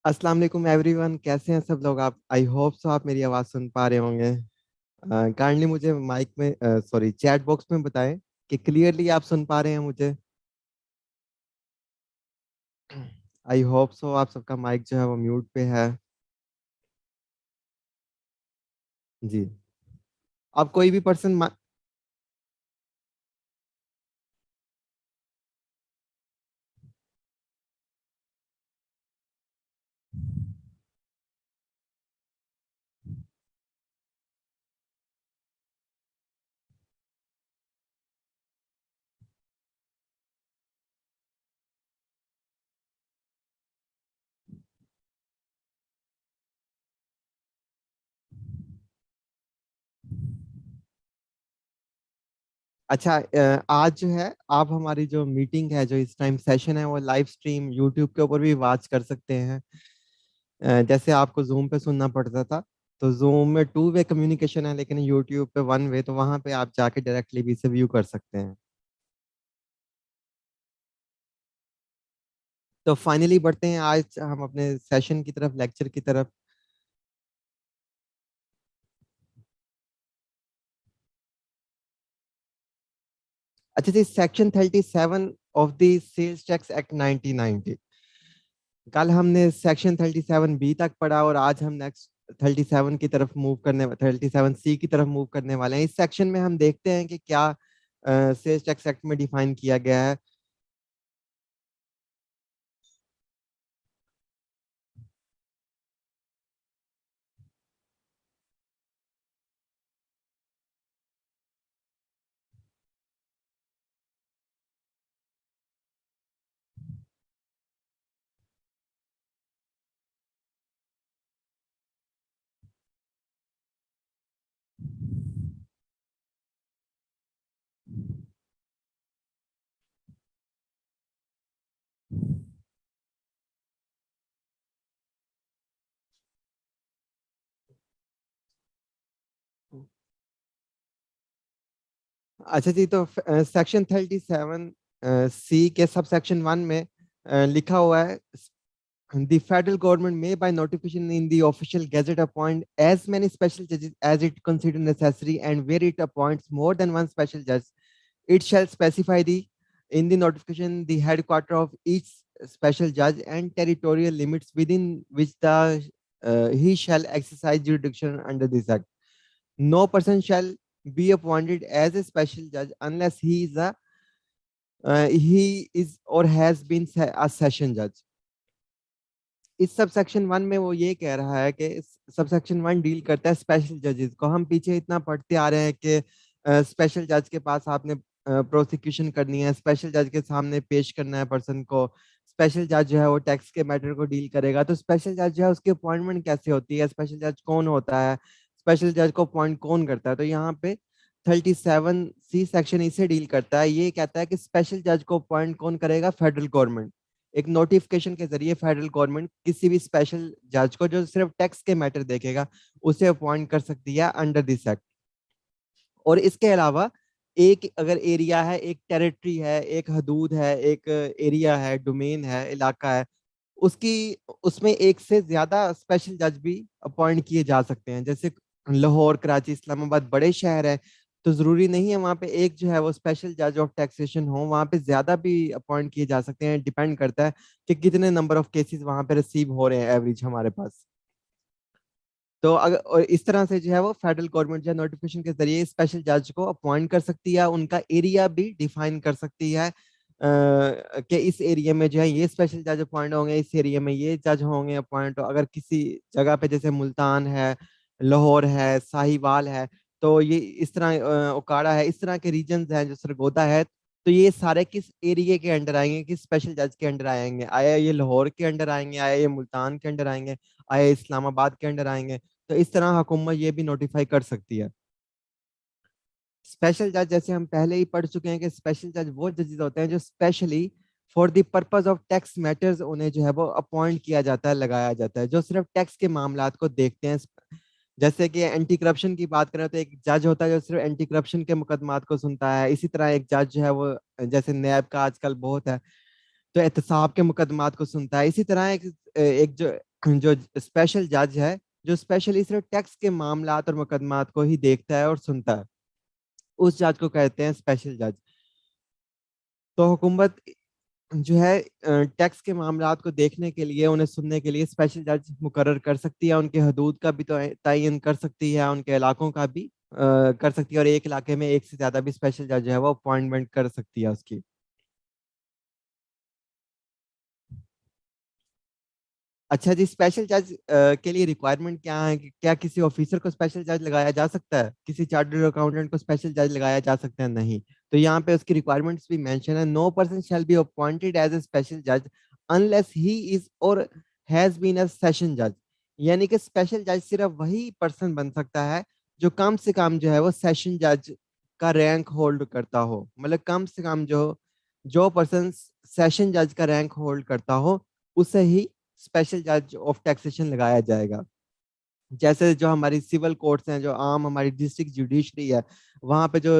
अस्सलाम वालेकुम एवरीवन, कैसे हैं सब लोग। आप आई होप सो आप मेरी आवाज़ सुन पा रहे होंगे। काइंडली मुझे माइक में सॉरी चैट बॉक्स में बताएं कि क्लियरली आप सुन पा रहे हैं मुझे। आई होप सो आप सबका माइक जो है वो म्यूट पे है। जी। अब कोई भी पर्सन। अच्छा, आज जो है आप हमारी जो मीटिंग है, जो इस टाइम सेशन है, वो लाइव स्ट्रीम यूट्यूब के ऊपर भी वॉच कर सकते हैं। जैसे आपको जूम पे सुनना पड़ता था, तो जूम में टू वे कम्युनिकेशन है, लेकिन यूट्यूब पे वन वे, तो वहां पे आप जाके डायरेक्टली भी इसे व्यू कर सकते हैं। तो फाइनली बढ़ते हैं आज हम अपने सेशन की तरफ, लेक्चर की तरफ। अच्छा जी, section 37 of the sales tax act 1990। कल हमने सेक्शन 37 बी तक पढ़ा और आज हम नेक्स्ट 37 की तरफ मूव करने 37 सी की तरफ मूव करने वाले हैं। इस सेक्शन में हम देखते हैं कि क्या सेल्स टैक्स एक्ट में डिफाइन किया गया है। अच्छा जी, तो सेक्शन 37 सी के सब सेक्शन 1 में लिखा हुआ है, the federal government may by notification in the official gazette appoint as many special judges as it consider necessary, and where it appoints more than one special judge, it shall specify the in the notification the headquarter of each special judge and territorial limits within which the he shall exercise jurisdiction under this act. No person shall be appointed as a special judge unless he is or has been a session judge. इस sub section 1 में वो ये कह रहा है कि sub section 1 deal करता है स्पेशल जजेस को। हम पीछे इतना पढ़ते आ रहे हैं कि स्पेशल जज के पास आपने प्रोसिक्यूशन करनी है, स्पेशल जज के सामने पेश करना है पर्सन को, स्पेशल जज जो है वो टैक्स के मैटर को डील करेगा। तो स्पेशल जज जो है उसकी अपॉइंटमेंट कैसे होती है, स्पेशल जज कौन होता है, स्पेशल जज को अपॉइंट कौन करता है। तो यहाँ पे 37 सी सेक्शन इसे डील करता है। ये कहता है कि स्पेशल जज को अपॉइंट कौन करेगा, फेडरल गवर्नमेंट। एक नोटिफिकेशन के जरिए फेडरल गवर्नमेंट किसी भी स्पेशल जज को जो सिर्फ टैक्स के मैटर देखेगा उसे अपॉइंट कर सकती है अंडर दिस एक्ट। और इसके अलावा एक अगर एरिया है, एक टेरिटरी है, एक हदूद है, एक एरिया है, डोमेन है, इलाका है, उसकी उसमें एक से ज्यादा स्पेशल जज भी अपॉइंट किए जा सकते हैं। जैसे लाहौर, कराची, इस्लामाबाद बड़े शहर हैं, तो जरूरी नहीं है वहाँ पे एक जो है वो स्पेशल जज ऑफ टैक्सेशन हो, वहाँ पे ज्यादा भी अपॉइंट किए जा सकते हैं। डिपेंड करता है कि कितने नंबर ऑफ केसेस वहाँ पे रिसीव हो रहे हैं एवरेज हमारे पास। तो अगर और इस तरह से जो है वो फेडरल गवर्नमेंट जो है नोटिफिकेशन के जरिए स्पेशल जज को अपॉइंट कर सकती है, उनका एरिया भी डिफाइन कर सकती है कि इस एरिया में जो है ये स्पेशल जज अपॉइंट होंगे, इस एरिया में ये जज होंगे अपॉइंट। अगर किसी जगह पे जैसे मुल्तान है, लाहौर है, साहिवाल है, तो ये इस तरह ओकाड़ा है, इस तरह के रीजन हैं, जो सरगोदा है, तो ये सारे किस एरिया के अंडर आएंगे, किस स्पेशल जज के अंडर आएंगे। आया ये लाहौर के अंडर आएंगे, आया ये मुल्तान के अंडर आएंगे, आया इस्लामाबाद के अंडर आएंगे। तो इस तरह हुकूमत ये भी नोटिफाई कर सकती है। स्पेशल जज जैसे हम पहले ही पढ़ चुके हैं कि स्पेशल जज वो जजेस होते हैं जो specially for the purpose of tax matters उन्हें जो है वो अपॉइंट किया जाता है, लगाया जाता है, जो सिर्फ टैक्स के मामलात को देखते हैं। जैसे कि एंटी करप्शन की बात करें तो एक जज होता है जो सिर्फ एंटी करप्शन के मुकदमात को सुनता है। इसी तरह एक जज जो है वो, जैसे नैब का आजकल बहुत है, तो एहतसाब के मुकदमात को सुनता है। इसी तरह एक जो जो स्पेशल जज है, जो स्पेशली सिर्फ टैक्स के मामलात और मुकदमात को ही देखता है और सुनता है, उस जज को कहते हैं स्पेशल जज। तो हुकूमत जो है टैक्स के मामलात को देखने के लिए, उन्हें सुनने के लिए स्पेशल जज मुकर्रर कर सकती है। उनके हदूद का भी तो तयन कर सकती है, उनके इलाकों का भी कर सकती है, और एक इलाके में एक से ज्यादा भी स्पेशल जज जो है वो अपॉइंटमेंट कर सकती है उसकी। अच्छा जी, स्पेशल जज के लिए रिक्वायरमेंट क्या है? कि क्या किसी ऑफिसर को स्पेशल जज लगाया जा सकता है? किसी चार्टर्ड अकाउंटेंट को स्पेशल जज लगाया जा सकता है? नहीं। तो यहाँ पे उसकी रिक्वायरमेंट्स भी मेंशन है। No person shall be appointed as a special जज अनलेस ही इज और हैज बीन अ सेशन जज। यानी कि स्पेशल जज सिर्फ वही पर्सन बन सकता है जो कम से कम जो है वो सेशन जज का रैंक होल्ड करता हो। मतलब कम से कम जो जो पर्सन सेशन जज का रैंक होल्ड करता हो, उसे ही स्पेशल जज ऑफ टैक्सेशन लगाया जाएगा। जैसे जो हमारी सिविल कोर्ट्स हैं, जो आम हमारी डिस्ट्रिक्ट जुडिशरी है, वहां पे जो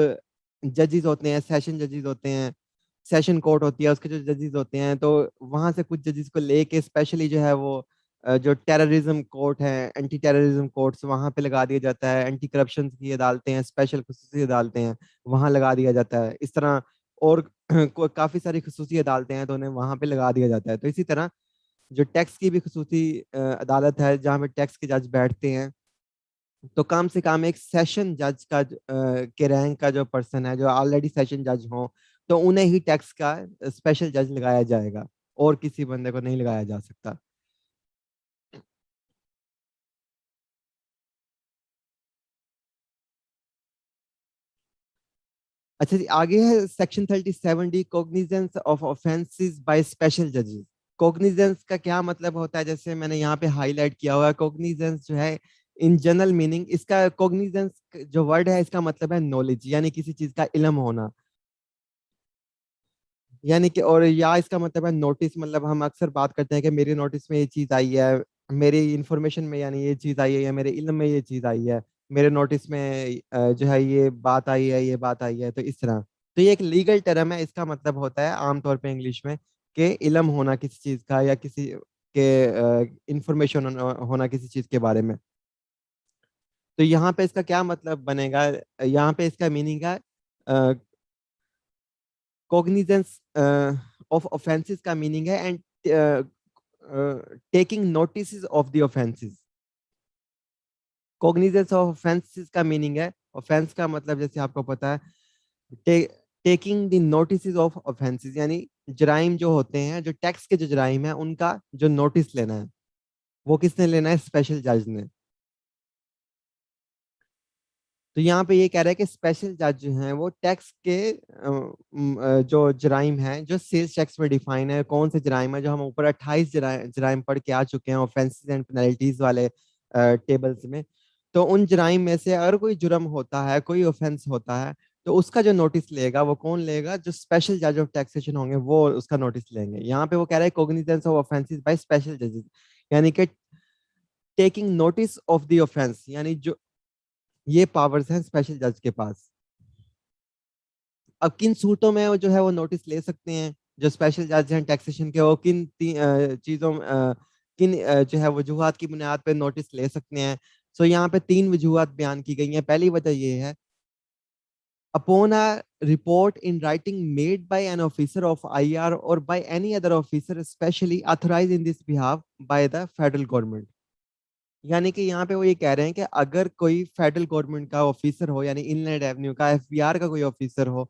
जजेस होते हैं, सेशन जजेस होते हैं, सेशन कोर्ट होती है, उसके जो जजेस होते हैं, तो वहां से कुछ जजेस को लेके स्पेशली जो है वो जो टेररिज्म कोर्ट है, एंटी टेररिज्म कोर्ट्स, वहां पे लगा दिया जाता है। एंटी करप्शन की अदालतें हैं, स्पेशल खुसूसी अदालतें हैं, वहां लगा दिया जाता है। इस तरह और काफी सारी खुसूसी अदालतें हैं, तो उन्हें वहां पे लगा दिया जाता है। तो इसी तरह जो टैक्स की भी खसूसी अदालत है, जहाँ पे टैक्स के जज बैठते हैं, तो कम से कम एक सेशन जज का के रैंक का जो पर्सन है, जो ऑलरेडी सेशन जज हो, तो उन्हें ही टैक्स का स्पेशल जज लगाया जाएगा, और किसी बंदे को नहीं लगाया जा सकता। अच्छा जी, आगे है section 37D, cognizance of offences by special जजेस। कोग्निजेंस का क्या मतलब होता है? जैसे मैंने यहाँ पे हाईलाइट किया हुआ है, कोग्निजेंस जो है इन जनरल मीनिंग, इसका कोग्निजेंस जो वर्ड है, इसका मतलब है नॉलेज, यानी किसी चीज का इल्म होना। यानी कि, और या इसका मतलब है नोटिस। मतलब हम अक्सर बात करते हैं कि मेरी नोटिस में ये चीज आई है, मेरी इंफॉर्मेशन में यानी ये चीज आई है, या मेरे इल्म में ये चीज आई है, मेरे नोटिस में जो है ये बात आई है, ये बात आई है। तो इस तरह, तो ये एक लीगल टर्म है। इसका मतलब होता है आमतौर पे इंग्लिश में कि इल्म होना किसी चीज का, या किसी के इंफॉर्मेशन होना किसी चीज के बारे में। तो यहाँ पे इसका क्या मतलब बनेगा? यहाँ पे इसका मीनिंग है कॉग्निजेंस ऑफ ऑफेंसेस का मीनिंग है and taking notice of the offences. Cognizance of offences का मीनिंग है, ऑफेंस का मतलब जैसे आपको पता है, taking the notice of offences, यानी जराइम जो होते हैं, जो टैक्स के जो जराइम है, उनका जो नोटिस लेना है, वो किसने लेना है? स्पेशल जज ने। तो यहाँ पे ये कह रहा है कि स्पेशल जज जो हैं वो टैक्स के जो जराइम है, जो सेल्स टैक्स में डिफाइन है, कौन से जराइम है, जो हम ऊपर 28 जराइम पढ़ के आ चुके हैं ऑफेंसेस एंड पेनल्टीज वाले टेबल्स में। तो उन जराइम में से अगर कोई जुर्म होता है, कोई ऑफेंस होता है, तो उसका जो नोटिस लेगा वो कौन लेगा? जो स्पेशल जज ऑफ टैक्सेशन होंगे, वो उसका नोटिस लेंगे। यहाँ पे वो कह रहा है cognizance of offences by special जजेस, यानी कि taking notice of the offence, यानी जो ये पावर्स हैं स्पेशल जज के पास। अब किन सूरतों में वो जो है वो नोटिस ले सकते हैं? जो स्पेशल जज हैं टैक्सेशन के, वो किन चीजों किन जो है वजूहात की बुनियाद पे नोटिस ले सकते हैं? सो यहाँ पे तीन वजूहात बयान की गई हैं। पहली वजह ये है, upon a report in writing made by an officer of IR और by any other officer specially authorize in this behalf by the federal government. यानी कि यहाँ पे वो ये कह रहे हैं कि अगर कोई फेडरल गवर्नमेंट का ऑफिसर हो, यानी इनलैंड रेवेन्यू का, एफबीआर का कोई ऑफिसर हो,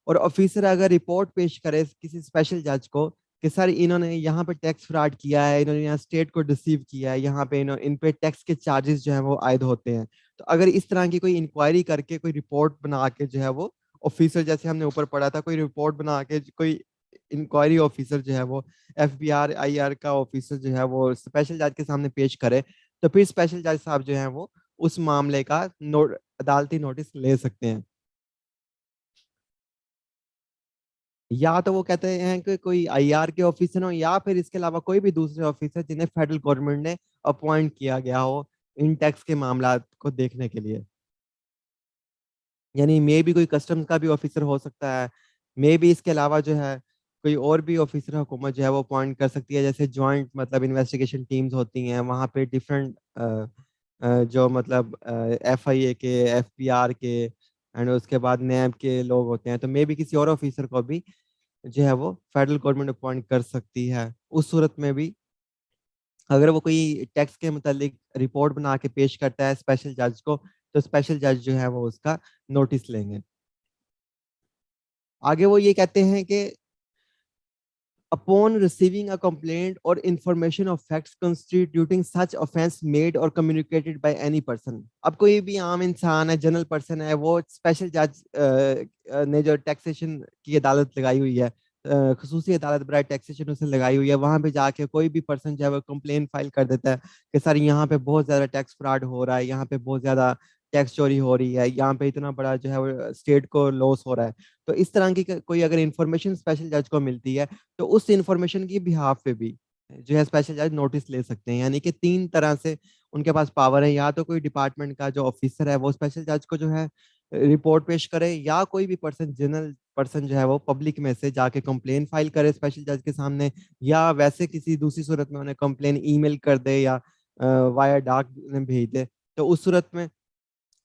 और ऑफिसर अगर रिपोर्ट पेश करे किसी स्पेशल जज को कि सर इन्होंने यहाँ पे टैक्स फ्रॉड किया है, इन्होंने यहाँ स्टेट को डिसीव किया है, यहाँ पे इन पे टैक्स के चार्जेस जो है वो आयद होते हैं, तो अगर इस तरह की कोई इंक्वायरी करके कोई रिपोर्ट बना के जो है वो ऑफिसर, जैसे हमने ऊपर पढ़ा था, कोई रिपोर्ट बना के कोई इंक्वायरी ऑफिसर जो है वो एफबीआर आईआर का ऑफिसर जो है वो स्पेशल जज के सामने पेश करे, तो फिर स्पेशल जज साहब जो है वो उस मामले का अदालती नोटिस ले सकते हैं। या तो वो कहते हैं कि कोई आईआर के ऑफिसर हो, या फिर इसके अलावा कोई भी दूसरे ऑफिसर जिन्हें फेडरल गवर्नमेंट ने अपॉइंट किया गया हो इन टैक्स के मामला को देखने के लिए। यानी मे भी कोई कस्टम्स का भी ऑफिसर हो सकता है, मे भी इसके अलावा जो है कोई और भी ऑफिसर हुकूमत जो है वो अपॉइंट कर सकती है, जैसे जॉइंट मतलब इन्वेस्टिगेशन टीम्स होती हैं, वहाँ पे डिफरेंट जो मतलब FIA के, FBR के एंड उसके बाद नैब के लोग होते हैं, तो मे भी किसी और ऑफिसर को भी जो है वो फेडरल गवर्नमेंट अपॉइंट कर सकती है। उस सूरत में भी अगर वो कोई टैक्स के मुतालिक रिपोर्ट बना के पेश करता है स्पेशल जज को, तो स्पेशल जज जो है वो उसका नोटिस लेंगे। आगे वो ये कहते हैं कि upon receiving a complaint or information of facts constituting such offense made or communicated by any person। अब कोई भी आम इंसान है, जनरल पर्सन है, वो स्पेशल जज ने जो टैक्सेशन की अदालत लगाई हुई है, खसूसी अदालत बराए टैक्सेशन उसने लगाई हुई है, वहां पे जाके कोई भी पर्सन जो है वो कंप्लेन फाइल कर देता है कि सर यहाँ पे बहुत ज्यादा टैक्स फ्रॉड हो रहा है, यहाँ पे बहुत ज्यादा टैक्स चोरी हो रही है, यहाँ पे इतना बड़ा जो है वो स्टेट को लॉस हो रहा है। तो इस तरह की कोई अगर इंफॉर्मेशन स्पेशल जज को मिलती है, तो उस इंफॉर्मेशन की बिहाफ पे भी जो है स्पेशल जज नोटिस ले सकते हैं। यानी कि तीन तरह से उनके पास पावर है, या तो कोई डिपार्टमेंट का जो ऑफिसर है वो स्पेशल जज को जो है रिपोर्ट पेश करे, या कोई भी पर्सन, जनरल पर्सन जो है वो पब्लिक में से जाके कंप्लेन फाइल करे स्पेशल जज के सामने, या वैसे किसी दूसरी सूरत में उन्हें कंप्लेन ईमेल कर दे या वाया डाक में भेज दे, तो उस सूरत में।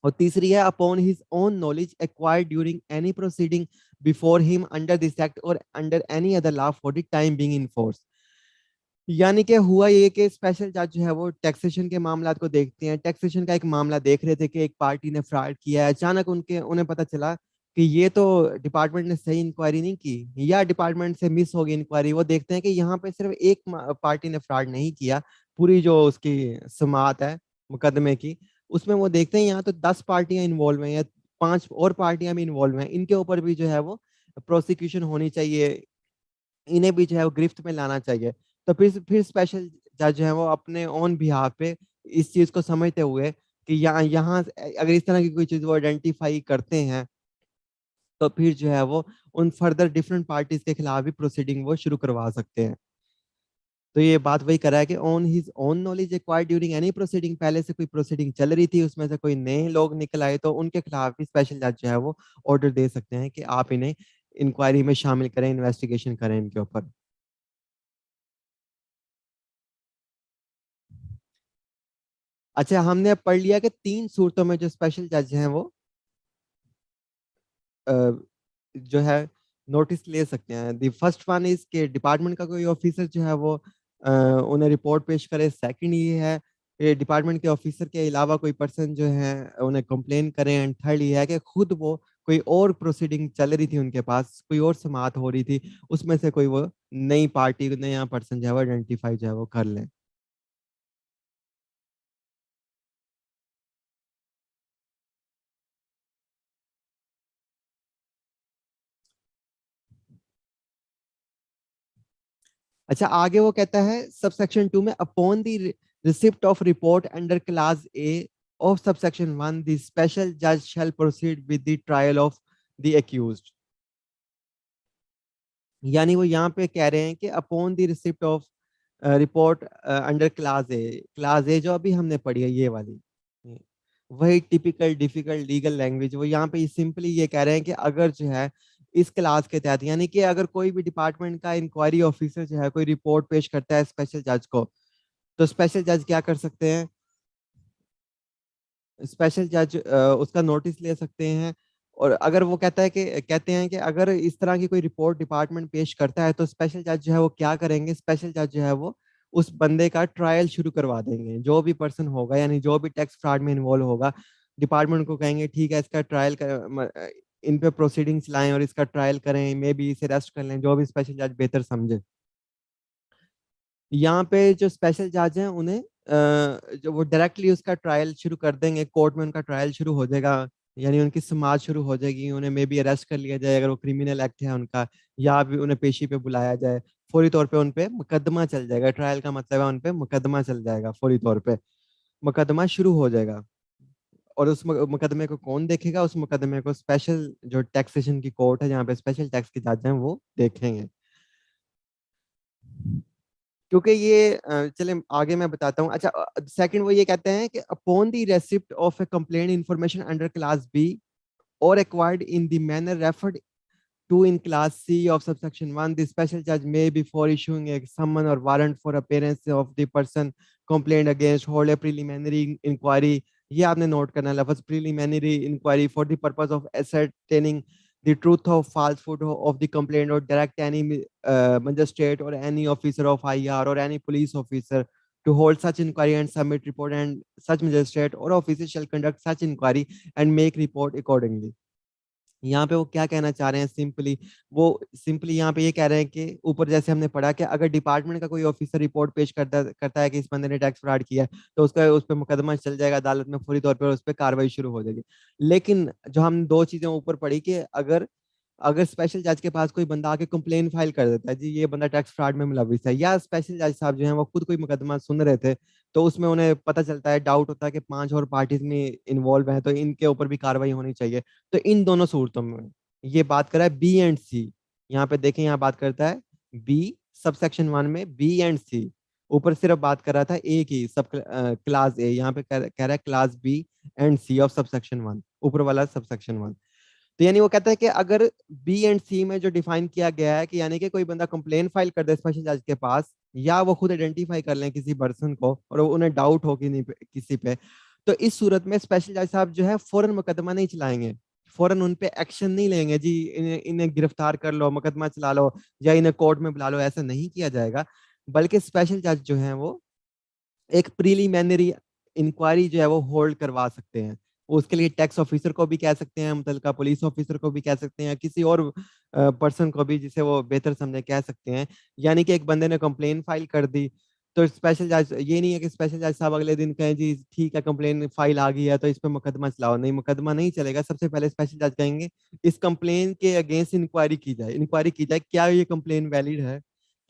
और तीसरी है upon his own knowledge acquired during any proceeding before him under this act और under any other law for the time being in force. यानी कि हुआ ये कि स्पेशल जज जो है वो टैक्सेशन के मामला को देखते हैं। टैक्सेशन का एक मामला देख रहे थे कि एक पार्टी ने फ्रॉड किया है, अचानक उन्हें पता चला कि ये तो डिपार्टमेंट ने सही इंक्वायरी नहीं की, या डिपार्टमेंट से मिस हो गई इंक्वायरी। वो देखते हैं कि यहाँ पे सिर्फ एक पार्टी ने फ्रॉड नहीं किया, पूरी जो उसकी समात है मुकदमे की, उसमें वो देखते हैं यहाँ तो 10 पार्टियां इन्वॉल्व हैं या 5 और पार्टियां भी इन्वॉल्व हैं, इनके ऊपर भी जो है वो प्रोसिक्यूशन होनी चाहिए, इन्हें भी जो है वो गिरफ्त में लाना चाहिए। तो फिर स्पेशल जज जो है वो अपने ऑन बिहाफ पे इस चीज को समझते हुए कि यहाँ यहाँ अगर इस तरह की कोई चीज वो आइडेंटिफाई करते हैं, तो फिर जो है वो उन फर्दर डिफरेंट पार्टीज के खिलाफ भी प्रोसीडिंग वो शुरू करवा सकते हैं। तो ये बात वही कर रहा है कि on his own knowledge acquired during any proceeding, पहले से कोई प्रोसीडिंग चल रही थी, उसमें से कोई नए लोग निकल आए, तो उनके खिलाफ भी स्पेशल जज जो है वो ऑर्डर दे सकते हैं कि आप इन्हें इंक्वायरी में शामिल करें, इन्वेस्टिगेशन करें इनके ऊपर। अच्छा, हमने अब पढ़ लिया कि 3 सूरतों में जो स्पेशल जज हैं वो अ, जो है नोटिस ले सकते हैं। द फर्स्ट वन इज के डिपार्टमेंट का कोई ऑफिसर जो है वो उन्हें रिपोर्ट पेश करे। सेकंड ये है कि डिपार्टमेंट के ऑफिसर के अलावा कोई पर्सन जो है उन्हें कंप्लेन करें। एंड थर्ड ये है कि खुद वो कोई और प्रोसीडिंग चल रही थी उनके पास, कोई और समाअत हो रही थी, उसमें से कोई वो नई पार्टी, नया पर्सन जो है वो आइडेंटिफाई जो है वो कर लें। अच्छा, आगे वो कहता है सबसेक्शन 2 में upon the receipt of report under clause A of subsection 1 the special जज shall proceed with the trial of the accused. यानी वो यहाँ पे कह रहे हैं कि upon the receipt of report under clause A, clause A जो अभी हमने पढ़ी है ये वाली, वही टिपिकल डिफिकल्ट लीगल लैंग्वेज, वो यहाँ पे सिंपली ये कह रहे हैं कि अगर जो है इस क्लास के तहत, यानी कि अगर कोई भी डिपार्टमेंट का इंक्वायरी ऑफिसर जो है कोई रिपोर्ट पेश करता है स्पेशल जज को, तो स्पेशल जज क्या कर सकते हैं, स्पेशल जज उसका नोटिस ले सकते हैं। और अगर वो कहते हैं कि अगर इस तरह की कोई रिपोर्ट डिपार्टमेंट पेश करता है, तो स्पेशल जज जो है वो क्या करेंगे, स्पेशल जज जो है वो उस बंदे का ट्रायल शुरू करवा देंगे। जो भी पर्सन होगा, यानी जो भी टैक्स फ्रॉड में इन्वॉल्व होगा, डिपार्टमेंट को कहेंगे ठीक है इसका ट्रायल कर, इन पे प्रोसीडिंग्स लाएं और इसका ट्रायल करें, मे बी इसे अरेस्ट कर लें, जो भी स्पेशल जज बेहतर समझे। यहाँ पे जो स्पेशल जज हैं उन्हें जो वो डायरेक्टली उसका ट्रायल शुरू कर देंगे, कोर्ट में उनका ट्रायल शुरू हो जाएगा, यानी उनकी समाज शुरू हो जाएगी, उन्हें मे बी अरेस्ट कर लिया जाए अगर वो क्रिमिनल एक्ट है उनका, या भी उन्हें पेशी पे बुलाया जाए, फौरी तौर पे उन पे मुकदमा चल जाएगा। ट्रायल का मतलब है उन पे मुकदमा चल जाएगा, फौरी तौर पे मुकदमा शुरू हो जाएगा। और उस मुकदमे को कौन देखेगा, उस मुकदमे को स्पेशल जो टैक्सेशन की कोर्ट है जहाँ पे स्पेशल टैक्स के जज हैं वो देखेंगे। क्योंकि ये चले आगे मैं बताता हूँ। अच्छा, सेकंड वो ये कहते हैं कि upon the receipt of a complaint information under clause B और acquired in the manner referred 2 in class C of subsection 1, the special judge may, before issuing a summon or warrant for appearance of the person complained against, hold a preliminary inquiry. ये आपने note करना लफ्ज preliminary inquiry for the purpose of ascertaining the truth of falsehood of the complaint, or direct any magistrate or any officer of IR or any police officer to hold such inquiry and submit report, and such magistrate or officer shall conduct such inquiry and make report accordingly. यहाँ पे वो क्या कहना चाह रहे हैं simply, वो simply यहाँ पे ये कह रहे हैं कि ऊपर जैसे हमने पढ़ा कि अगर डिपार्टमेंट का कोई ऑफिसर रिपोर्ट पेश करता है कि इस बंदे ने टैक्स फ्रॉड किया है, तो उसका उस पर मुकदमा चल जाएगा अदालत में, फौरी तौर पर उस पर कार्रवाई शुरू हो जाएगी। लेकिन जो हम दो चीजें ऊपर पढ़ी कि अगर अगर स्पेशल जज के पास कोई बंदा आके कंप्लेन फाइल कर देता है, जी ये बंदा टैक्स फ्रॉड में मुलविस है, या स्पेशल जज साहब जो है वो खुद कोई मुकदमा सुन रहे थे, तो उसमें उन्हें पता चलता है, डाउट होता है कि 5 और पार्टीज में इन्वॉल्व हैं, तो इनके ऊपर भी कार्रवाई होनी चाहिए। तो इन दोनों सूरतों में ये बात कर रहा है बी एंड सी। यहाँ पे देखें, यहाँ बात करता है बी सबसेक्शन 1 में बी एंड सी। ऊपर सिर्फ बात कर रहा था ए की, सब क्लास ए, यहाँ पे कह रहा है clause B and C of subsection 1, ऊपर वाला सबसेक्शन 1। तो यानी वो कहता है कि अगर बी एंड सी में जो डिफाइन किया गया है कि यानी कि कोई बंदा कंप्लेन फाइल कर दे स्पेशल जज के पास, या वो खुद आइडेंटिफाई कर लें किसी पर्सन को और उन्हें डाउट हो कि नहीं किसी पे, तो इस सूरत में स्पेशल जज साहब जो है फौरन मुकदमा नहीं चलाएंगे, फौरन उन पे एक्शन नहीं लेंगे, जी इन्हें गिरफ्तार कर लो, मुकदमा चला लो, या इन्हें कोर्ट में बुला लो, ऐसा नहीं किया जाएगा। बल्कि स्पेशल जज जो है वो एक प्रीलिमिनरी इंक्वायरी जो है वो होल्ड करवा सकते हैं। उसके लिए टैक्स ऑफिसर को भी कह सकते हैं, मुतलका पुलिस ऑफिसर को भी कह सकते हैं, किसी और पर्सन को भी जिसे वो बेहतर समझे कह सकते हैं। यानी कि एक बंदे ने कंप्लेन फाइल कर दी, तो स्पेशल जज, ये नहीं है कि स्पेशल जज साहब अगले दिन कहें जी ठीक है कंप्लेन फाइल आ गई है तो इस पर मुकदमा चलाओ, नहीं मुकदमा नहीं चलेगा। सबसे पहले स्पेशल जज कहेंगे इस कंप्लेन के अगेंस्ट इंक्वायरी की जाए, इंक्वायरी की जाए क्या ये कंप्लेन वैलिड है,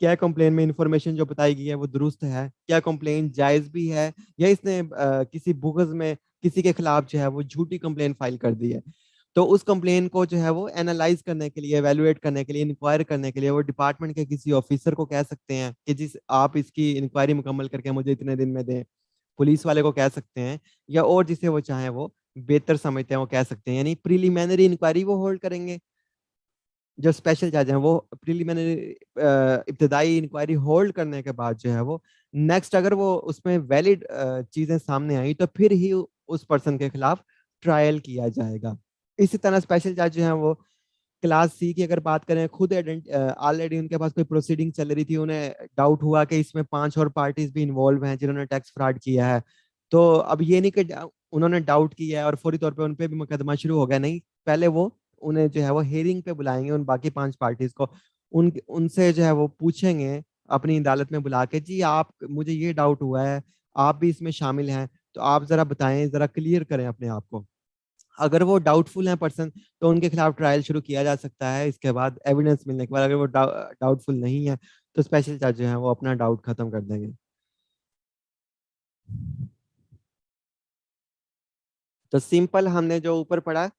क्या कंप्लेन में इंफॉर्मेशन जो बताई गई है वो दुरुस्त है, क्या कंप्लेन जायज भी है, या इसने किसी बुगज में किसी के खिलाफ जो है वो झूठी कंप्लेन फाइल कर दी है। तो उस कंप्लेन को जो है वो एनालाइज करने के लिए, एवेलुएट करने के लिए, इंक्वायर करने के लिए वो डिपार्टमेंट के किसी ऑफिसर को कह सकते हैं कि जिस आप इसकी इंक्वायरी मुकम्मल करके मुझे इतने दिन में दें। पुलिस वाले को कह सकते हैं, या और जिसे वो चाहे वो बेहतर समझते हैं वो कह सकते हैं। यानी प्रीलिमिनरी इंक्वायरी वो होल्ड करेंगे, जो स्पेशल जज हैं वो प्रीलिमिनरी इब्तदाई इंक्वायरी होल्ड करने के बाद जो है वो नेक्स्ट, अगर वो उसमें वैलिड चीजें सामने आई तो फिर ही उस पर्सन के खिलाफ ट्रायल किया जाएगा। इसी तरह स्पेशल जज जो है वो क्लास सी की अगर बात करें, खुद ऑलरेडी उनके पास कोई प्रोसीडिंग चल रही थी, उन्हें डाउट हुआ कि इसमें 5 और पार्टीज भी इन्वॉल्व हैं जिन्होंने टैक्स फ्रॉड किया है। तो अब ये नहीं कि उन्होंने डाउट किया है और फौरी तौर पे उन पे भी मुकदमा शुरू हो गया, नहीं, पहले वो उन्हें जो है वो हेयरिंग पे बुलाएंगे, उन बाकी 5 पार्टीज को, उनसे जो है वो पूछेंगे अपनी अदालत में बुला के, जी आप, मुझे ये डाउट हुआ है, आप भी इसमें शामिल हैं, तो आप जरा बताएं, जरा क्लियर करें अपने आप को। अगर वो डाउटफुल है पर्सन तो उनके खिलाफ ट्रायल शुरू किया जा सकता है इसके बाद, एविडेंस मिलने के बाद। अगर वो डाउटफुल नहीं है तो स्पेशल जज जो है वो अपना डाउट खत्म कर देंगे। तो सिंपल हमने जो ऊपर पढ़ा,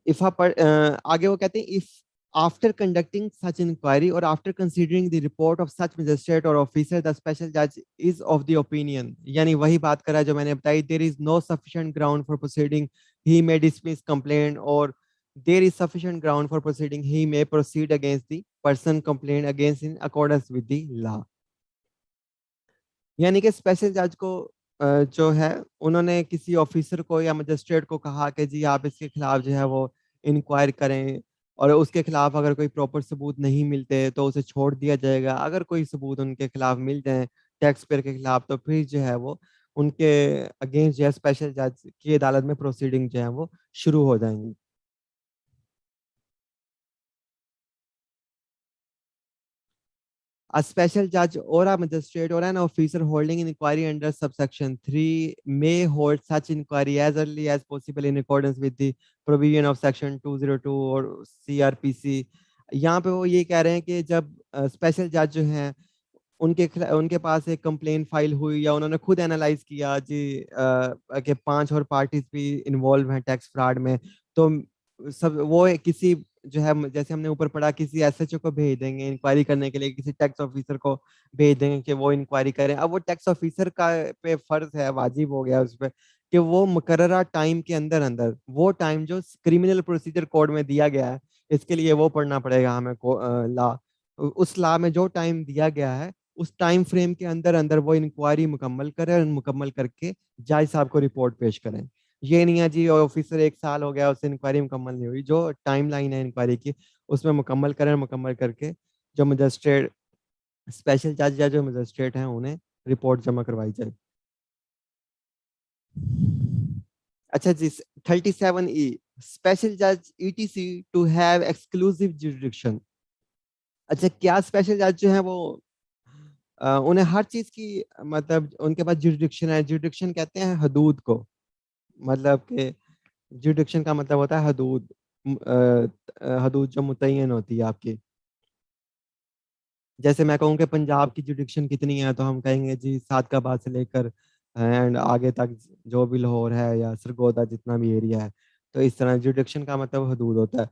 इफ आगे वो कहते हैं if after conducting such inquiry और after considering the report of such magistrate और ऑफिसर द स्पेशल जज इज ऑफ द ओपिनियन, यानी वही बात करा जो मैंने बताई, there is no sufficient ground for proceeding he may dismiss complaint, और there is sufficient ground for proceeding he may proceed against the person complaint against in accordance with the law. यानी कि स्पेशल जज को जो है उन्होंने किसी officer को या मजिस्ट्रेट को कहा कि जी आप इसके खिलाफ जो है वो इंक्वायर करें, और उसके खिलाफ अगर कोई प्रॉपर सबूत नहीं मिलते तो उसे छोड़ दिया जाएगा। अगर कोई सबूत उनके खिलाफ मिल जाए टैक्स पेयर के खिलाफ, तो फिर जो है वो उनके अगेंस्ट जो है स्पेशल जज की अदालत में प्रोसीडिंग जो है वो शुरू हो जाएंगी। A special judge or a magistrate or an officer holding an inquiry under subsection 3 may hold such inquiry as early as possible in accordance with the provision of section 202 और CRPC। यहाँ पे वो ये कह रहे हैं कि जब स्पेशल जज जो हैं उनके पास एक कंप्लेन फाइल हुई, या उन्होंने खुद एनालाइज किया जी कि 5 और पार्टीज भी इन्वॉल्व हैं टैक्स फ्रॉड में, तो सब वो किसी जो है जैसे हमने ऊपर पढ़ा किसी एसएचओ को भेज देंगे इंक्वायरी करने के लिए, किसी टैक्स ऑफिसर को भेज देंगे कि वो इंक्वायरी करें। अब वो टैक्स ऑफिसर का पे फर्ज है, वाजिब हो गया उस पर कि वो मुकर्ररा टाइम के अंदर अंदर, वो टाइम जो क्रिमिनल प्रोसीजर कोड में दिया गया है इसके लिए वो पढ़ना पड़ेगा हमें लॉ। उस लॉ में जो टाइम दिया गया है उस टाइम फ्रेम के अंदर अंदर वो इंक्वायरी मुकम्मल करें और मुकम्मल करके जज साहब को रिपोर्ट पेश करें। ये नहीं है जी ऑफिसर 1 साल हो गया उससे इंक्वायरी मुकम्मल नहीं हुई, जो टाइम लाइन है इंक्वायरी की उसमें मुकम्मल करें, मुकम्मल करके जो मजिस्ट्रेट स्पेशल जज या जो मजिस्ट्रेट हैं उन्हें रिपोर्ट जमा करवाई जाए। अच्छा जी, 37E, स्पेशल जज ETC to have exclusive jurisdiction. अच्छा, क्या स्पेशल जज जो है वो उन्हें हर चीज की मतलब उनके पास जुरिडिक्शन है। जुरिडिक्शन कहते हैं हदूद को, मतलब कि जुरिडिक्शन का मतलब होता है हदूद। हदूद जो मुतय्यन होती है आपकी। जैसे मैं कहूँ कि पंजाब की जुडिक्शन कितनी है तो हम कहेंगे जी सादकाबाद से लेकर एंड आगे तक जो भी लाहौर है या सरगोदा जितना भी एरिया है। तो इस तरह जुडिक्शन का मतलब हदूद होता है।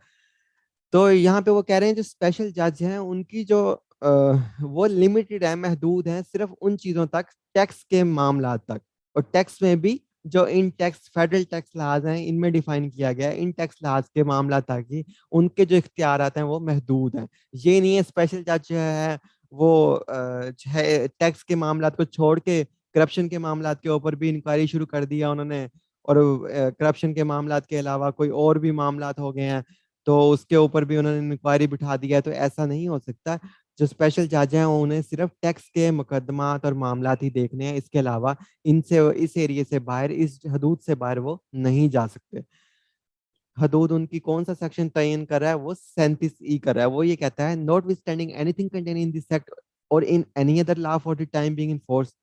तो यहाँ पे वो कह रहे हैं जो स्पेशल जज हैं उनकी जो वो लिमिटेड है, महदूद है सिर्फ उन चीजों तक, टैक्स के मामला तक। और टैक्स में भी जो इन टैक्स फेडरल टैक्स लाज हैं इनमें डिफाइन किया गया है इन टैक्स लाज के मामला तक ही उनके जो इख्तियारात हैं वो महदूद हैं। ये नहीं है स्पेशल जज जो है वो जो है टैक्स के मामला को छोड़ के करप्शन के मामला के ऊपर भी इंक्वायरी शुरू कर दिया उन्होंने, और करप्शन के मामला के अलावा कोई और भी मामला हो गए हैं तो उसके ऊपर भी उन्होंने इंक्वायरी बिठा दिया है। तो ऐसा नहीं हो सकता। जो स्पेशल जज हैं उन्हें सिर्फ टैक्स के मुकदमात और मामलात ही देखने हैं, इसके अलावा इनसे इस एरिया से बाहर, इस हदूद से बाहर वो नहीं जा सकते। हदूद उनकी कौन सा सेक्शन तयन कर रहा है, वो 37E कर रहा है। वो ये कहता है notwithstanding anything contain in this act और in any other law for the time being in force,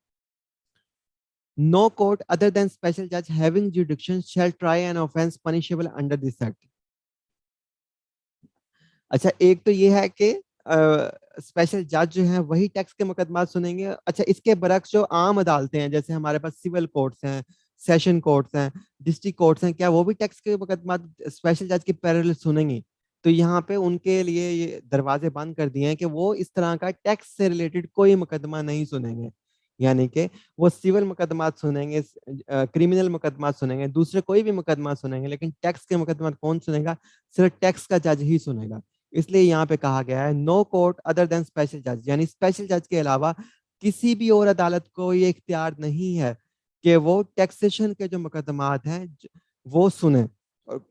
no court other than special जज having jurisdiction shall try an offence punishable under this act. अच्छा, एक तो ये है कि special जज जो है वही टैक्स के मुकदमा सुनेंगे। अच्छा, इसके बरक्स जो आम अदालतें हैं जैसे हमारे पास सिविल कोर्ट्स हैं, सेशन कोर्ट्स हैं, डिस्ट्रिक्ट कोर्ट्स हैं, क्या वो भी टैक्स के मुकदमा स्पेशल जज के पैरेलल सुनेंगे? तो यहाँ पे उनके लिए ये दरवाजे बंद कर दिए हैं कि वो इस तरह का टैक्स से रिलेटेड कोई मुकदमा नहीं सुनेंगे। यानी कि वो सिविल मुकदमात सुनेंगे, क्रिमिनल मुकदमात सुनेंगे, दूसरे कोई भी मुकदमा सुनेंगे, लेकिन टैक्स के मुकदमा कौन सुनेगा? सिर्फ टैक्स का जज ही सुनेगा। इसलिए यहाँ पे कहा गया है no court other than special जज, यानी स्पेशल जज के अलावा किसी भी और अदालत को ये इख्तियार नहीं है कि वो टैक्सेशन के जो मुकदमात हैं वो सुने। और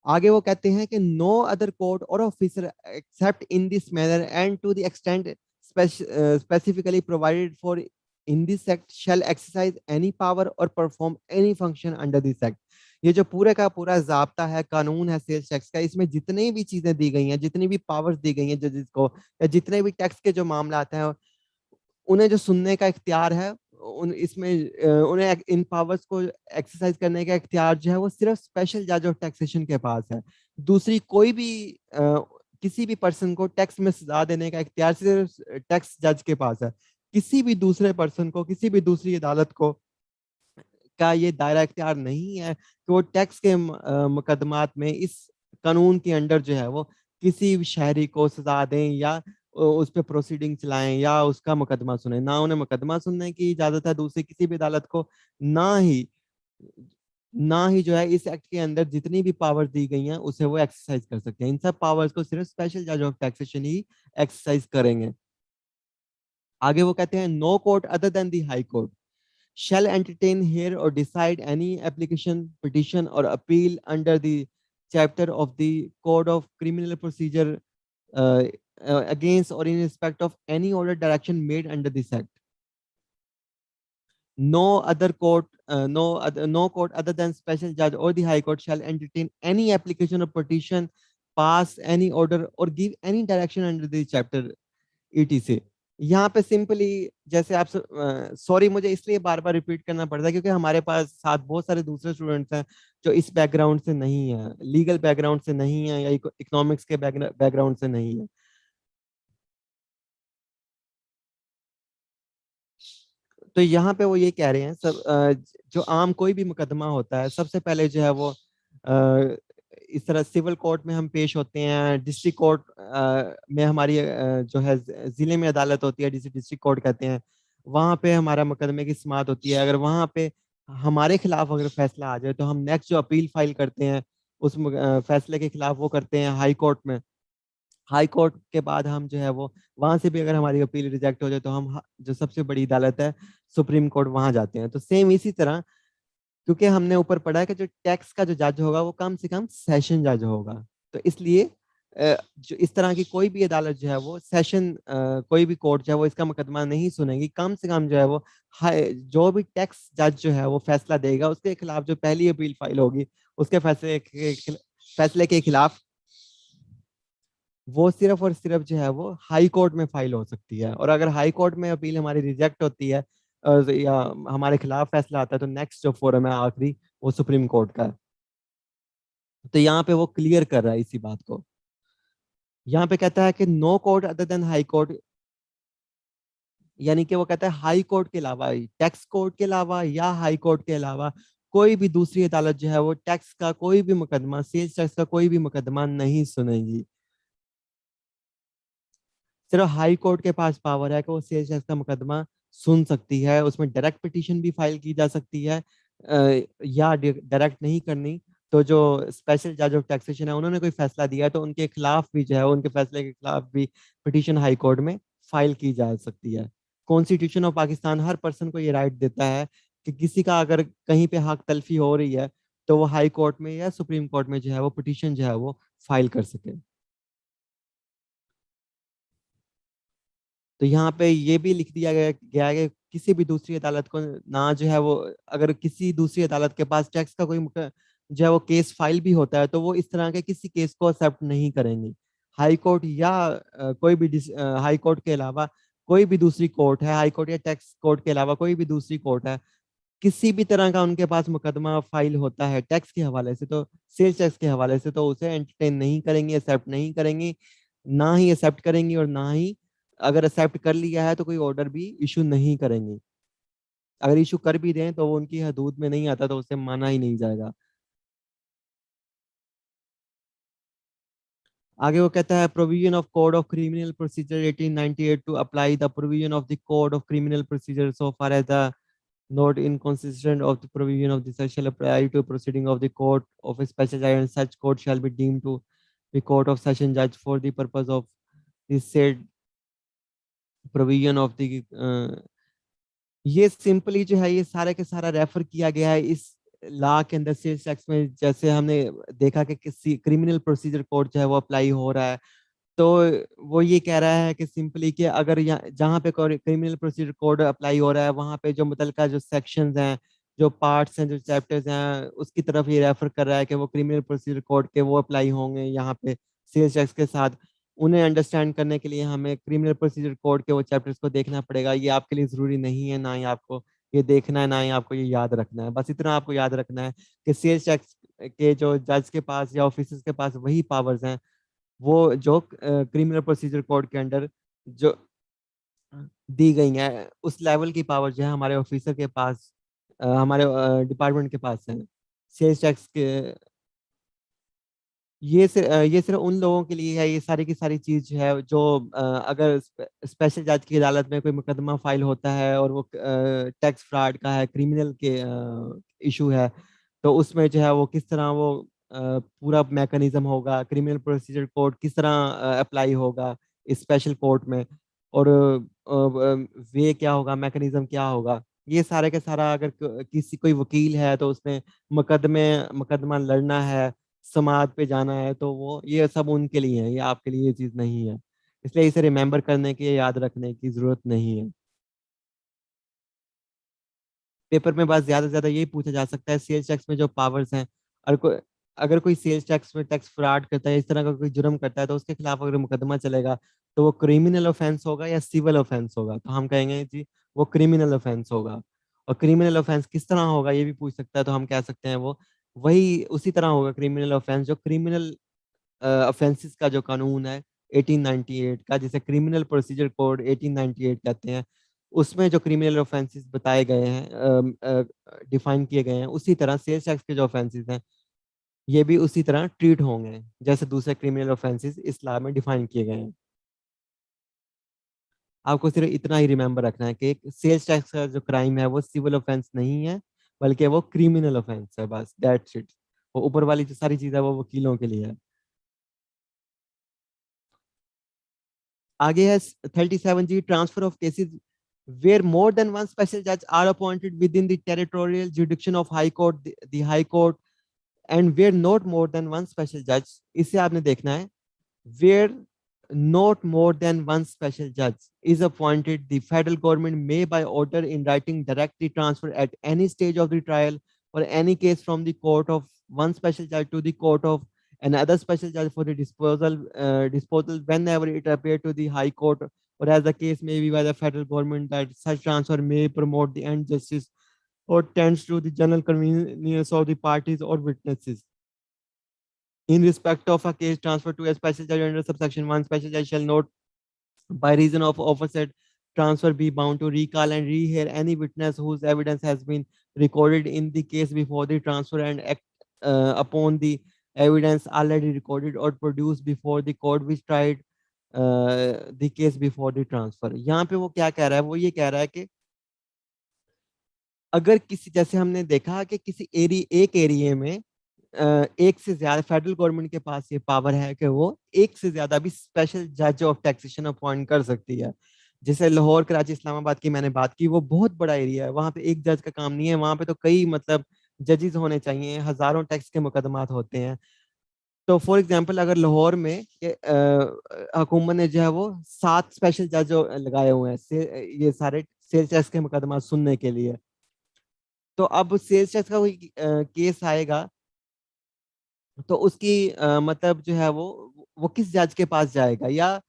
आगे वो कहते हैं कि no other court or officer except in this manner and to the extent specifically provided for in this act shall exercise any power or perform any function under this act। ये जो पूरे का पूरा जाब्ता है, कानून है सेल्स टैक्स का, इसमें जितनी भी चीजें दी गई हैं, जितनी भी पावर्स दी गई हैं जजेस को, या जितने भी टैक्स के जो मामला आते हैं उन्हें जो सुनने का इख्तियार है, उन इसमें उन्हें इन पावर्स को एक्सरसाइज करने का इख्तियार जो है वो सिर्फ स्पेशल जज ऑफ टैक्सेशन के पास है। दूसरी कोई भी किसी भी पर्सन को टैक्स में सजा देने का इख्तियार सिर्फ टैक्स जज के पास है। किसी भी दूसरे पर्सन को, किसी भी दूसरी अदालत को का ये दायरा इख्तियार नहीं है कि वो टैक्स के मुकदमात में इस कानून के अंडर जो है वो किसी भी शहरी को सजा दें या उस पर प्रोसीडिंग चलाएं या उसका मुकदमा सुने। ना उन्हें मुकदमा सुनने की इजाजत है दूसरी किसी भी अदालत को, ना ही ना ही जो है इस एक्ट के अंदर जितनी भी पावर्स दी गई हैं उसे वो एक्सरसाइज कर सकते हैं। इन सब पावर्स को सिर्फ स्पेशल जज ऑफ टैक्सेशन ही एक्सरसाइज करेंगे। आगे वो कहते हैं no court other than the high court shall entertain, hear, or decide any application, petition, or appeal under the chapter of the Code of Criminal Procedure against or in respect of any order direction made under this act. No court other than special judge or the High Court shall entertain any application or petition, pass any order, or give any direction under this chapter ETC। यहाँ पे simply जैसे आप sorry मुझे इसलिए बार बार repeat करना पड़ता है क्योंकि हमारे पास साथ बहुत सारे दूसरे स्टूडेंट्स हैं जो इस बैकग्राउंड से नहीं है, लीगल बैकग्राउंड से नहीं है या इकोनॉमिक्स के बैकग्राउंड से नहीं है। तो यहाँ पे वो ये कह रहे हैं सब जो आम कोई भी मुकदमा होता है सबसे पहले जो है वो इस तरह सिविल कोर्ट में हम पेश होते हैं, डिस्ट्रिक्ट कोर्ट में हमारी जो है जिले में अदालत होती है जिसे डिस्ट्रिक्ट कोर्ट कहते हैं, वहाँ पे हमारा मुकदमे की समाअत होती है। अगर वहाँ पे हमारे खिलाफ अगर फैसला आ जाए तो हम नेक्स्ट जो अपील फाइल करते हैं उस फैसले के खिलाफ वो करते हैं हाई कोर्ट में। हाई कोर्ट के बाद हम जो है वो वहां से भी अगर हमारी अपील रिजेक्ट हो जाए तो हम जो सबसे बड़ी अदालत है सुप्रीम कोर्ट वहां जाते हैं। तो सेम इसी तरह, क्योंकि हमने ऊपर पढ़ा है कि जो टैक्स का जो जज होगा वो कम से कम सेशन जज होगा, तो इसलिए जो इस तरह की कोई भी अदालत जो है वो सेशन कोई भी कोर्ट जो है वो इसका मुकदमा नहीं सुनेगी। कम से कम जो है वो जो भी टैक्स जज जो है वो फैसला देगा उसके खिलाफ जो पहली अपील फाइल होगी उसके फैसले के खिलाफ वो सिर्फ और सिर्फ जो है वो हाई कोर्ट में फाइल हो सकती है। और अगर हाई कोर्ट में अपील हमारी रिजेक्ट होती है या हमारे खिलाफ फैसला आता है तो नेक्स्ट जो फोरम है आखिरी वो सुप्रीम कोर्ट का है। तो यहाँ पे वो क्लियर कर रहा है इसी बात को। यहाँ पे कहता है कि no court other than high court, यानी कि वो कहता है हाई कोर्ट के अलावा, टैक्स कोर्ट के अलावा या हाई कोर्ट के अलावा कोई भी दूसरी अदालत जो है वो टैक्स का कोई भी मुकदमा, सेल्स टैक्स का कोई भी मुकदमा नहीं सुनेगी। सिर्फ हाई कोर्ट के पास पावर है कि वो सेल्स टैक्स का मुकदमा सुन सकती है। उसमें डायरेक्ट पिटीशन भी फाइल की जा सकती है या डायरेक्ट नहीं करनी तो जो स्पेशल जज ऑफ टैक्सेशन है उन्होंने कोई फैसला दिया है तो उनके खिलाफ भी जो है उनके फैसले के खिलाफ भी पिटीशन हाई कोर्ट में फाइल की जा सकती है। Constitution of Pakistan her person को ये राइट देता है कि किसी का अगर कहीं पे हक तलफी हो रही है तो वो हाई कोर्ट में या सुप्रीम कोर्ट में जो है वो पिटीशन जो है वो फाइल कर सके। तो यहाँ पे ये भी लिख दिया गया है कि किसी भी दूसरी अदालत को ना जो है वो, अगर किसी दूसरी अदालत के पास टैक्स का कोई जो है वो केस फाइल भी होता है तो वो इस तरह के किसी केस को एक्सेप्ट नहीं करेंगे। हाई कोर्ट या कोई भी हाई कोर्ट के अलावा कोई भी दूसरी कोर्ट है, हाई कोर्ट या टैक्स कोर्ट के अलावा कोई भी दूसरी कोर्ट है, किसी भी तरह का उनके पास मुकदमा फाइल होता है टैक्स के हवाले से तो सेल्स टैक्स के हवाले से तो उसे एंटरटेन नहीं करेंगे, एक्सेप्ट नहीं करेंगे, ना ही एक्सेप्ट करेंगी और ना ही अगर एक्सेप्ट कर लिया है तो कोई ऑर्डर भी इशू नहीं करेंगे। अगर इशू कर भी दें तो वो उनकी हदूद में नहीं आता तो उसे माना ही नहीं जाएगा। आगे वो कहता है provision of code of criminal procedure 1898 to apply the provision of the code of criminal procedure so far as the not inconsistent of the provision of the such shall apply to proceeding of the court of a special judge and such court shall be deemed to be court of session judge for the purpose of the said provision of the ये simply जो है ये सारे के सारा refer किया गया है इस लॉ के अंदर सेल्स टैक्स में। जैसे हमने देखा कि किसी क्रिमिनल प्रोसीजर कोड जो है वो अप्लाई हो रहा है तो वो ये कह रहा है कि सिंपली कि अगर यहाँ जहाँ पे क्रिमिनल प्रोसीजर कोड अप्लाई हो रहा है वहाँ पे जो मुतलका जो सेक्शंस हैं, जो पार्ट्स हैं, जो चैप्टर्स हैं उसकी तरफ ये रेफर कर रहा है कि वो क्रिमिनल प्रोसीजर कोड के वो अप्लाई होंगे यहाँ पे सेल्स टैक्स के साथ। उन्हें अंडरस्टैंड करने के लिए हमें क्रिमिनल प्रोसीजर कोड के वो चैप्टर्स को देखना पड़ेगा। ये आपके लिए जरूरी नहीं है, ना ही आपको ये देखना है, ना ही आपको ये याद रखना है। बस इतना आपको याद रखना है कि सेल्स टैक्स के जो जज के पास या ऑफिसर्स के पास वही पावर्स हैं वो जो क्रिमिनल प्रोसीजर कोड के अंडर जो दी गई हैं उस लेवल की पावर जो है हमारे ऑफिसर के पास हमारे डिपार्टमेंट के पास है। सेल्स टैक्स के ये सिर्फ उन लोगों के लिए है, ये सारी की सारी चीज है जो अगर स्पेशल जज की अदालत में कोई मुकदमा फाइल होता है और वो टैक्स फ्रॉड का है, क्रिमिनल के इशू है, तो उसमें जो है वो किस तरह वो पूरा मैकेनिज्म होगा, क्रिमिनल प्रोसीजर कोड किस तरह अप्लाई होगा इस स्पेशल कोर्ट में, और वे क्या होगा, मैकेनिज्म क्या होगा, ये सारे का सारा अगर किसी कोई वकील है तो उसने मुकदमा लड़ना है, समाज पे जाना है, तो वो ये सब उनके लिए है, ये आपके लिए ये चीज नहीं है। इसलिए इसे रिमेम्बर करने की, याद रखने की जरूरत नहीं है। पेपर में बस ज्यादा से ज्यादा यही पूछा जा सकता है सेल्स टैक्स में जो पावर्स हैं, और अगर कोई सेल्स टैक्स में टैक्स फ्रॉड करता है, इस तरह का कोई जुर्म करता है, तो उसके खिलाफ अगर मुकदमा चलेगा तो वो क्रिमिनल ऑफेंस होगा या सिविल ऑफेंस होगा, तो हम कहेंगे जी वो क्रिमिनल ऑफेंस होगा। और क्रिमिनल ऑफेंस किस तरह होगा ये भी पूछ सकता है, तो हम कह सकते हैं वो वही उसी तरह होगा क्रिमिनल ऑफेंस जो क्रिमिनल ऑफेंसेस का जो कानून है 1898 का, जिसे क्रिमिनल प्रोसीजर कोड 1898 कहते हैं, उसमें जो क्रिमिनल ऑफेंसेस बताए गए हैं, डिफाइन किए गए हैं, उसी तरह सेल्स टैक्स के जो ऑफेंसेस हैं ये भी उसी तरह ट्रीट होंगे जैसे दूसरे क्रिमिनल ऑफेंसेस इस लॉ में डिफाइन किए गए हैं। आपको सिर्फ इतना ही रिमेम्बर रखना है कि सेल्स टैक्स का जो क्राइम है वो सिविल ऑफेंस नहीं है, बल्कि वो क्रिमिनल ऑफेंस है, बस दैट्स इट। वो ऊपर वाली जो सारी चीज है वो वकीलों के लिए है। आगे है 37G, transfer of cases where more than one special judge are appointed within the territorial jurisdiction of high court, the high court, and where not more than one special judge, इसे आपने देखना है, where not more than one special judge is appointed, the federal government may by order in writing direct the transfer at any stage of the trial or any case from the court of one special judge to the court of another special judge for the disposal whenever it appear to the high court or as the case may be by the federal government that such transfer may promote the end justice or tends to the general convenience of the parties or witnesses. In respect of a case transferred to a special judge under subsection 1, special judge shall not, by reason of aforesaid transfer, be bound to recall and rehear any witness whose evidence has been recorded in the case before the transfer and act upon the evidence already recorded or produced before the court which tried the case before the transfer. यहाँ पे वो क्या कह रहा है, वो ये कह रहा है कि अगर किसी, जैसे हमने देखा कि किसी एक एरिया में एक से ज्यादा, फेडरल गवर्नमेंट के पास ये पावर है कि वो एक से ज्यादा भी स्पेशल जज ऑफ टैक्सेशन अपॉइंट कर सकती है। जैसे लाहौर, कराची, इस्लामाबाद की मैंने बात की, वो बहुत बड़ा एरिया है, वहां पे एक जज का काम नहीं है, वहां पे तो कई मतलब जजेस होने चाहिए, हजारों टैक्स के मुकदमात होते हैं। तो फॉर एग्जांपल अगर लाहौर में हुकूमत ने जो है वो 7 स्पेशल जज लगाए हुए हैं ये सारे सेल्स टैक्स के मुकदमा सुनने के लिए, तो अब सेल्स टैक्स का कोई केस आएगा तो उसकी मतलब जो है वो किस जज के पास जाएगा, या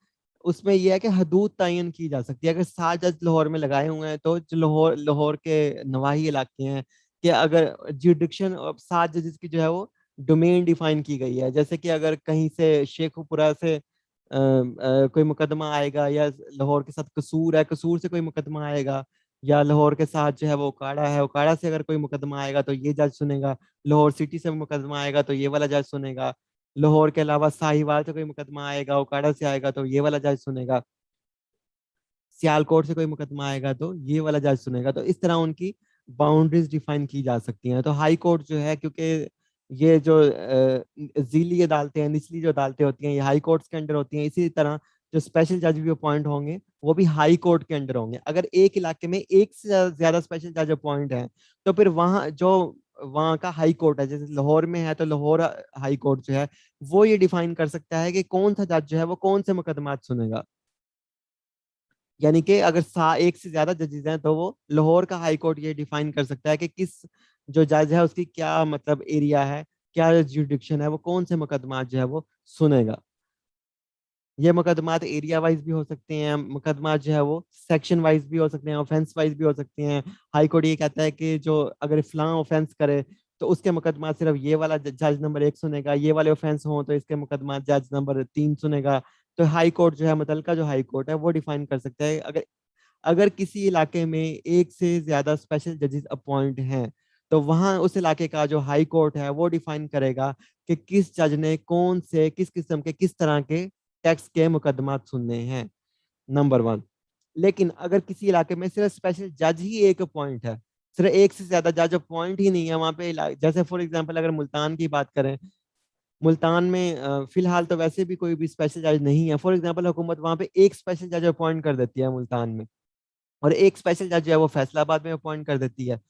उसमें यह है कि हदूद तयन की जा सकती है। अगर 7 जज लाहौर में लगाए हुए हैं तो जो लाहौर लाहौर के नवाही इलाके हैं, कि अगर जुडिक्शन 7 जजेस की जो है वो डोमेन डिफाइन की गई है, जैसे कि अगर कहीं से शेखुपुरा से कोई मुकदमा आएगा, या लाहौर के साथ कसूर है, कसूर से कोई मुकदमा आएगा, या लाहौर के साथ जो है वो उकाड़ा है, उकाड़ा से अगर कोई मुकदमा आएगा तो ये जज सुनेगा, लाहौर सिटी से मुकदमा आएगा तो ये वाला जज सुनेगा, लाहौर के अलावा साहिवाल से कोई मुकदमा आएगा, उकाड़ा से आएगा तो ये वाला जज सुनेगा, सियालकोट से कोई मुकदमा आएगा तो ये वाला जज सुनेगा। तो इस तरह उनकी बाउंड्रीज डिफाइन की जा सकती हैं। तो हाई कोर्ट जो है, क्योंकि ये जो जीली अदालतें हैं, निचली जो अदालतें होती हैं, ये हाई कोर्ट्स के अंडर होती हैं, इसी तरह जो स्पेशल जज भी अपॉइंट होंगे वो भी हाई कोर्ट के अंडर होंगे। अगर एक इलाके में एक से ज्यादा स्पेशल जज अपॉइंट हैं तो फिर वहाँ का हाई कोर्ट है, जैसे लाहौर में है तो लाहौर हाई कोर्ट जो है वो ये डिफाइन कर सकता है कि कौन सा जज जो है वो कौन से मुकदमात सुनेगा। यानी कि अगर एक से ज्यादा जजेस हैं तो वो लाहौर का हाई कोर्ट ये डिफाइन कर सकता है कि किस जो जज है उसकी क्या मतलब एरिया है, क्या जुडिक्शन है, वो कौन से मुकदमात जो है वो सुनेगा। ये मुकदमात एरिया वाइज भी हो सकते हैं, मुकदमात जो है वो सेक्शन वाइज भी हो सकते हैं, ऑफेंस वाइज भी हो सकते हैं। हाई कोर्ट ये कहता है कि जो अगर फलां ऑफेंस करे तो उसके मुकदमा सिर्फ ये वाला जज नंबर 1 सुनेगा, ये वाले ऑफेंस हो तो इसके मुकदमा जज नंबर 3 सुनेगा। तो हाई कोर्ट जो है, मुतलका जो हाई कोर्ट है वो डिफाइन कर सकता है। अगर अगर किसी इलाके में एक से ज्यादा स्पेशल जजेस अपॉइंट हैं तो वहां उस इलाके का जो हाई कोर्ट है वो डिफाइन करेगा कि किस जज ने कौन से किस किस्म के किस तरह के टैक्स के मुकदमात सुनने हैं, नंबर 1। लेकिन अगर किसी इलाके में सिर्फ स्पेशल जज ही एक पॉइंट है, सिर्फ एक से ज्यादा जज पॉइंट ही नहीं है वहां पे, जैसे फॉर एग्जांपल अगर मुल्तान की बात करें, मुल्तान में फिलहाल तो वैसे भी कोई भी स्पेशल जज नहीं है। फॉर एग्जांपल हुकूमत वहां पे एक स्पेशल जज अपॉइंट कर देती है मुल्तान में, और एक स्पेशल जज जो है वो फैसलाबाद में अपॉइंट कर देती है।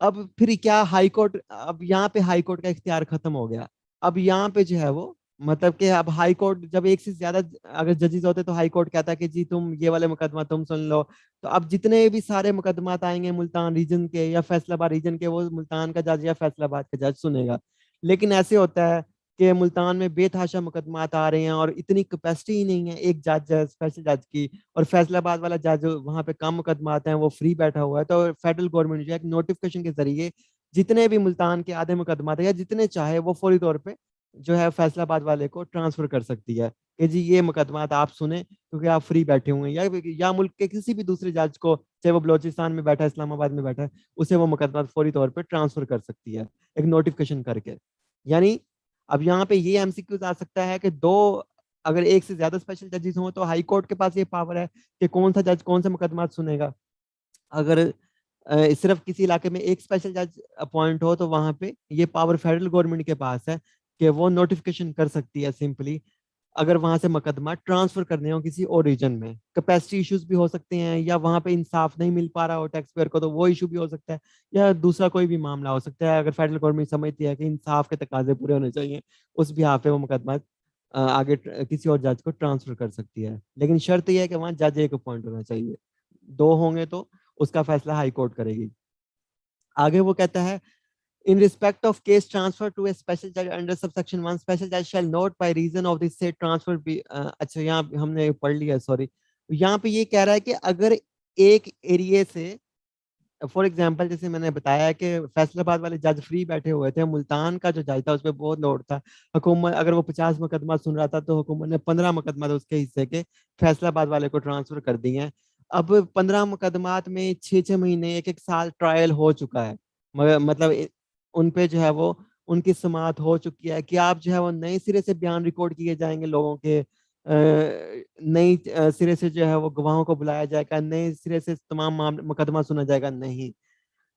अब फिर क्या हाई कोर्ट, अब यहाँ पे हाई कोर्ट का इख्तियार खत्म हो गया। अब यहाँ पे जो है वो मतलब कि अब हाई कोर्ट जब एक से ज्यादा अगर जजेस होते तो हाई कोर्ट कहता है कि जी तुम ये वाले मुकदमा तुम सुन लो। तो अब जितने भी सारे मुकदमात आएंगे मुल्तान रीजन के या फैसलाबाद रीजन के, वो मुल्तान का जज या फैसलाबाद का जज सुनेगा। लेकिन ऐसे होता है कि मुल्तान में बेतहाशा मुकदमात आ रहे हैं और इतनी कैपेसिटी ही नहीं है एक जज स्पेशल जज की, और फैसलाबाद वाला जज वहां पे कम मुकदमात हैं वो फ्री बैठा हुआ है। तो फेडरल गवर्नमेंट जो है एक नोटिफिकेशन के जरिए जितने भी मुल्तान के आधे मुकदमात है या जितने चाहे वो फौरी तौर पे जो है फैसलाबाद वाले को ट्रांसफर कर सकती है कि जी ये मुकदमात आप सुने क्योंकि आप फ्री बैठे हुए हैं, या मुल्क के किसी भी दूसरे जज को, चाहे वो बलोचिस्तान में बैठा है, इस्लामाबाद में बैठा है, उसे वो मुकदमात फौरी तौर पे ट्रांसफर कर सकती है एक नोटिफिकेशन करके। यानी अब यहाँ पे ये एमसीक्यूज आ सकता है कि अगर एक से ज्यादा स्पेशल जजेस हों तो हाई कोर्ट के पास ये पावर है कि कौन सा जज कौन सा मुकदमा सुनेगा। अगर सिर्फ किसी इलाके में एक स्पेशल जज अपॉइंट हो तो वहां पे ये पावर फेडरल गवर्नमेंट के पास है कि वो नोटिफिकेशन कर सकती है सिंपली, अगर वहां से मुकदमा ट्रांसफर करने हो किसी और रीजन में। कैपेसिटी इश्यूज भी हो सकते हैं, या वहां पे इंसाफ नहीं मिल पा रहा हो टैक्स पेयर को तो वो इशू भी हो सकता है, या दूसरा कोई भी मामला हो सकता है। अगर फेडरल गवर्नमेंट समझती है कि इंसाफ के तकाजे पूरे होने चाहिए, उस भी पे वो मुकदमा आगे किसी और जज को ट्रांसफर कर सकती है। लेकिन शर्त यह है कि वहां जज एक अपॉइंट होना चाहिए, दो होंगे तो उसका फैसला हाई कोर्ट करेगी। आगे वो कहता है, in respect of case transfer to a special judge under subsection 1, special judge shall note by reason of the said transfer be अच्छा यहाँ हमने पढ़ लिया, सॉरी। यहाँ पे ये कह रहा है कि अगर एक एरिया से, फॉर एग्जांपल जैसे मैंने बताया कि फैसलाबाद वाले जज फ्री बैठे हुए थे, मुल्तान का जो जज था उसमें बहुत लोड था, हुकूमत अगर वो 50 मुकदमा सुन रहा था तो हुकूमत ने 15 मुकदमा तो उसके हिस्से के फैसलाबाद वाले को ट्रांसफर कर दिए हैं। अब 15 मुकदमात में 6-6 महीने 1-1 साल ट्रायल हो चुका है, मतलब उन पे जो है वो उनकी समाअत हो चुकी है कि आप जो है वो नए सिरे से बयान रिकॉर्ड किए जाएंगे लोगों के, नई सिरे से जो है वो गवाहों को बुलाया जाएगा, नए सिरे से तमाम मामले मुकदमा सुना जाएगा, नहीं।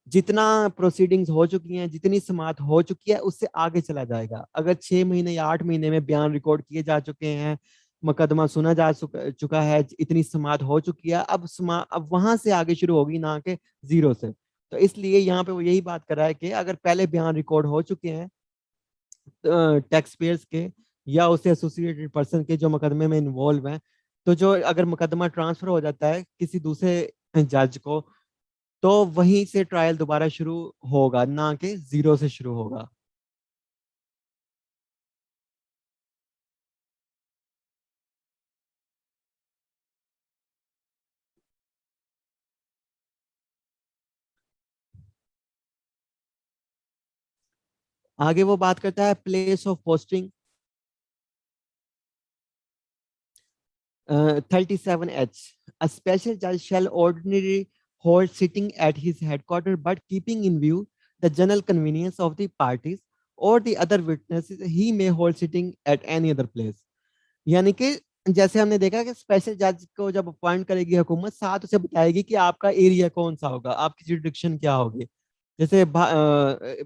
जितना प्रोसीडिंग्स हो चुकी हैं, जितनी समाअत हो चुकी है उससे आगे चला जाएगा। अगर 6 महीने या 8 महीने में बयान रिकॉर्ड किए जा चुके हैं, मुकदमा सुना जा चुका है, इतनी समाअत हो चुकी है, अब वहां से आगे शुरू होगी, ना कि जीरो से। तो इसलिए यहाँ पे वो यही बात कर रहा है कि अगर पहले बयान रिकॉर्ड हो चुके हैं टैक्स पेयर्स के या उससे एसोसिएटेड पर्सन के जो मुकदमे में इन्वॉल्व हैं, तो जो अगर मुकदमा ट्रांसफर हो जाता है किसी दूसरे जज को, तो वहीं से ट्रायल दोबारा शुरू होगा, ना कि जीरो से शुरू होगा। आगे वो बात करता है place of posting, 37H, a special judge shall ordinarily hold sitting at his headquarters, but keeping in view the general convenience of the parties or the other witnesses, he may hold sitting at any other place। यानी कि जैसे हमने देखा कि special जज को जब appoint करेगी हुकूमत, साथ उसे बताएगी कि आपका एरिया कौन सा होगा, आपकी जुरिडिक्शन क्या होगी। जैसे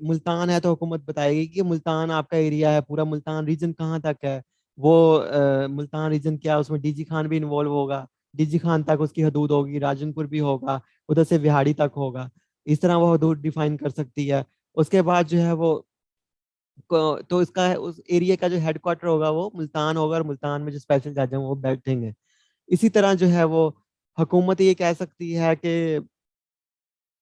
मुल्तान है तो हुकूमत बताएगी कि मुल्तान आपका एरिया है, पूरा मुल्तान रीजन कहाँ तक है, वो मुल्तान रीजन क्या है, उसमें डीजी खान भी इन्वॉल्व होगा, डीजी खान तक उसकी हदूद होगी, राजनपुर भी होगा, उधर से बिहाड़ी तक होगा। इस तरह वो हदूद डिफाइन कर सकती है। उसके बाद जो है वो तो इसका उस एरिया का जो हेडक्वार्टर होगा वो मुल्तान होगा, और मुल्तान में जो स्पेशल जज हैं वो बैठेंगे। इसी तरह जो है वो हुकूमत ये कह सकती है कि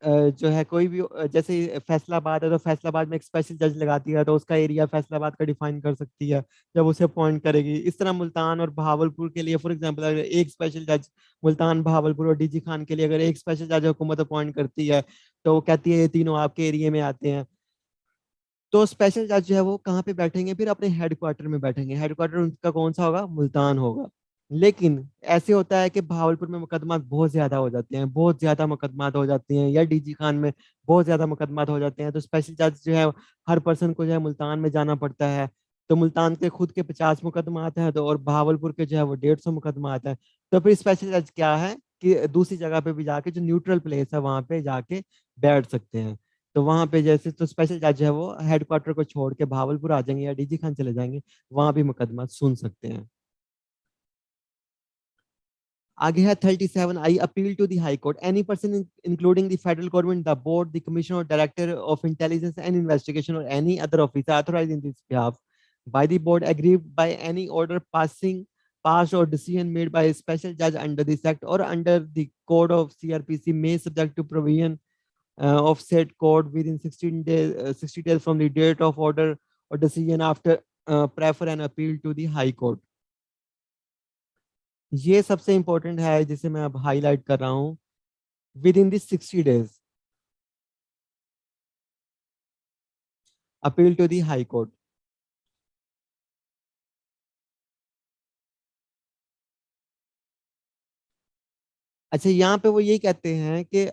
जो है कोई भी जैसे फैसलाबाद है तो फैसलाबाद में एक स्पेशल जज लगाती है, तो उसका एरिया फैसलाबाद का डिफाइन कर सकती है जब उसे अपॉइंट करेगी। इस तरह मुल्तान और बहावलपुर के लिए फॉर एग्जांपल अगर एक स्पेशल जज, मुल्तान बहावलपुर और डीजी खान के लिए अगर एक स्पेशल जज हुकूमत अपॉइंट करती है, तो वो कहती है ये तीनों आपके एरिया में आते हैं, तो स्पेशल जज जो है वो कहाँ पे बैठेंगे, फिर अपने हेडक्वार्टर में बैठेंगे। हेडक्वार्टर उनका कौन सा होगा, मुल्तान होगा। लेकिन ऐसे होता है कि भावलपुर में मुकदमा बहुत ज्यादा हो जाते हैं, बहुत ज्यादा मुकदमात हो जाती हैं, या डीजी खान में बहुत ज्यादा मुकदमात हो जाते हैं, तो स्पेशल जज जो है हर पर्सन को जो है मुल्तान में जाना पड़ता है। तो मुल्तान के खुद के 50 मुकदमात हैं, तो और भावलपुर के जो है वो 150 मुकदमात हैं। तो फिर स्पेशल जज क्या है कि दूसरी जगह पे भी जाके जो न्यूट्रल प्लेस है वहां पे जाके बैठ सकते हैं। तो वहां पे जैसे तो स्पेशल जज है वो हेडक्वार्टर को छोड़ के भावलपुर आ जाएंगे या डीजी खान चले जाएंगे, वहां भी मुकदमा सुन सकते हैं। आगे है 37, I appeal to the high court, any person including the federal government, the board, the commissioner और director of intelligence and investigation और any other officer authorized in this behalf by the board aggrieved by any order passed or decision made by a special judge under this act or under the code of CRPC may subject to provision of said code within 16 days 60 days from the date of order or decision after prefer and appeal to the high court। ये सबसे important है जिसे मैं अब highlight कर रहा हूँ, within this 60 days appeal to the high court. अच्छा यहाँ पे वो यही कहते हैं कि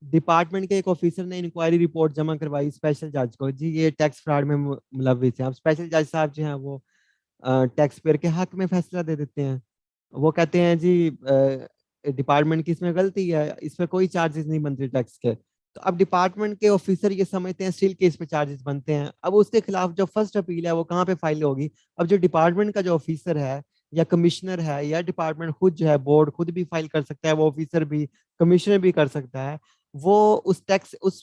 डिपार्टमेंट के एक ऑफिसर ने इंक्वायरी रिपोर्ट जमा करवाई स्पेशल जज को, जी ये टैक्स फ्रॉड में मुलविस है। अब स्पेशल जज साहब जो हैं वो टैक्स पेयर के हक में फैसला दे देते हैं। वो कहते हैं जी डिपार्टमेंट की इसमें गलती है, इसमें कोई चार्जेस नहीं बनते टैक्स के। तो अब डिपार्टमेंट के ऑफिसर ये समझते हैं स्टिल केस पे चार्जेस बनते हैं। अब उसके खिलाफ जो फर्स्ट अपील है वो कहाँ पे फाइल होगी? अब जो डिपार्टमेंट का जो ऑफिसर है या कमिश्नर है या डिपार्टमेंट खुद जो है बोर्ड खुद भी फाइल कर सकता है, वो ऑफिसर भी कमिश्नर भी कर सकता है। वो उस टैक्स उस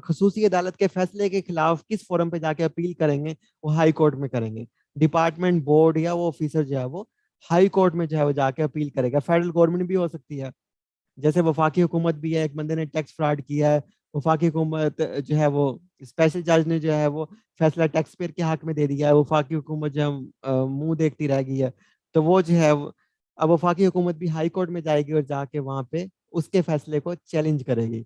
खसूसी अदालत के फैसले के खिलाफ किस फोरम पे जाके अपील करेंगे? वो हाई कोर्ट में करेंगे। डिपार्टमेंट बोर्ड या वो ऑफिसर जो है वो हाई कोर्ट में जो है वो जाके अपील करेगा। फेडरल गवर्नमेंट भी हो सकती है, जैसे वफाकी हुकूमत भी है, एक बंदे ने टैक्स फ्रॉड किया है, वफाकी हुकूमत जो है वो स्पेशल जज ने जो है वो फैसला टैक्स पेयर के हक में दे दिया है, वफाकी हुकूमत जो है मुंह देखती रह गई है। तो वो जो है अब वफाकी हुकूमत भी हाई कोर्ट में जाएगी और जाके वहां पे उसके फैसले को चैलेंज करेगी।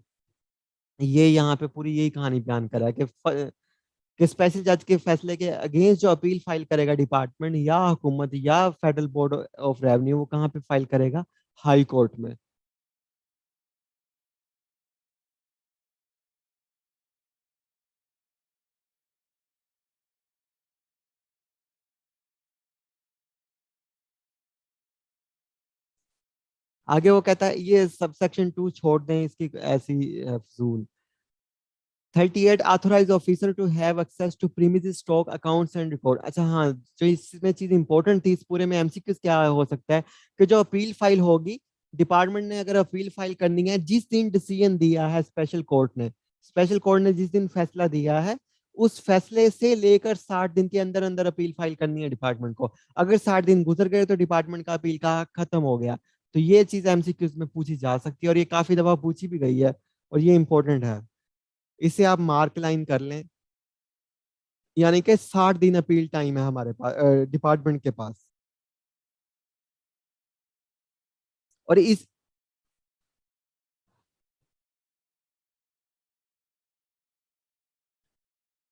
ये यहाँ पे पूरी यही कहानी बयान करा है कि स्पेशल जज के फैसले के अगेंस्ट जो अपील फाइल करेगा डिपार्टमेंट या हुकूमत या फेडरल बोर्ड ऑफ रेवेन्यू, वो कहाँ पे फाइल करेगा? हाई कोर्ट में। आगे वो कहता है ये सब सेक्शन 2 छोड़ दें, इसकी ऐसी फजूल। 38 authorise officer to have access to premise stock accounts and record. अच्छा हाँ, जो इसमें चीज इंपॉर्टेंट थी इस पूरे में, एमसीक्यूज क्या हो सकता है कि जो अपील फाइल होगी, डिपार्टमेंट ने अगर अपील फाइल करनी है जिस दिन डिसीजन दिया है स्पेशल कोर्ट ने, स्पेशल कोर्ट ने जिस दिन फैसला दिया है उस फैसले से लेकर 60 दिन के अंदर अंदर अपील फाइल करनी है डिपार्टमेंट को। अगर 60 दिन गुजर गए तो डिपार्टमेंट का अपील का हक खत्म हो गया। तो ये चीज एमसीक्यूज में पूछी जा सकती है और ये काफी दफा पूछी भी गई है और ये इंपॉर्टेंट है। इसे आप मार्क लाइन कर लें, यानी कि 60 दिन अपील टाइम है हमारे पास डिपार्टमेंट के पास। और इस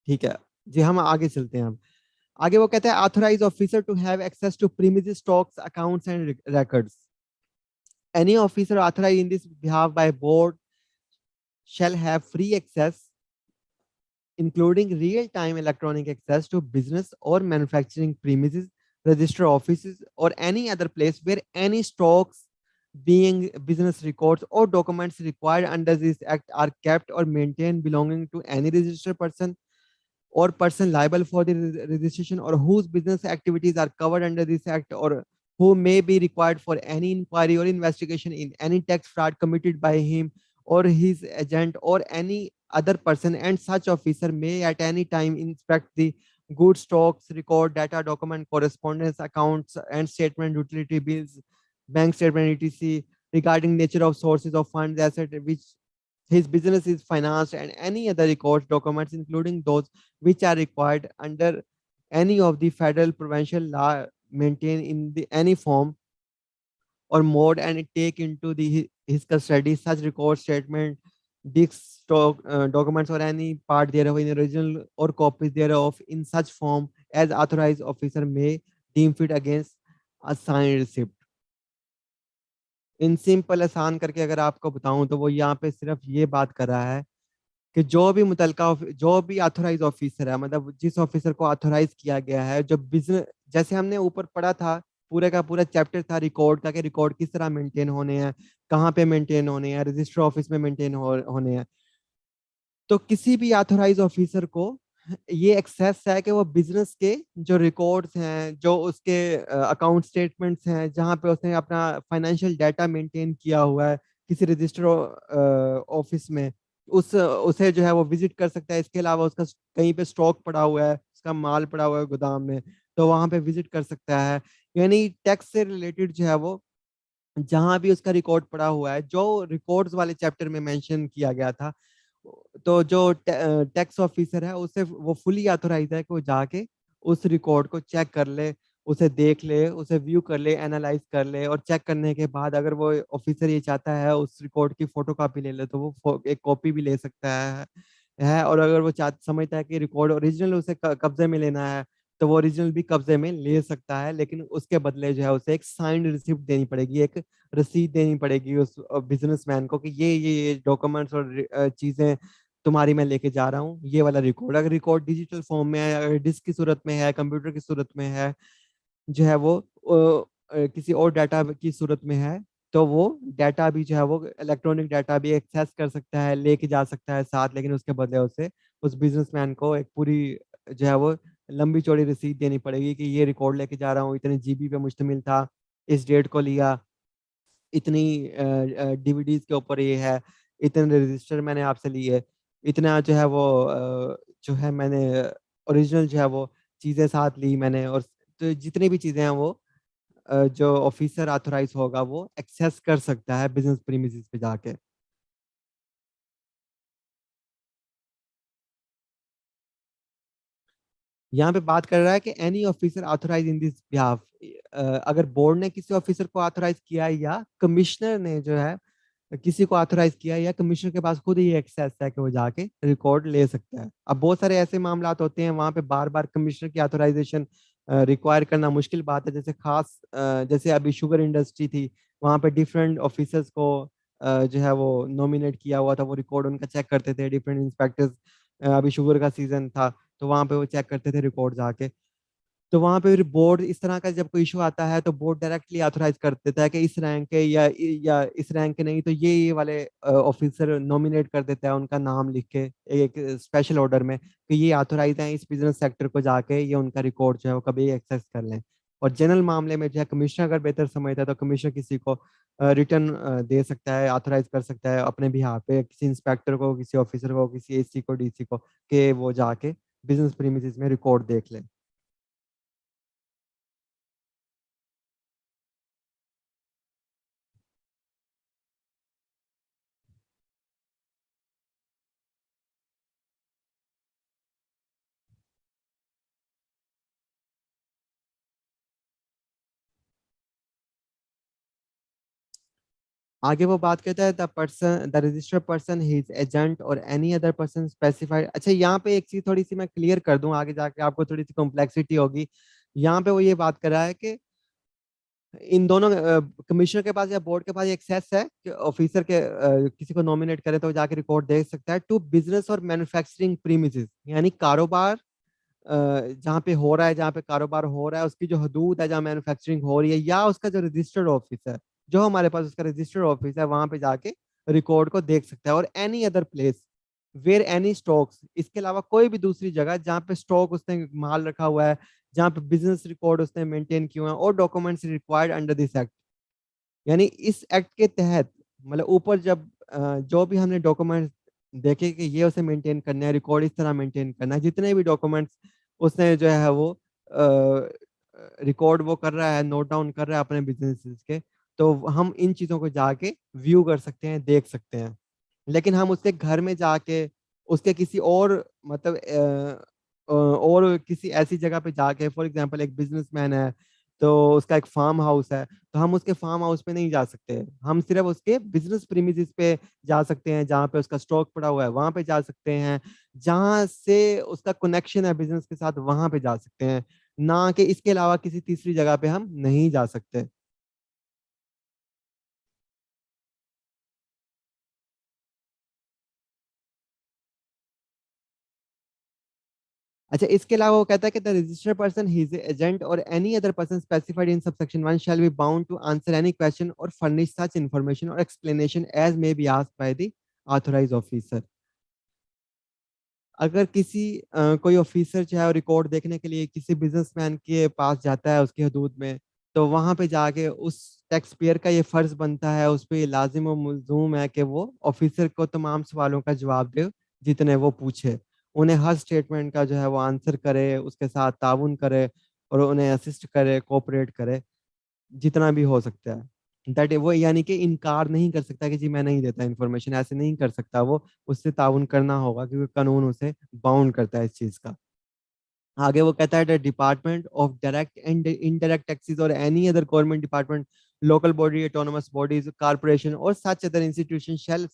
ठीक है जी, हम आगे चलते हैं। अब आगे वो कहते हैं authorise officer to have access to premise stocks accounts and records. Any officer authorized in this behalf by board shall have free access, including real-time electronic access to business or manufacturing premises, register offices, or any other place where any stocks, being business records or documents required under this act are kept or maintained belonging to any registered person or person liable for the registration or whose business activities are covered under this act, or who may be required for any inquiry or investigation in any tax fraud committed by him or his agent or any other person, and such officer may at any time inspect the goods stocks, record data, document correspondence, accounts and statement, utility bills, bank statement, etc., regarding nature of sources of funds, asset which his business is financed, and any other records, documents, including those which are required under any of the federal provincial law maintained in the any form or mode, and take into the his custody such record statement, disc stock documents or any part thereof in original or copies thereof in such form as authorized officer may deem fit against a signed receipt. In simple आसान करके अगर आपको बताऊं तो वो यहाँ पे सिर्फ ये बात कर रहा है कि जो भी जो भी ऑथोराइज ऑफिसर है, मतलब जिस ऑफिसर को ऑथोराइज किया गया है, जो बिजनेस, जैसे हमने ऊपर पढ़ा था पूरे का पूरा चैप्टर था रिकॉर्ड का, कि रिकॉर्ड किस तरह मेंटेन होने हैं, कहाँ पे मेंटेन होने हैं, रजिस्टर ऑफिस में मेंटेन होने हैं। तो किसी भी ऑथोराइज ऑफिसर को ये एक्सेस है कि वो बिजनेस के जो रिकॉर्ड्स हैं, जो उसके अकाउंट स्टेटमेंट्स हैं, जहाँ पे उसने अपना फाइनेंशियल डाटा मेंटेन किया हुआ है किसी रजिस्टर ऑफिस में, उस उसे जो है वो विजिट कर सकता है। इसके अलावा उसका कहीं पे स्टॉक पड़ा हुआ है, उसका माल पड़ा हुआ है गोदाम में, तो वहां पे विजिट कर सकता है। यानी टैक्स से रिलेटेड जो है वो जहां भी उसका रिकॉर्ड पड़ा हुआ है, जो रिकॉर्ड्स वाले चैप्टर में मेंशन किया गया था, तो जो टैक्स ऑफिसर है उसे वो फुली ऑथोराइज है कि वो जाके उस रिकॉर्ड को चेक कर ले, उसे देख ले, उसे व्यू कर ले, एनालाइज कर ले, और चेक करने के बाद अगर वो ऑफिसर ये चाहता है उस रिकॉर्ड की फोटो कॉपी ले ले तो वो एक कॉपी भी ले सकता है। और अगर वो समझता है कि रिकॉर्ड ओरिजिनल उसे कब्जे में लेना है तो वो ओरिजिनल भी कब्जे में ले सकता है, लेकिन उसके बदले जो है उसे एक साइंड रिसिप्ट देनी पड़ेगी, एक रसीद देनी पड़ेगी उस बिजनेसमैन को कि ये डॉक्यूमेंट्स और चीजें तुम्हारी मैं लेके जा रहा हूँ। ये वाला रिकॉर्ड, अगर रिकॉर्ड डिजिटल फॉर्म में है, अगर डिस्क की सूरत में है, कंप्यूटर की सूरत में है, जो है वो किसी और डाटा की सूरत में है, तो वो डाटा भी जो है वो इलेक्ट्रॉनिक डाटा भी एक्सेस कर सकता है, लेके जा सकता है साथ, लेकिन उसके बदले उसे उस बिजनेसमैन को एक पूरी जो है वो लंबी चौड़ी रसीद देनी पड़ेगी कि ये रिकॉर्ड लेके जा रहा हूँ, इतने जीबी पे मुश्तमिल था, इस डेट को लिया, इतनी डीवीडीज के ऊपर ये है, इतने रजिस्टर मैंने आपसे लिए, इतना जो है वो जो है मैंने ओरिजिनल जो है वो चीज़ें साथ ली मैंने, और तो जितनी भी चीज़ें हैं वो जो ऑफिसर ऑथराइज होगा वो एक्सेस कर सकता है बिजनेस प्रीमिसेस पे जाके। यहाँ पे बात कर रहा है कि any officer authorise in this behalf, अगर बोर्ड ने किसी ऑफिसर को ऑथराइज किया या कमिश्नर ने जो है किसी को ऑथराइज किया या कमिश्नर के पास खुद ही एक्सेस है कि वो जाके रिकॉर्ड ले सकता है। अब बहुत सारे ऐसे मामलात होते हैं वहां पे बार बार कमिश्नर की ऑथराइजेशन रिक्वायर करना मुश्किल बात है, जैसे खास जैसे अभी शुगर इंडस्ट्री थी, वहां पे डिफरेंट ऑफिसर्स को जो है वो नॉमिनेट किया हुआ था, वो रिकॉर्ड उनका चेक करते थे डिफरेंट इंस्पेक्टर्स। अभी शुगर का सीजन था तो वहां पे वो चेक करते थे रिकॉर्ड जाके। तो वहां पे बोर्ड इस तरह का जब कोई इशू आता है तो बोर्ड डायरेक्टली ऑथराइज कर देता है कि इस रैंक के या इस रैंक के नहीं तो ये वाले ऑफिसर नॉमिनेट कर देता है उनका नाम लिख के एक स्पेशल ऑर्डर में कि ये ऑथराइज हैं इस बिजनेस सेक्टर को जाके ये उनका रिकॉर्ड जो है वो कभी एक्सेस कर लें। और जनरल मामले में जो है कमिश्नर अगर बेहतर समझता है तो कमिश्नर किसी को रिटर्न दे सकता है, ऑथराइज कर सकता है अपने बिहाफ पे किसी इंस्पेक्टर को, किसी ऑफिसर को, किसी एसी को, डीसी को, कि वो जाके बिजनेस प्रीमिसेस में रिकॉर्ड देख ले। आगे वो बात करता है the person the registered person his agent और एनी अदर पर्सन स्पेसिफाइड। अच्छा, यहाँ पे एक चीज थोड़ी सी मैं क्लियर कर दूं, आगे जाके आपको थोड़ी सी कॉम्प्लेक्सिटी होगी। यहाँ पे वो ये बात कर रहा है कि इन दोनों कमिश्नर के पास या बोर्ड के पास एक्सेस है कि ऑफिसर के किसी को नॉमिनेट करे तो वो जाके रिकॉर्ड देख सकता है टू बिजनेस और मैन्युफैक्चरिंग प्रीमिसेस, यानी कारोबार जहाँ पे हो रहा है, जहाँ पे कारोबार हो रहा है उसकी जो हदूद है जहाँ मैन्युफैक्चरिंग हो रही है, या उसका जो रजिस्टर्ड ऑफिस है, जो हमारे पास उसका रजिस्टर्ड ऑफिस है, वहां पे जाके रिकॉर्ड को देख सकता है। और any other place where any stocks, इसके अलावा कोई भी दूसरी जगह जहाँ पे स्टॉक उसने माल रखा हुआ है, जहाँ पे बिजनेस रिकॉर्ड उसने मेंटेन किए हुए हैं, और documents required under this act, यानी इस एक्ट के तहत, मतलब ऊपर जब जो भी हमने डॉक्यूमेंट्स देखे कि ये उसे मेंटेन करना है, रिकॉर्ड इस तरह मेंटेन करना है, जितने भी डॉक्यूमेंट्स उसने जो है वो रिकॉर्ड वो कर रहा है, नोट डाउन कर रहा है अपने बिजनेस के, तो हम इन चीजों को जाके व्यू कर सकते हैं, देख सकते हैं। लेकिन हम उसके घर में जाके उसके किसी और मतलब और किसी ऐसी जगह पे जाके, फॉर एग्जांपल एक बिजनेसमैन है तो उसका एक फार्म हाउस है, तो हम उसके फार्म हाउस पे नहीं जा सकते, हम सिर्फ उसके बिजनेस प्रीमिसेस पे जा सकते हैं, जहाँ पे उसका स्टॉक पड़ा हुआ है वहां पे जा सकते हैं, जहाँ से उसका कनेक्शन है बिजनेस के साथ वहां पे जा सकते हैं, ना कि इसके अलावा किसी तीसरी जगह पे हम नहीं जा सकते। अच्छा, इसके अलावा वो कहता है कि the registered person his agent और any other person specified in subsection 1 shall be bound to answer any question और फर्निश सच इंफॉर्मेशन और explanation as may be asked by the authorized officer. अगर किसी कोई ऑफिसर जो है record देखने के लिए किसी बिजनेसमैन के पास जाता है उसकी हदूद में, तो वहां पे जाके उस टैक्स पेयर का ये फर्ज बनता है, उस पे ये लाजिम और मुलजूम है कि वो ऑफिसर को तमाम सवालों का जवाब दे जितने वो पूछे, उन्हें हर स्टेटमेंट का जो है वो आंसर करे, उसके साथ ताउन करे, और उन्हें असिस्ट करे, कोऑपरेट करे जितना भी हो सकता है। दैट वो यानी कि इनकार नहीं कर सकता कि जी मैं नहीं देता इन्फॉर्मेशन, ऐसे नहीं कर सकता वो, उससे ताउन करना होगा क्योंकि कानून उसे बाउंड करता है इस चीज का। आगे वो कहता है the department of direct and indirect taxes और any other government department, local body, autonomous bodies, corporation और such other institution shall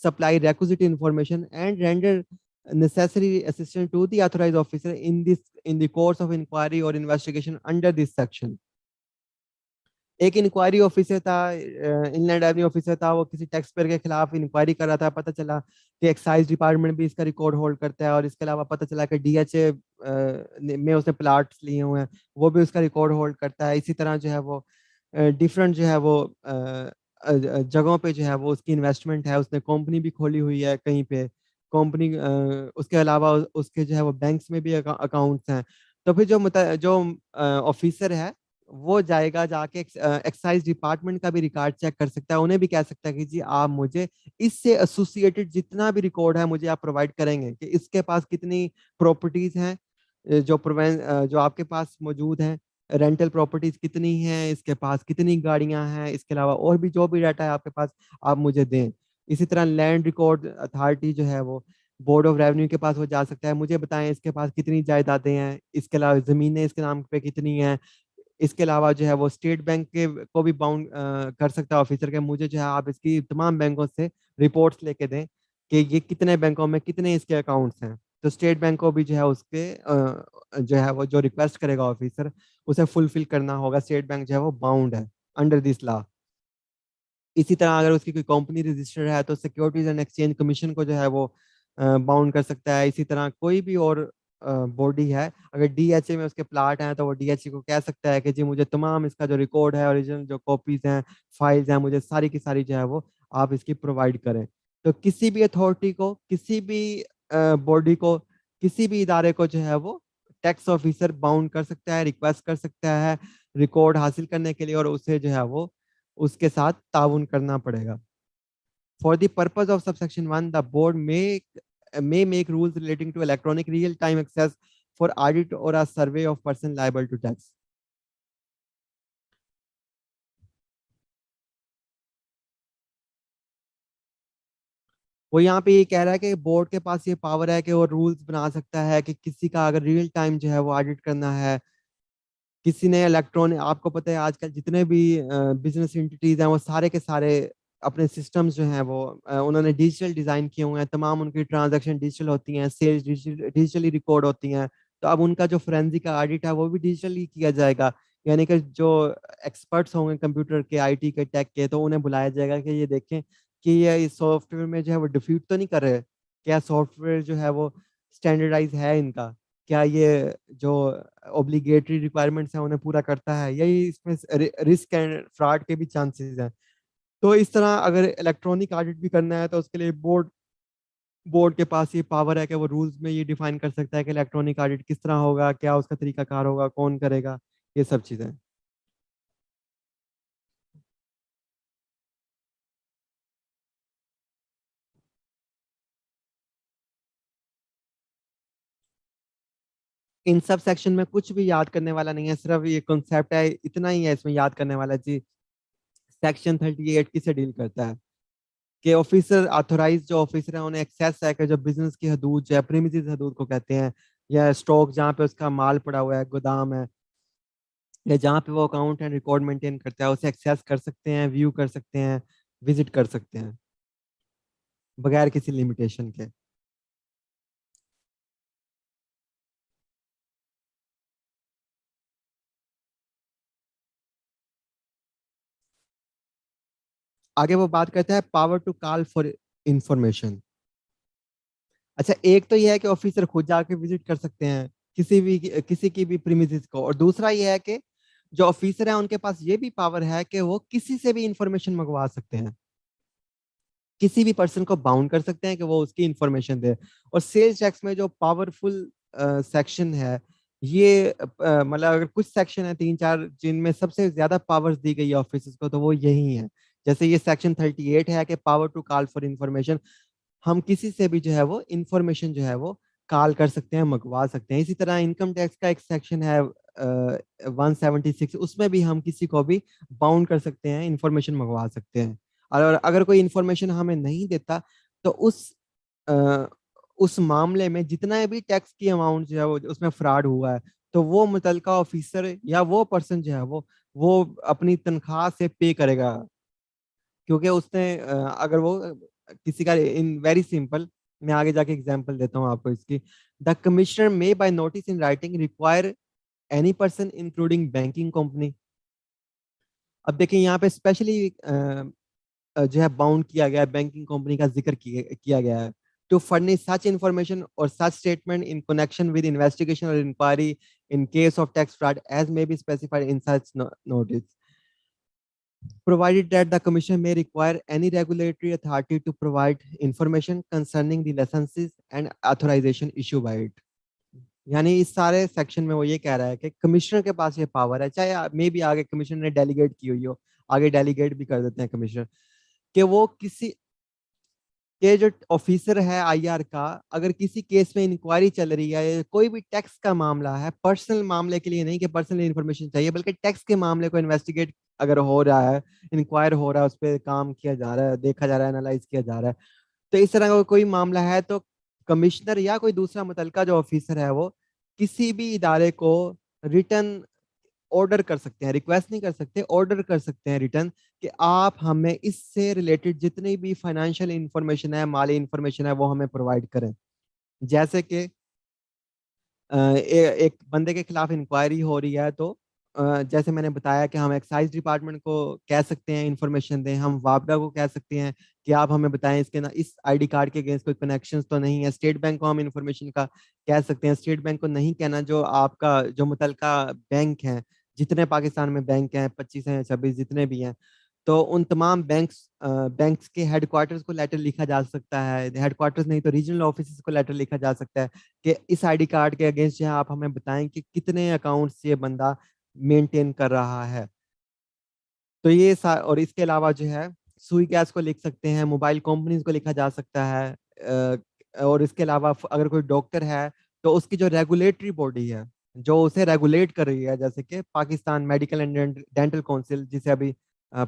supply requisite information and render necessary assistance to the authorized officer in the course of inquiry or investigation under this section। एक inquiry officer था, inland revenue officer था, वो किसी tax payer के खिलाफ inquiry कर रहा था, पता चला कि एक्साइज डिपार्टमेंट भी इसका रिकॉर्ड होल्ड करता है, और इसके अलावा पता चला कि डीएचए में उसने प्लाट्स लिए हुए हैं, वो भी उसका रिकॉर्ड होल्ड करता है। इसी तरह जो है वो डिफरेंट जो है वो जगहों पे जो है वो उसकी इन्वेस्टमेंट है, उसने कंपनी भी खोली हुई है कहीं पे, कंपनी उसके अलावा उसके जो है वो बैंक्स में भी अकाउंट्स हैं। तो फिर जो ऑफिसर है वो जाएगा, जाके एक्साइज डिपार्टमेंट का भी रिकॉर्ड चेक कर सकता है, उन्हें भी कह सकता है कि जी आप मुझे इससे एसोसिएटेड जितना भी रिकॉर्ड है मुझे आप प्रोवाइड करेंगे, कि इसके पास कितनी प्रॉपर्टीज हैं जो आपके पास मौजूद हैं, रेंटल प्रॉपर्टीज कितनी हैं, इसके पास कितनी गाड़ियां हैं, इसके अलावा और भी जो भी डाटा है आपके पास आप मुझे दें। इसी तरह लैंड रिकॉर्ड अथॉरिटी जो है वो बोर्ड ऑफ रेवेन्यू के पास वो जा सकता है, मुझे बताएं इसके पास कितनी जायदादें हैं, इसके अलावा जमीनें इसके नाम पे कितनी हैं। इसके अलावा जो है वो स्टेट बैंक के को भी बाउंड कर सकता है ऑफिसर के, मुझे जो है आप इसकी तमाम बैंकों से रिपोर्ट्स लेके दें कि ये कितने बैंकों में कितने इसके अकाउंट्स हैं। तो स्टेट बैंक को भी जो है उसके जो है वो जो रिक्वेस्ट करेगा ऑफिसर उसे फुलफिल करना होगा, स्टेट बैंक जो है वो बाउंड है अंडर दिस लॉ। इसी तरह अगर उसकी कोई कंपनी रजिस्टर्ड है तो सिक्योरिटीज एंड एक्सचेंज कमीशन को जो है वो बाउंड कर सकता है। इसी तरह कोई भी और बॉडी है, अगर डीएचए में उसके प्लाट हैं तो वो डीएचए को कह सकता है कि जी मुझे तमाम इसका जो रिकॉर्ड है, ओरिजिनल जो कॉपीज हैं, फाइल्स हैं, मुझे सारी की सारी जो है वो आप इसकी प्रोवाइड करें। तो किसी भी अथॉरिटी को, किसी भी बॉडी को, किसी भी इदारे को जो है वो टैक्स ऑफिसर बाउंड कर सकता है, रिक्वेस्ट कर सकता है रिकॉर्ड हासिल करने के लिए, और उसे जो है वो उसके साथ ताउन करना पड़ेगा। For the purpose of subsection 1, the board may make rules relating to electronic real-time access for audit or a survey of person liable to tax. वो यहाँ पे ये कह रहा है कि बोर्ड के पास ये पावर है कि वो रूल्स बना सकता है कि किसी का अगर रियल टाइम जो है वो ऑडिट करना है, किसी ने इलेक्ट्रॉनिक, आपको पता है आजकल जितने भी बिजनेस एंटिटीज हैं वो सारे के सारे अपने सिस्टम्स जो हैं वो उन्होंने डिजिटल डिजाइन किए हुए हैं, तमाम उनकी ट्रांजैक्शन डिजिटल होती हैं, सेल्स डिजिटली रिकॉर्ड होती हैं। तो अब उनका जो फोरेंसिक का ऑडिट है वो भी डिजिटली किया जाएगा, यानी कि जो एक्सपर्ट्स होंगे कंप्यूटर के, आईटी के, टेक के, तो उन्हें बुलाया जाएगा कि ये देखें कि ये इस सॉफ्टवेयर में जो है वो डिफ्यूट तो नहीं कर रहे, क्या सॉफ्टवेयर जो है वो स्टैंडर्डाइज है इनका, क्या ये जो ऑब्लिगेटरी रिक्वायरमेंट्स हैं उन्हें पूरा करता है, यही इसमें रिस्क एंड फ्रॉड के भी चांसेस हैं। तो इस तरह अगर इलेक्ट्रॉनिक ऑडिट भी करना है तो उसके लिए बोर्ड बोर्ड के पास ये पावर है कि वो रूल्स में ये डिफाइन कर सकता है कि इलेक्ट्रॉनिक ऑडिट किस तरह होगा, क्या उसका तरीकाकार होगा, कौन करेगा, ये सब चीजें। इन सब सेक्शन में कुछ भी याद करने वाला नहीं है, सिर्फ ये कॉन्सेप्ट है, इतना ही है इसमें याद करने वाला जी। सेक्शन 38 किसे डील करता है कि ऑफिसर ऑथोराइज जो ऑफिसर है उन्हें एक्सेस है कि जो बिजनेस की हदूद जो है, प्रीमिसेस हदूद को कहते हैं, या स्टॉक जहाँ पे उसका माल पड़ा हुआ है, गोदाम है, या जहाँ पे वो अकाउंट एंड रिकॉर्ड मेंटेन करता है, उसे एक्सेस कर सकते हैं, व्यू कर सकते हैं, विजिट कर सकते हैं बगैर किसी लिमिटेशन के। आगे वो बात करता है power to call for information. अच्छा, एक तो ये है कि ऑफिसर खुद जाके विजिट कर सकते हैं किसी की भी प्रीमिसेस को, और दूसरा ये है कि जो ऑफिसर है उनके पास ये भी पावर है कि वो किसी से भी इंफॉर्मेशन मंगवा सकते हैं, किसी भी पर्सन को बाउंड कर सकते हैं कि वो उसकी इंफॉर्मेशन दे। और सेल्स टैक्स में जो पावरफुल सेक्शन है ये मतलब अगर कुछ सेक्शन है 3-4 जिनमें सबसे ज्यादा पावर्स दी गई है ऑफिसर्स को तो वो यही है। जैसे ये सेक्शन 38 है कि power to call for information, हम किसी से भी जो है वो इंफॉर्मेशन जो है वो कॉल कर सकते हैं, मंगवा सकते हैं। इसी तरह इनकम टैक्स का एक सेक्शन है 176, उसमें भी हम किसी को भी बाउंड कर सकते हैं, इंफॉर्मेशन मंगवा सकते हैं। और अगर कोई इंफॉर्मेशन हमें नहीं देता तो अ, उस मामले में जितना भी टैक्स की अमाउंट जो है वो उसमें फ्रॉड हुआ है तो वो मुतलका ऑफिसर या वो पर्सन जो है वो अपनी तनख्वाह से पे करेगा, क्योंकि उसने अगर वो किसी का, इन वेरी सिंपल, मैं आगे जाके एग्जांपल देता हूँ आपको इसकी। The commissioner may by notice in writing require any person including banking company. अब देखिए यहाँ पे स्पेशली जो है बाउंड किया गया है, बैंकिंग कंपनी का जिक्र किया गया है, टू फर्निश सच इंफॉर्मेशन और such statement in connection with investigation और inquiry in case of tax fraud as may be specified in such notice. provided that the commission may require any regulatory authority to provide information concerning the licenses and authorization issued by it. यानी इस सारे section में वो ये कह रहा है कि कमिश्नर के पास ये पावर है, चाहे मे भी आगे कमिश्नर ने डेलीगेट की हुई हो, आगे डेलीगेट भी कर देते हैं कमिश्नर, कि वो किसी के जो ऑफिसर है आईआर का, अगर किसी केस में इंक्वायरी चल रही है, कोई भी टैक्स का मामला है, पर्सनल मामले के लिए नहीं कि पर्सनल इन्फॉर्मेशन चाहिए, बल्कि टैक्स के मामले को इन्वेस्टिगेट अगर हो रहा है, इंक्वायर हो रहा है, उस पर काम किया जा रहा है, देखा जा रहा है, एनालाइज किया जा रहा है, तो इस तरह का कोई मामला है तो कमिश्नर या कोई दूसरा मुतलका जो ऑफिसर है वो किसी भी इदारे को रिटर्न ऑर्डर कर सकते हैं, रिक्वेस्ट नहीं कर सकते, ऑर्डर कर सकते हैं रिटर्न, कि आप हमें इससे रिलेटेड जितनी भी फाइनेंशियल इंफॉर्मेशन है, माली इंफॉर्मेशन है, वो हमें प्रोवाइड करें। जैसे कि एक बंदे के खिलाफ इंक्वायरी हो रही है, तो जैसे मैंने बताया कि हम एक्साइज डिपार्टमेंट को कह सकते हैं इंफॉर्मेशन दें, हम वापडा को कह सकते हैं कि आप हमें बताएं इसके ना इस आईडी कार्ड के अगेंस्ट कोई कनेक्शंस तो नहीं है। स्टेट बैंक को हम इंफॉर्मेशन का कह सकते हैं, स्टेट बैंक को नहीं कहना, जो आपका जो मुतलका बैंक है, जितने पाकिस्तान में बैंक हैं, 25 हैं या 26 जितने भी हैं, तो उन तमाम बैंक्स के हेडक्वार्टर्स को लेटर लिखा जा सकता है, हेडक्वार्टर्स नहीं तो रीजनल ऑफिस को लेटर लिखा जा सकता है कि इस आईडी कार्ड के अगेंस्ट जो है आप हमें बताएं कि कितने अकाउंट्स ये बंदा मेंटेन कर रहा है। तो और इसके अलावा जो है सुई गैस को लिख सकते हैं, मोबाइल कंपनीज को लिखा जा सकता है, और इसके अलावा अगर कोई डॉक्टर है तो उसकी जो रेगुलेटरी बॉडी है जो उसे रेगुलेट कर रही है, जैसे कि Pakistan medical and dental council, जिसे अभी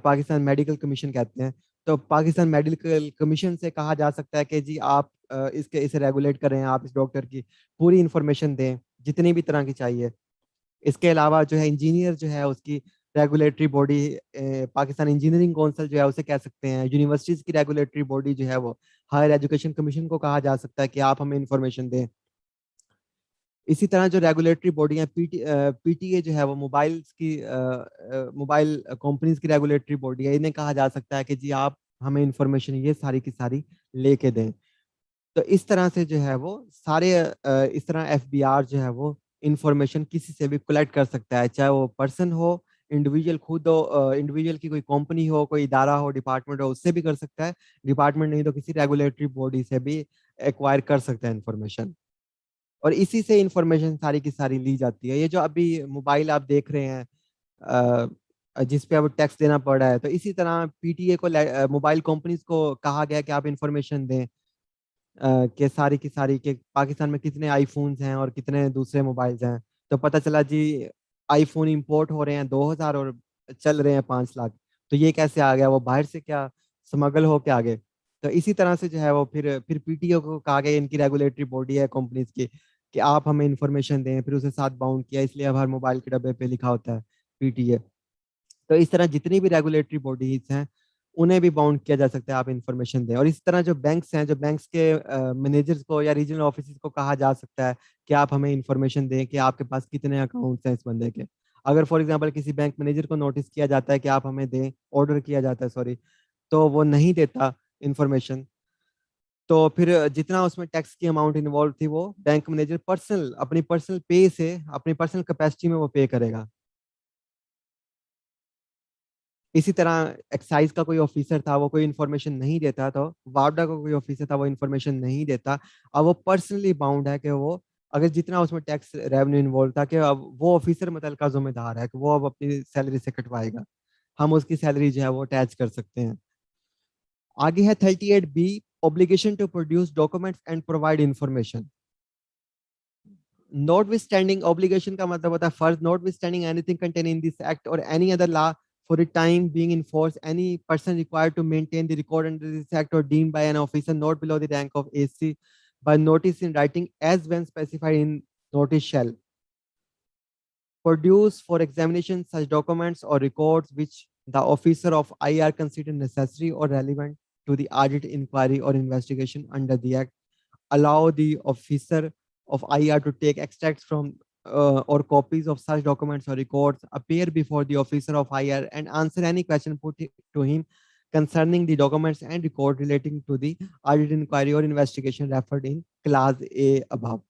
पाकिस्तान मेडिकल कमीशन कहते हैं, तो पाकिस्तान मेडिकल कमीशन से कहा जा सकता है कि जी आप इसे रेगुलेट करें, आप इस डॉक्टर की पूरी इंफॉर्मेशन दें जितनी भी तरह की चाहिए। इसके अलावा जो है इंजीनियर जो है उसकी regulatory body Pakistan engineering council जो है उसे कह सकते हैं। यूनिवर्सिटीज की रेगुलेटरी बॉडी जो है वो हायर एजुकेशन कमीशन को कहा जा सकता है कि आप हमें इंफॉर्मेशन दें। इसी तरह जो रेगुलेटरी बॉडी है पीटीए जो है वो मोबाइल कंपनीज की रेगुलेटरी बॉडी है, इन्हें कहा जा सकता है कि जी आप हमें इंफॉर्मेशन ये सारी की सारी लेके दें। तो इस तरह से जो है वो सारे इस तरह एफबीआर जो है वो इंफॉर्मेशन किसी से भी कलेक्ट कर सकता है, चाहे वो पर्सन हो, इंडिविजुअल खुद हो, इंडिविजुअल की कोई कंपनी हो, कोई इदारा हो, डिपार्टमेंट हो, उससे भी कर सकता है, डिपार्टमेंट नहीं तो किसी रेगुलेटरी बॉडी से भी एक्वायर कर सकता है इंफॉर्मेशन। और इसी से इंफॉर्मेशन सारी की सारी ली जाती है। ये जो अभी मोबाइल आप देख रहे हैं जिस पे अब टैक्स देना पड़ रहा है, तो इसी तरह पीटीए को मोबाइल कंपनीज को कहा गया कि आप इंफॉर्मेशन दें कि सारी की सारी के पाकिस्तान में कितने आईफोन्स हैं और कितने दूसरे मोबाइल्स हैं। तो पता चला जी आईफोन इंपोर्ट हो रहे हैं 2000 और चल रहे हैं 5 लाख, तो ये कैसे आ गया, वो बाहर से क्या स्मगल हो के आ गए। तो इसी तरह से जो है वो फिर पीटीओ को कहा गया, इनकी रेगुलेटरी बॉडी है कंपनीज की, कि आप हमें इंफॉर्मेशन दें, फिर उसे साथ बाउंड किया, इसलिए अब हर मोबाइल के डब्बे पे लिखा होता है पीटीए। तो इस तरह जितनी भी रेगुलेटरी बॉडीज हैं उन्हें भी बाउंड किया जा सकता है, आप इंफॉर्मेशन दें। और इस तरह जो बैंक्स हैं, जो बैंक्स के मैनेजर्स को या रीजनल ऑफिस को कहा जा सकता है कि आप हमें इंफॉर्मेशन दें कि आपके पास कितने अकाउंट्स हैं इस बंदे के। अगर फॉर एग्जांपल किसी बैंक मैनेजर को नोटिस किया जाता है कि आप हमें दें, ऑर्डर किया जाता है सॉरी, तो वो नहीं देता इंफॉर्मेशन, तो फिर जितना उसमें टैक्स की अमाउंट इन्वॉल्व थी वो बैंक मैनेजर पर्सनल अपनी पर्सनल पे से अपनी पर्सनल कैपेसिटी में वो पे करेगा। इसी तरह एक्साइज का कोई ऑफिसर था, वो कोई इन्फॉर्मेशन नहीं देता, तो वापडा का कोई ऑफिसर था वो इन्फॉर्मेशन नहीं देता, अब वो पर्सनली बाउंड है कि वो अगर जितना उसमें टैक्स रेवेन्यू इन्वॉल्व था कि अब वो ऑफिसर मुतलका जिम्मेदार है कि वो अब अपनी सैलरी से कटवाएगा, हम उसकी सैलरी जो है वो अटैच कर सकते हैं। आगे है 38B, obligation to produce documents and provide information. Notwithstanding obligation का मतलब होता है फर्ज, notwithstanding anything contain in this act or any other law for the time being in force, any person required to maintain the record under this act or deemed by an officer not below the rank of AC by notice in writing as when specified in notice shall produce for examination such documents or records which the officer of IR consider necessary or relevant to the audit, inquiry or investigation under the act, allow the officer of IR to take extracts from or copies of such documents or records, appear before the officer of IR and answer any question put to him concerning the documents and record relating to the audit, inquiry or investigation referred in clause A above.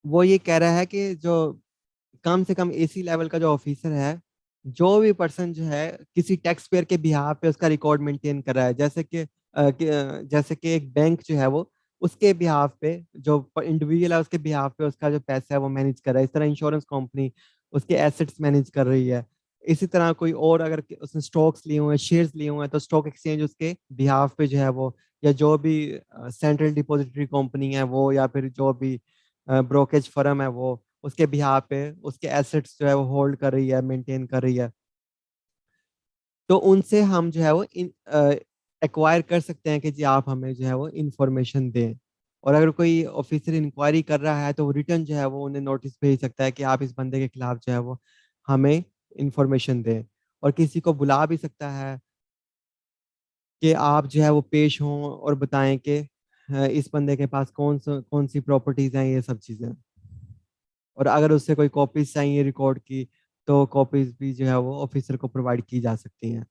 वो ये कह रहा है कि जो कम से कम AC level का जो ऑफिसर है, जो भी पर्सन जो है किसी टैक्स पेयर के बिहाफ पे उसका रिकॉर्ड मेंटेन कर रहा है, जैसे कि एक बैंक जो है वो उसके बिहाफ पे, जो इंडिविजुअल है उसके बिहाफ पे उसका जो पैसा है वो मैनेज कर रहा है। इस तरह इंश्योरेंस कंपनी उसके एसेट्स मैनेज कर रही है। इसी तरह कोई और अगर उसने स्टॉक्स लिए हुए हैं, शेयर्स लिए हुए हैं, तो स्टॉक एक्सचेंज उसके बिहाफ पे जो है वो, या जो भी सेंट्रल डिपॉजिटरी कंपनी है वो, या फिर जो भी ब्रोकेज फर्म है वो उसके बिहाफ पे उसके एसेट्स जो है वो होल्ड कर रही है, मेंटेन कर रही है। तो उनसे हम जो है वो एक्वायर कर सकते हैं कि जी आप हमें जो है वो इंफॉर्मेशन दें। और अगर कोई ऑफिसर इंक्वायरी कर रहा है तो वो रिटर्न जो है वो उन्हें नोटिस भेज सकता है कि आप इस बंदे के खिलाफ जो है वो हमें इंफॉर्मेशन दें। और किसी को बुला भी सकता है कि आप जो है वो पेश हों और बताएं कि इस बंदे के पास कौन सी प्रॉपर्टीज हैं, ये सब चीजें। और अगर उससे कोई कॉपीज चाहिए रिकॉर्ड की, तो कॉपीज भी जो है वो ऑफिसर को प्रोवाइड की जा सकती हैं।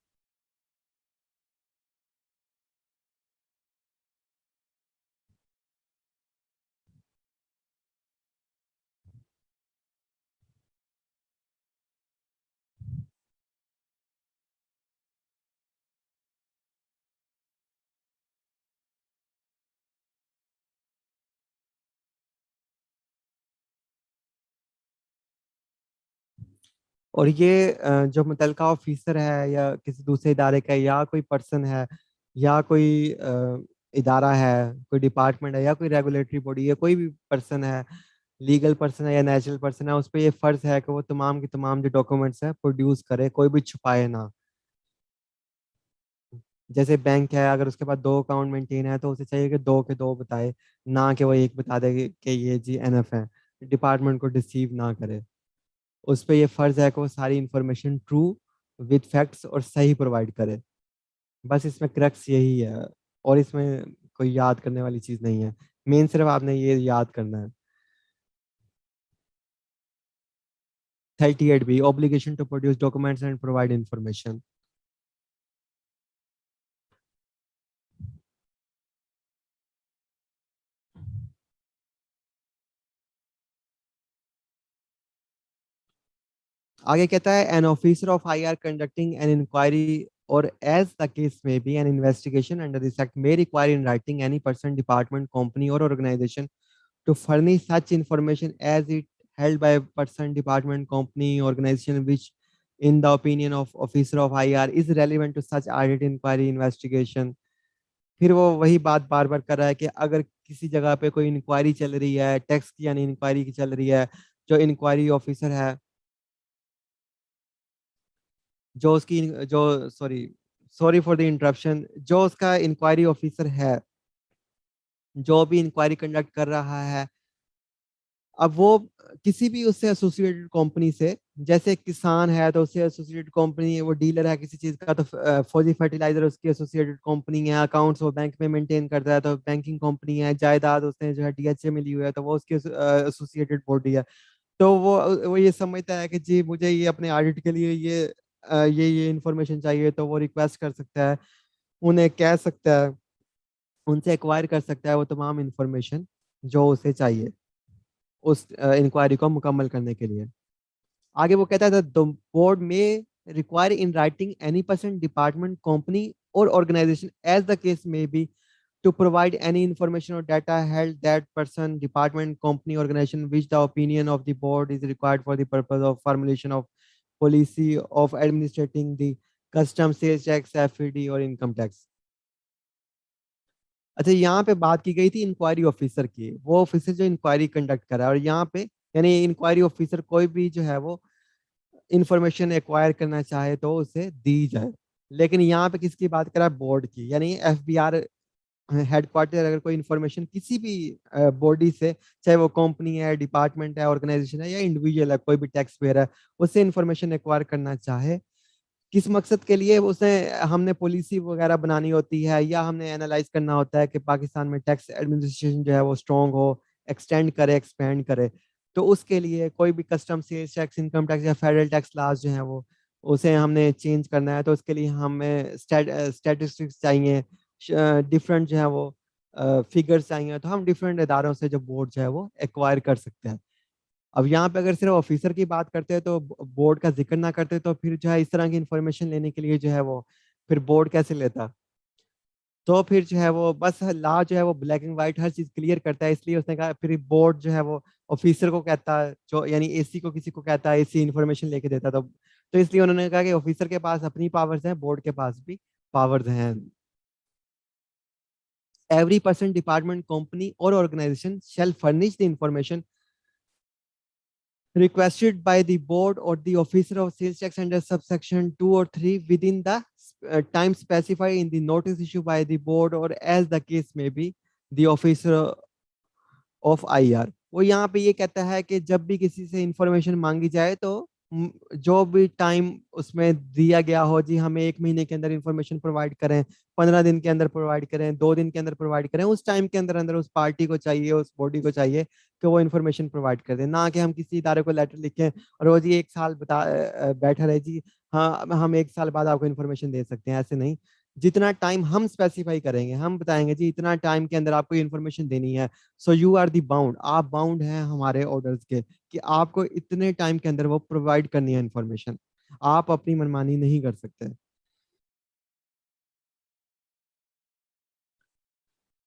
और ये जो मुतलका ऑफिसर है या किसी दूसरे इदारे का, या कोई पर्सन है, या कोई इदारा है, कोई डिपार्टमेंट है, या कोई रेगुलेटरी बॉडी है, कोई भी पर्सन है, लीगल पर्सन है या नेचुरल पर्सन है, उस पर ये फर्ज है कि वो तमाम के तमाम जो डॉक्यूमेंट्स है प्रोड्यूस करे, कोई भी छुपाए ना। जैसे बैंक है, अगर उसके पास दो अकाउंट मेंटेन है तो उसे चाहिए कि दो के दो बताए, ना कि वो एक बता दे कि ये जी एनएफ है। डिपार्टमेंट को डिसीव ना करे। उस पे ये फर्ज है कि वो सारी इंफॉर्मेशन ट्रू विद फैक्ट्स और सही प्रोवाइड करे। बस इसमें क्रक्स यही है। और इसमें कोई याद करने वाली चीज नहीं है। मेन सिर्फ आपने ये याद करना है। 38B, obligation to produce documents and provide information. आगे कहता है an officer of IR conducting an inquiry or as the case may be an investigation under this act may require in writing any person, department, company or organization to furnish such information as it held by a person, department, company, organization which in the opinion of officer of IR is relevant to such audit, inquiry, investigation। फिर वो वही बात बार बार कर रहा है कि अगर किसी जगह पे कोई इंक्वायरी चल रही है, टैक्स की यानी इंक्वायरी की चल रही है, जो इंक्वायरी ऑफिसर है, जो उसकी जो sorry sorry for the interruption, जो उसका इंक्वायरी ऑफिसर है, जो भी इंक्वायरी कंडक्ट कर रहा है, अब वो किसी भी उससे एसोसिएटेड कंपनी से, जैसे किसान है तो उससे एसोसिएटेड कंपनी है, वो डीलर है किसी चीज का तो फौजी फर्टिलाइजर उसकी एसोसिएटेड कंपनी है, अकाउंट्स वो बैंक में मेंटेन करता है तो बैंकिंग कंपनी है, जायदाद उसने जो है डीएचए मिली हुई है तो वो उसकी एसोसिएटेड बॉडी है। तो वो ये समझता है कि जी मुझे ये अपने ऑडिट के लिए ये इंफॉर्मेशन चाहिए, तो वो रिक्वेस्ट कर सकता है, उन्हें कह सकता है, उनसे एक्वायर कर सकता है वो तमाम इंफॉर्मेशन जो उसे चाहिए उस इंक्वायरी को मुकम्मल करने के लिए। आगे वो कहता है द बोर्ड में require in writing any person, department, company और organisation as the case may B to provide any information or data held that person, department, company, organization which the opinion of the board is required for the purpose of formulation of policy of administrating the custom, sales tax, FED और income tax। अच्छा, यहाँ पे बात की गई थी inquiry officer की, वो ऑफिसर जो इंक्वायरी कंडक्ट कर रहा है, और यहाँ पे यानी इंक्वायरी ऑफिसर कोई भी जो है वो इंफॉर्मेशन एक्वायर करना चाहे तो उसे दी जाए। लेकिन यहाँ पे किसकी बात कर रहा है? बोर्ड की, यानी एफबीआर हेडक्वार्टर अगर कोई इंफॉर्मेशन किसी भी बॉडी से, चाहे वो कंपनी है, डिपार्टमेंट है, ऑर्गेनाइजेशन है या इंडिविजुअल है, कोई भी टैक्स पेयर है, उससे इंफॉर्मेशन एक्वायर करना चाहे, किस मकसद के लिए उसे, हमने पॉलिसी वगैरह बनानी होती है या हमने एनालाइज करना होता है कि पाकिस्तान में टैक्स एडमिनिस्ट्रेशन जो है वो स्ट्रांग हो, एक्सटेंड करे, एक्सपेंड करे, तो उसके लिए कोई भी custom, sales tax, income tax या फेडरल टैक्स लाज जो है वो उसे हमने चेंज करना है, तो उसके लिए हमें स्टैटिस्टिक्स चाहिए, डिफरेंट जो है वो फिगर्स चाहिए, तो हम डिफरेंट इदारों से जो बोर्ड जो है वो एक्वायर कर सकते हैं। अब यहाँ पे अगर सिर्फ ऑफिसर की बात करते हैं तो बोर्ड का जिक्र ना करते तो फिर जो है इस तरह की इंफॉर्मेशन लेने के लिए जो है वो फिर बोर्ड कैसे लेता। तो फिर जो है वो बस लॉ जो है वो ब्लैक एंड व्हाइट हर चीज क्लियर करता है, इसलिए उसने कहा फिर बोर्ड जो है वो ऑफिसर को कहता है, जो यानी एसी को किसी को कहता है, एसी इन्फॉर्मेशन लेके देता। तो इसलिए उन्होंने कहा कि ऑफिसर के पास अपनी पावर्स हैं, बोर्ड के पास भी पावर्स हैं। एवरी पर्सन, डिपार्टमेंट, कंपनी और organisation shall furnish the information requested by the board or the officer of sales tax under subsection 2 or 3 within the time specified in the notice issued by the board or as the case may be the officer of IR. वो यहाँ पे ये कहता है कि जब भी किसी से इंफॉर्मेशन मांगी जाए तो जो भी टाइम उसमें दिया गया हो, जी हमें 1 महीने के अंदर इंफॉर्मेशन प्रोवाइड करें, 15 दिन के अंदर प्रोवाइड करें, 2 दिन के अंदर प्रोवाइड करें, उस टाइम के अंदर अंदर उस पार्टी को चाहिए, उस बॉडी को चाहिए कि वो इन्फॉर्मेशन प्रोवाइड कर दे। ना कि हम किसी इदारे को लेटर लिखें और वो जी 1 साल बैठा रहे जी हाँ हम 1 साल बाद आपको इन्फॉर्मेशन दे सकते हैं, ऐसे नहीं। जितना टाइम हम स्पेसिफाई करेंगे, हम बताएंगे जी इतना टाइम के अंदर आपको इन्फॉर्मेशन देनी है, so you are the bound, आप बाउंड हैं हमारे ऑर्डर्स के कि आपको इतने टाइम के अंदर वो प्रोवाइड करनी है इन्फॉर्मेशन, आप अपनी मनमानी नहीं कर सकते।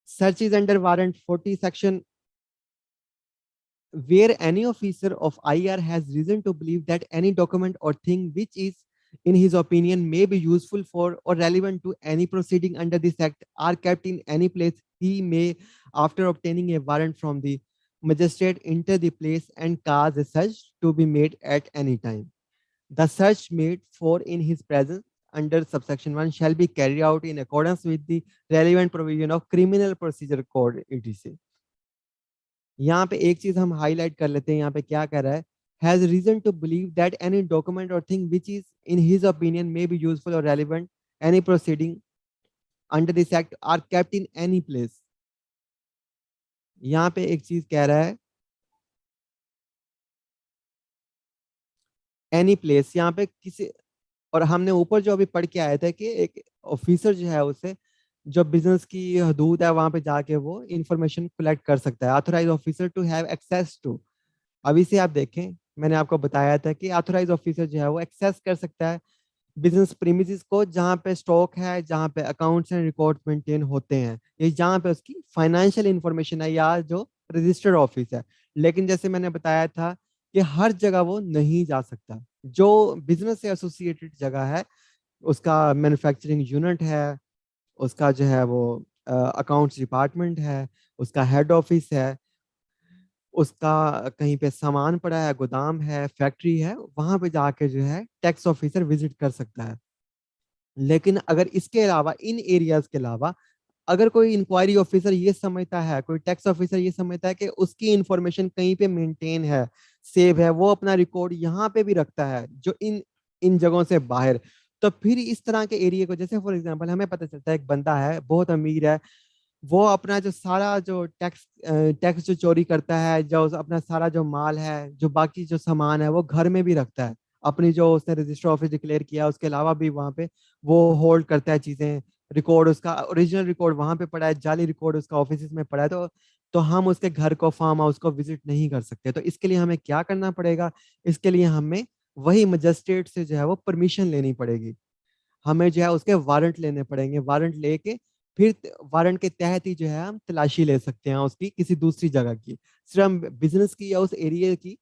Search is under warrant 40 section where any officer of IR has reason to believe that any document or thing which is in his opinion may be useful for or relevant to any proceeding under this act are kept in any place, he may, after obtaining a warrant from the magistrate, enter the place and cause a search to be made at any time. The search made for in his presence under subsection 1 shall be carried out in accordance with the relevant provision of Criminal Procedure Code etc. यहाँ पे एक चीज हम highlight कर लेते हैं, यहाँ पे क्या कह रहा है, has reason to believe that any document or thing which is in his opinion may be useful or relevant any proceeding under this act are kept in any place. यहाँ पे एक चीज कह रहा है एनी प्लेस, यहाँ पे किसी, और हमने ऊपर जो अभी पढ़ के आया था कि एक ऑफिसर जो है उसे जो बिजनेस की हदूद है वहां पे जाके वो इंफॉर्मेशन कलेक्ट कर सकता है, authorise officer to have access to. अभी से आप देखें, मैंने आपको बताया था कि ऑथोराइज ऑफिसर जो है वो एक्सेस कर सकता है बिजनेस प्रीमिसेस को, जहाँ पे स्टॉक है, जहाँ पे अकाउंट्स एंड रिकॉर्ड मेंटेन होते हैं, ये जहाँ पे उसकी फाइनेंशियल इंफॉर्मेशन है या जो रजिस्टर्ड ऑफिस है। लेकिन जैसे मैंने बताया था कि हर जगह वो नहीं जा सकता, जो बिजनेस से एसोसिएटेड जगह है, उसका मैन्युफैक्चरिंग यूनिट है, उसका जो है वो अकाउंट्स डिपार्टमेंट है, उसका हेड ऑफिस है, उसका कहीं पे सामान पड़ा है, गोदाम है, फैक्ट्री है, वहां पे जाके जो है टैक्स ऑफिसर विजिट कर सकता है। लेकिन अगर इसके अलावा इन एरियाज के अलावा अगर कोई इंक्वायरी ऑफिसर ये समझता है, कोई टैक्स ऑफिसर ये समझता है कि उसकी इंफॉर्मेशन कहीं पे मेंटेन है, सेव है, वो अपना रिकॉर्ड यहाँ पे भी रखता है जो इन इन जगहों से बाहर, तो फिर इस तरह के एरिया को, जैसे फॉर एग्जांपल हमें पता चलता है एक बंदा है बहुत अमीर है, वो अपना जो सारा जो टैक्स टैक्स जो चोरी करता है, जो अपना सारा जो माल है, जो बाकी जो सामान है वो घर में भी रखता है, अपनी जो उसने रजिस्टर ऑफिस डिक्लेयर किया उसके अलावा भी वहाँ पे वो होल्ड करता है चीजें, रिकॉर्ड उसका ओरिजिनल रिकॉर्ड वहां पे पड़ा है, जाली रिकॉर्ड उसका ऑफिस में पड़ा है, तो हम उसके घर को, फार्म हाउस को विजिट नहीं कर सकते। तो इसके लिए हमें क्या करना पड़ेगा, इसके लिए हमें वही मजिस्ट्रेट से जो है वो परमिशन लेनी पड़ेगी, हमें जो है उसके वारंट लेने पड़ेंगे, वारंट लेके फिर वारंट के तहत ही जो है हम तलाशी ले सकते हैं उसकी किसी दूसरी जगह की, सिर्फ हम बिजनेस की या उस एरिया की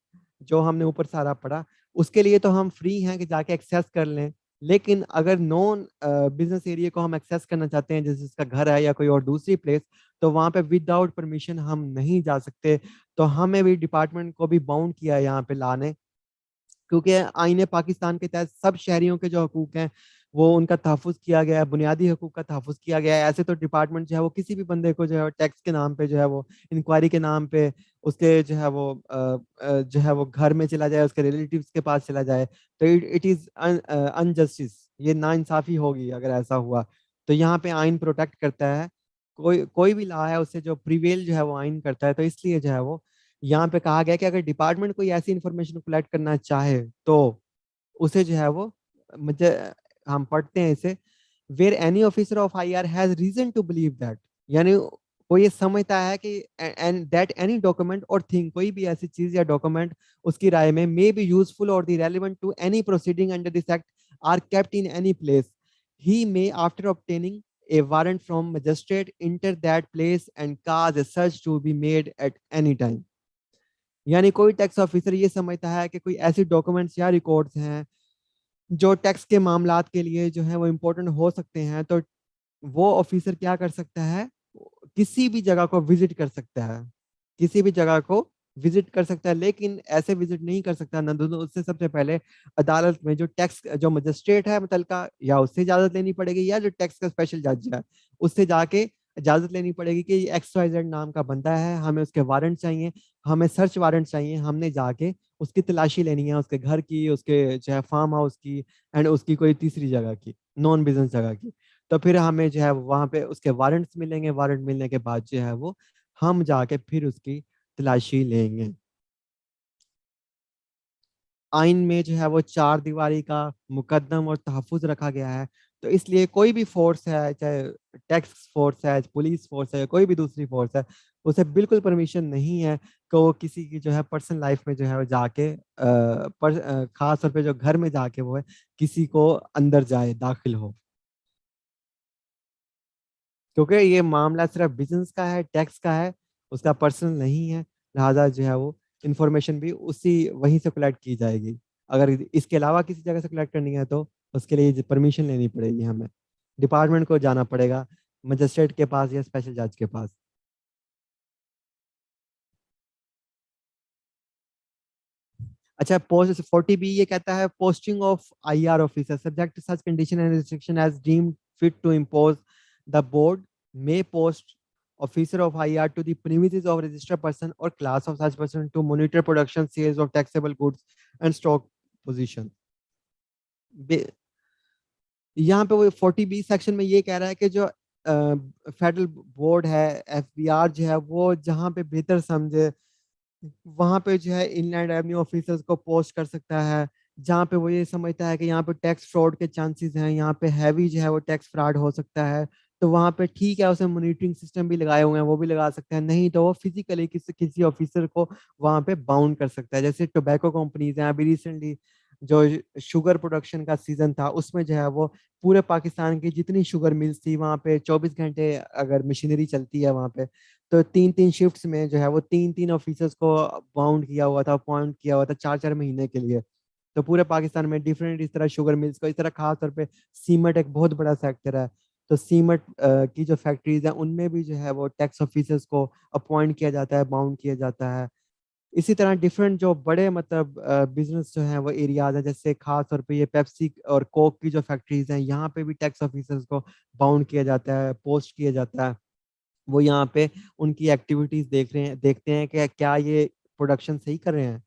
जो हमने ऊपर सारा पढ़ा उसके लिए तो हम फ्री हैं कि जाके एक्सेस कर लें। लेकिन अगर नॉन बिजनेस एरिया को हम एक्सेस करना चाहते हैं, जैसे इसका घर है या कोई और दूसरी प्लेस, तो वहां पे विदाउट परमिशन हम नहीं जा सकते। तो हमें भी डिपार्टमेंट को भी बाउंड किया है यहाँ पे लाने, क्योंकि आईने पाकिस्तान के तहत सब शहरियों के जो हकूक हैं वो उनका तहफ़्फ़ुज़ किया गया है, बुनियादी हकूक का तहफ़्फ़ुज़ किया गया है। ऐसे तो डिपार्टमेंट जो है वो किसी भी बंदे को जो है टैक्स के नाम पे जो है वो इंक्वायरी के नाम पे उसके जो है वो जो है वो घर में चला जाए, उसके रिलेटिव्स के पास चला जाए, तो इट इज़ अनजस्टिस, ये नाइंसाफ़ी होगी अगर ऐसा हुआ। तो यहाँ पे आइन प्रोटेक्ट करता है, कोई कोई भी लॉ है उससे जो प्रिवेल जो है वो आइन करता है, तो इसलिए जो है वो यहाँ पे कहा गया कि अगर डिपार्टमेंट कोई ऐसी इंफॉर्मेशन कलेक्ट करना चाहे तो उसे जो है वो मुझे, हम पढ़ते हैं इसे, where any officer of IR has reason to believe that, यानी वो ये समझता है कि and that any document or thing, कोई भी ऐसी चीज या डॉक्यूमेंट उसकी राय में may be useful or the relevant to any proceeding under this act are kept in any place, he may after obtaining a warrant from magistrate enter that place and cause a search to be made at any time। यानी कोई tax officer ये समझता है कि कोई ऐसी documents या records हैं जो टैक्स के मामलात के लिए जो है वो इम्पोर्टेंट हो सकते हैं, तो वो ऑफिसर क्या कर सकता है, किसी भी जगह को विजिट कर सकता है, किसी भी जगह को विजिट कर सकता है, लेकिन ऐसे विजिट नहीं कर सकता नंदन, उससे सबसे पहले अदालत में जो टैक्स जो मजिस्ट्रेट है मुतलका, या उससे इजाजत लेनी पड़ेगी, या जो टैक्स का स्पेशल जज है उससे जाके इजाजत लेनी पड़ेगी कि एक्स वाई जेड नाम का बंदा है, हमें उसके वारंट चाहिए, हमें सर्च वारंट चाहिए, हमने जाके उसकी तलाशी लेनी है, उसके घर की, उसके चाहे फार्म हाउस की, एंड उसकी कोई तीसरी जगह की, नॉन बिजनेस जगह की। तो फिर हमें जो है वहां पे उसके वारंट्स मिलेंगे, वारंट मिलने के बाद जो है वो हम जाके फिर उसकी तलाशी लेंगे। आइन में जो है वो चार दीवारी का मुकद्दम और तहफ़्फ़ुज़ रखा गया है, तो इसलिए कोई भी फोर्स है, चाहे टैक्स फोर्स है, पुलिस फोर्स है, कोई भी दूसरी फोर्स है, उसे बिल्कुल परमिशन नहीं है कि वो किसी की जो है पर्सनल लाइफ में जो है वो जाके खास तौर पे जो घर में जाके वो है किसी को अंदर जाए, दाखिल हो, क्योंकि ये मामला सिर्फ बिजनेस का है, टैक्स का है, उसका पर्सनल नहीं है, लिहाजा जो है वो इंफॉर्मेशन भी उसी वहीं से कलेक्ट की जाएगी। अगर इसके अलावा किसी जगह से कलेक्ट करनी है तो उसके लिए परमिशन लेनी पड़ेगी, हमें डिपार्टमेंट को जाना पड़ेगा, मजिस्ट्रेट के पास या स्पेशल जज के पास। अच्छा, पोस्ट 40B ये कहता है posting of IR officer subject to such condition and restriction as deemed fit to impose, the board may post officer of IR to the premises of registered person or class of such person to monitor production, sales of taxable goods and stock position। यहाँ पे वो 40B section में ये कह रहा है कि जो फेडरल बोर्ड है, एफबीआर जो है वो जहाँ पे बेहतर समझे वहां पे जो है इनलैंड रेवेन्यू ऑफिसर्स को पोस्ट कर सकता है, जहाँ पे वो ये समझता है कि यहाँ पे टैक्स फ्रॉड के चांसेस हैं, यहाँ पे हैवी जो है वो टैक्स फ्रॉड हो सकता है, तो वहां पे ठीक है उसे मॉनिटरिंग सिस्टम भी लगाए हुए हैं, वो भी लगा सकते हैं, नहीं तो वो फिजिकली किसी किसी ऑफिसर को वहां पे बाउंड कर सकता है। जैसे टोबैको कंपनीज हैं, अभी रिसेंटली जो शुगर प्रोडक्शन का सीजन था उसमें जो है वो पूरे पाकिस्तान की जितनी शुगर मिल्स थी वहां पे 24 घंटे अगर मशीनरी चलती है वहां पे, तो तीन तीन शिफ्ट्स में जो है वो तीन तीन ऑफिसर्स को बाउंड किया हुआ था, अपॉइंट किया हुआ था 4 4 महीने के लिए। तो पूरे पाकिस्तान में डिफरेंट इस तरह शुगर मिल्स को, इस तरह खास तौर पे सीमेंट एक बहुत बड़ा सेक्टर है, तो सीमेंट की जो फैक्ट्रीज है उनमें भी जो है वो टैक्स ऑफिसर्स को अपॉइंट किया जाता है, बाउंड किया जाता है। इसी तरह डिफरेंट जो बड़े मतलब बिजनेस जो है वो एरियाज है, जैसे खास तौर पे ये पेप्सी और कोक की जो फैक्ट्रीज हैं यहाँ पे भी टैक्स ऑफिसर्स को बाउंड किया जाता है, पोस्ट किया जाता है। वो यहाँ पे उनकी एक्टिविटीज देख रहे हैं, देखते हैं कि क्या ये प्रोडक्शन सही कर रहे हैं,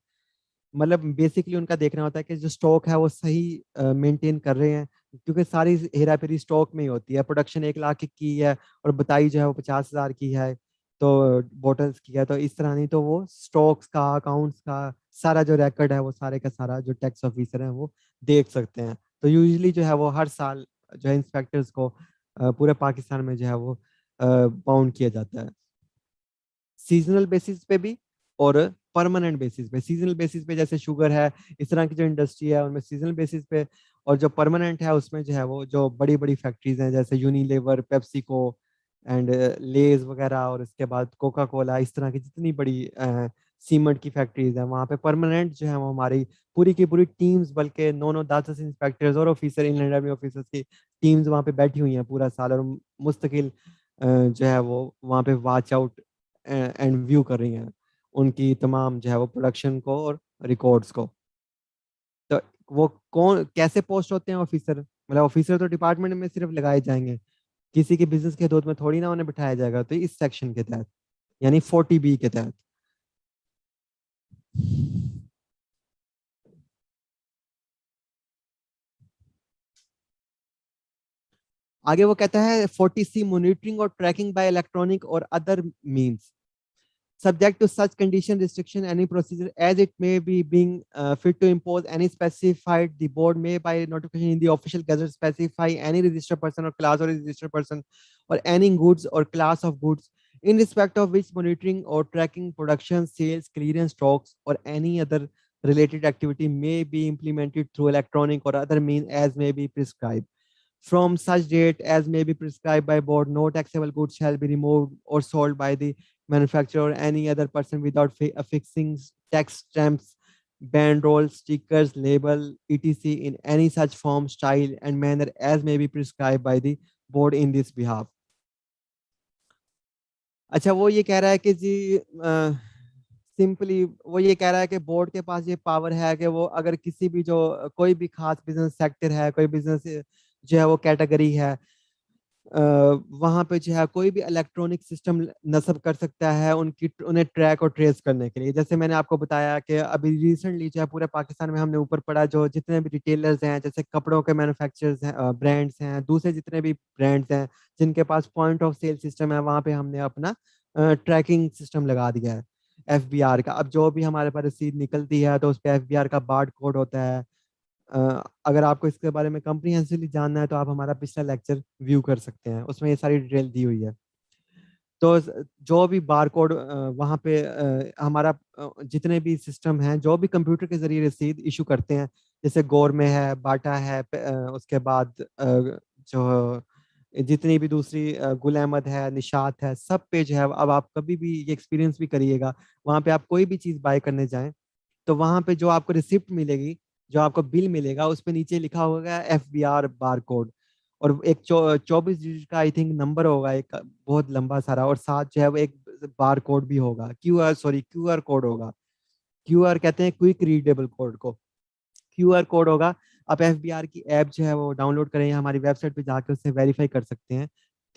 मतलब बेसिकली उनका देखना होता है कि जो स्टॉक है वो सही मेंटेन कर रहे हैं, क्योंकि सारी हेरा फेरी स्टॉक में ही होती है, प्रोडक्शन 1 लाख की है और बताई जो है वो 50,000 की है, तो बॉटल्स की है, तो इस तरह नहीं, तो वो स्टॉक्स का, अकाउंट्स का सारा जो रिकॉर्ड है वो सारे का सारा जो टैक्स ऑफिसर है वो देख सकते हैं। तो यूजली जो है वो हर साल जो है इंस्पेक्टर्स को पूरे पाकिस्तान में जो है वो बाउंड किया जाता है, सीजनल बेसिस पे भी और परमानेंट बेसिस पे। सीजनल बेसिस पे जैसे शुगर है, इस तरह की जो इंडस्ट्री है उनमें सीजनल बेसिस पे, और जो परमानेंट है उसमें जो है वो जो बड़ी बड़ी फैक्ट्रीज हैं जैसे यूनिलीवर, पेप्सिको एंड लेज वगैरह, और इसके बाद कोका कोला, इस तरह की जितनी बड़ी सीमेंट की फैक्ट्रीज है वहाँ पे परमानेंट जो है वो हमारी पूरी की पूरी टीम्स, बल्कि 9 9 10 10 इंस्पेक्टर्स और ऑफिसर, इनलैंड रेवेन्यू ऑफिसर्स की टीम्स वहाँ पे बैठी हुई हैं पूरा साल, और मुस्तकिल जो है वो वहाँ पे वॉच आउट एंड व्यू कर रही हैं उनकी तमाम जो है वो प्रोडक्शन को और रिकॉर्ड्स को। तो वो कौन कैसे पोस्ट होते हैं ऑफिसर, मतलब ऑफिसर तो डिपार्टमेंट में सिर्फ लगाए जाएंगे, किसी के बिजनेस के हदूद में थोड़ी ना उन्हें बिठाया जाएगा, तो इस सेक्शन के तहत यानी 40B के तहत। आगे वो कहता है 40C मॉनिटरिंग और ट्रैकिंग बाय इलेक्ट्रॉनिक और other means subject to such condition, restriction, any procedure as it may be being fit to impose any specified, the board may by notification in the official gazette specify any registered person or class or registered person or any goods or class of goods in respect of which monitoring or tracking production, sales, clearance, stocks, or any other related activity may be implemented through electronic or other means as may be prescribed. From such date as may be prescribed by board, no taxable goods shall be removed or sold by the manufacturer or any other person without affixing tax stamps, banderolls, stickers, label, etc. in any such form, style, and manner as may be prescribed by the board in this behalf. अच्छा, वो ये कह रहा है कि जी simply वो ये कह रहा है कि बोर्ड के पास ये पावर है कि वो अगर किसी भी जो कोई भी खास बिजनेस सेक्टर है, कोई बिजनेस जो है वो कैटेगरी है, वहां पे जो है कोई भी इलेक्ट्रॉनिक सिस्टम नस्ब कर सकता है उनकी उन्हें ट्रैक और ट्रेस करने के लिए। जैसे मैंने आपको बताया कि अभी रिसेंटली जो है पूरे पाकिस्तान में हमने ऊपर पड़ा जो जितने भी रिटेलर्स हैं, जैसे कपड़ों के मैन्युफैक्चरर्स हैं, ब्रांड्स हैं, दूसरे जितने भी ब्रांड्स हैं जिनके पास पॉइंट ऑफ सेल सिस्टम है, वहां पे हमने अपना ट्रैकिंग सिस्टम लगा दिया है एफबीआर का। अब जो भी हमारे पास रसीद निकलती है तो उस पर एफबीआर का बार्ड कोड होता है। अगर आपको इसके बारे में कम्प्रीहेंसिवली जानना है तो आप हमारा पिछला लेक्चर व्यू कर सकते हैं, उसमें ये सारी डिटेल दी हुई है। तो जो भी बार कोड वहाँ पे हमारा जितने भी सिस्टम हैं जो भी कंप्यूटर के जरिए रसीद इशू करते हैं, जैसे गौर में है, बाटा है, उसके बाद जो जितनी भी दूसरी गुल अहमद है, निशात है, सब पे जो है अब आप कभी भी ये एक्सपीरियंस भी करिएगा, वहाँ पे आप कोई भी चीज़ बाय करने जाएं तो वहां पे जो आपको रिसिप्ट मिलेगी, जो आपको बिल मिलेगा, उस पे नीचे लिखा होगा एफबीआर बार कोड, और एक 24 डिजिट का आई थिंक नंबर होगा, एक बहुत लंबा सारा, और साथ जो है वो एक बार कोड भी होगा, क्यूआर कोड होगा। क्यूआर कहते हैं क्विक रीडेबल कोड को। क्यूआर कोड होगा। आप एफबीआर की ऐप जो है वो डाउनलोड करें या हमारी वेबसाइट पे जाकर उससे वेरीफाई कर सकते हैं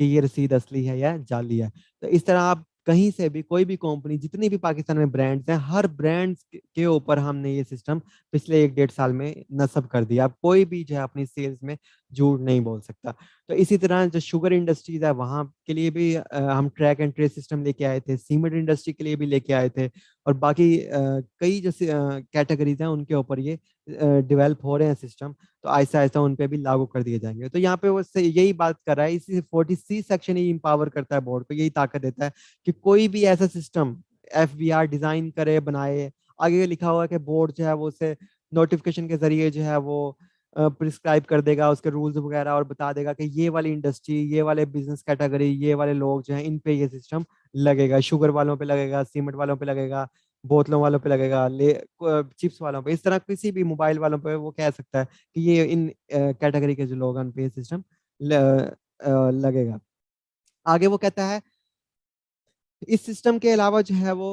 कि ये रसीद असली है या जाली है। तो इस तरह आप कहीं से भी कोई भी कंपनी, जितनी भी पाकिस्तान में ब्रांड्स हैं, हर ब्रांड्स के ऊपर हमने ये सिस्टम पिछले 1-1.5 साल में नस्ब कर दिया। अब कोई भी जो है अपनी सेल्स में झूठ नहीं बोल सकता। तो इसी तरह जो शुगर इंडस्ट्रीज है वहां के लिए भी हम ट्रैक एंड ट्रेस सिस्टम लेके आए थे, सीमेंट इंडस्ट्री के लिए भी लेके आए थे, और बाकी कई जो कैटेगरीज हैं उनके ऊपर ये डेवलप हो रहे हैं सिस्टम। तो आहिस्ता आहिस्ता उन पे भी लागू कर दिए जाएंगे। तो यहाँ पे वो यही बात कर रहा है, इसी 40C सेक्शन ही इंपावर करता है बोर्ड को, यही ताकत देता है कि कोई भी ऐसा सिस्टम एफबीआर डिजाइन करे, बनाए। आगे लिखा हुआ है कि बोर्ड जो है वो उसे नोटिफिकेशन के जरिए जो है वो प्रिस्क्राइब कर देगा उसके रूल्स वगैरह, और बता देगा कि ये वाली इंडस्ट्री, ये वाले बिजनेस कैटेगरी, ये वाले लोग जो हैं इन पे ये सिस्टम लगेगा। शुगर वालों पे लगेगा, सीमेंट वालों पे लगेगा, बोतलों वालों पे लगेगा, चिप्स वालों पे, इस तरह किसी भी मोबाइल वालों पे वो कह सकता है कि ये इन कैटेगरी के जो लोग हैं उन पे ये सिस्टम लगेगा। आगे वो कहता है इस सिस्टम के अलावा जो है वो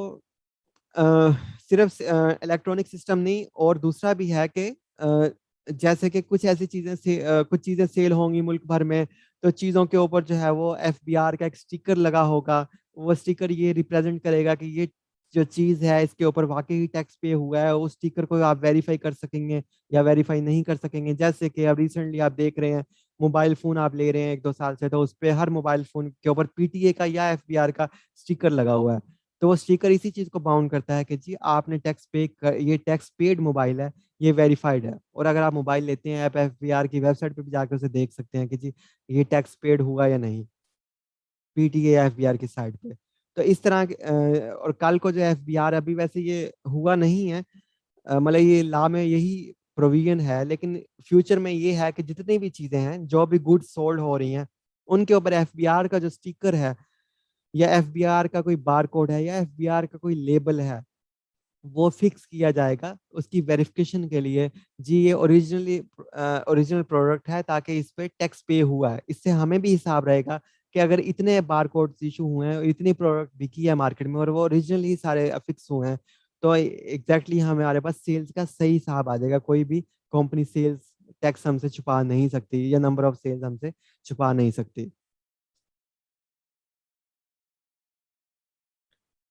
सिर्फ इलेक्ट्रॉनिक सिस्टम नहीं, और दूसरा भी है कि जैसे कि कुछ ऐसी चीजें कुछ चीजें सेल होंगी मुल्क भर में, तो चीजों के ऊपर जो है वो एफबीआर का एक स्टिकर लगा होगा। वो स्टिकर ये रिप्रेजेंट करेगा कि ये जो चीज है इसके ऊपर वाकई टैक्स पे हुआ है। उस स्टिकर को आप वेरीफाई कर सकेंगे या वेरीफाई नहीं कर सकेंगे। जैसे कि अब रिसेंटली आप देख रहे हैं, मोबाइल फोन आप ले रहे हैं 1-2 साल से, तो उस पर हर मोबाइल फोन के ऊपर पीटीए का या एफबीआर का स्टिकर लगा हुआ है। तो वो स्टिकर इसी चीज को बाउंड करता है कि जी आपने ये टैक्स पेड मोबाइल है, ये वेरीफाइड है। और अगर आप मोबाइल लेते हैं, आप एफबीआर की वेबसाइट पे भी जाकर उसे देख सकते हैं कि जी ये टैक्स पेड हुआ या नहीं, पीटीए या एफबीआर की साइट पे। तो इस तरह और कल को जो एफबीआर, अभी वैसे ये हुआ नहीं है, मतलब ये लॉ में यही प्रोविजन है, लेकिन फ्यूचर में ये है कि जितनी भी चीजें हैं, जो भी गुड्स सोल्ड हो रही हैं, उनके ऊपर एफबीआर का जो स्टिकर है या एफबीआर का कोई बार कोड है या एफबीआर का कोई लेबल है, वो फिक्स किया जाएगा उसकी वेरिफिकेशन के लिए। जी ये ओरिजिनल प्रोडक्ट है, ताकि इस पे टैक्स पे हुआ है। इससे हमें भी हिसाब रहेगा कि अगर इतने बार कोड इशू हुए हैं, इतनी प्रोडक्ट बिकी है मार्केट में और वो ओरिजिनली सारे फिक्स हुए हैं, तो एग्जैक्टली हमारे पास सेल्स का सही हिसाब आ जाएगा। कोई भी कंपनी सेल्स टैक्स हमसे छुपा नहीं सकती या नंबर ऑफ सेल्स हमसे छुपा नहीं सकती।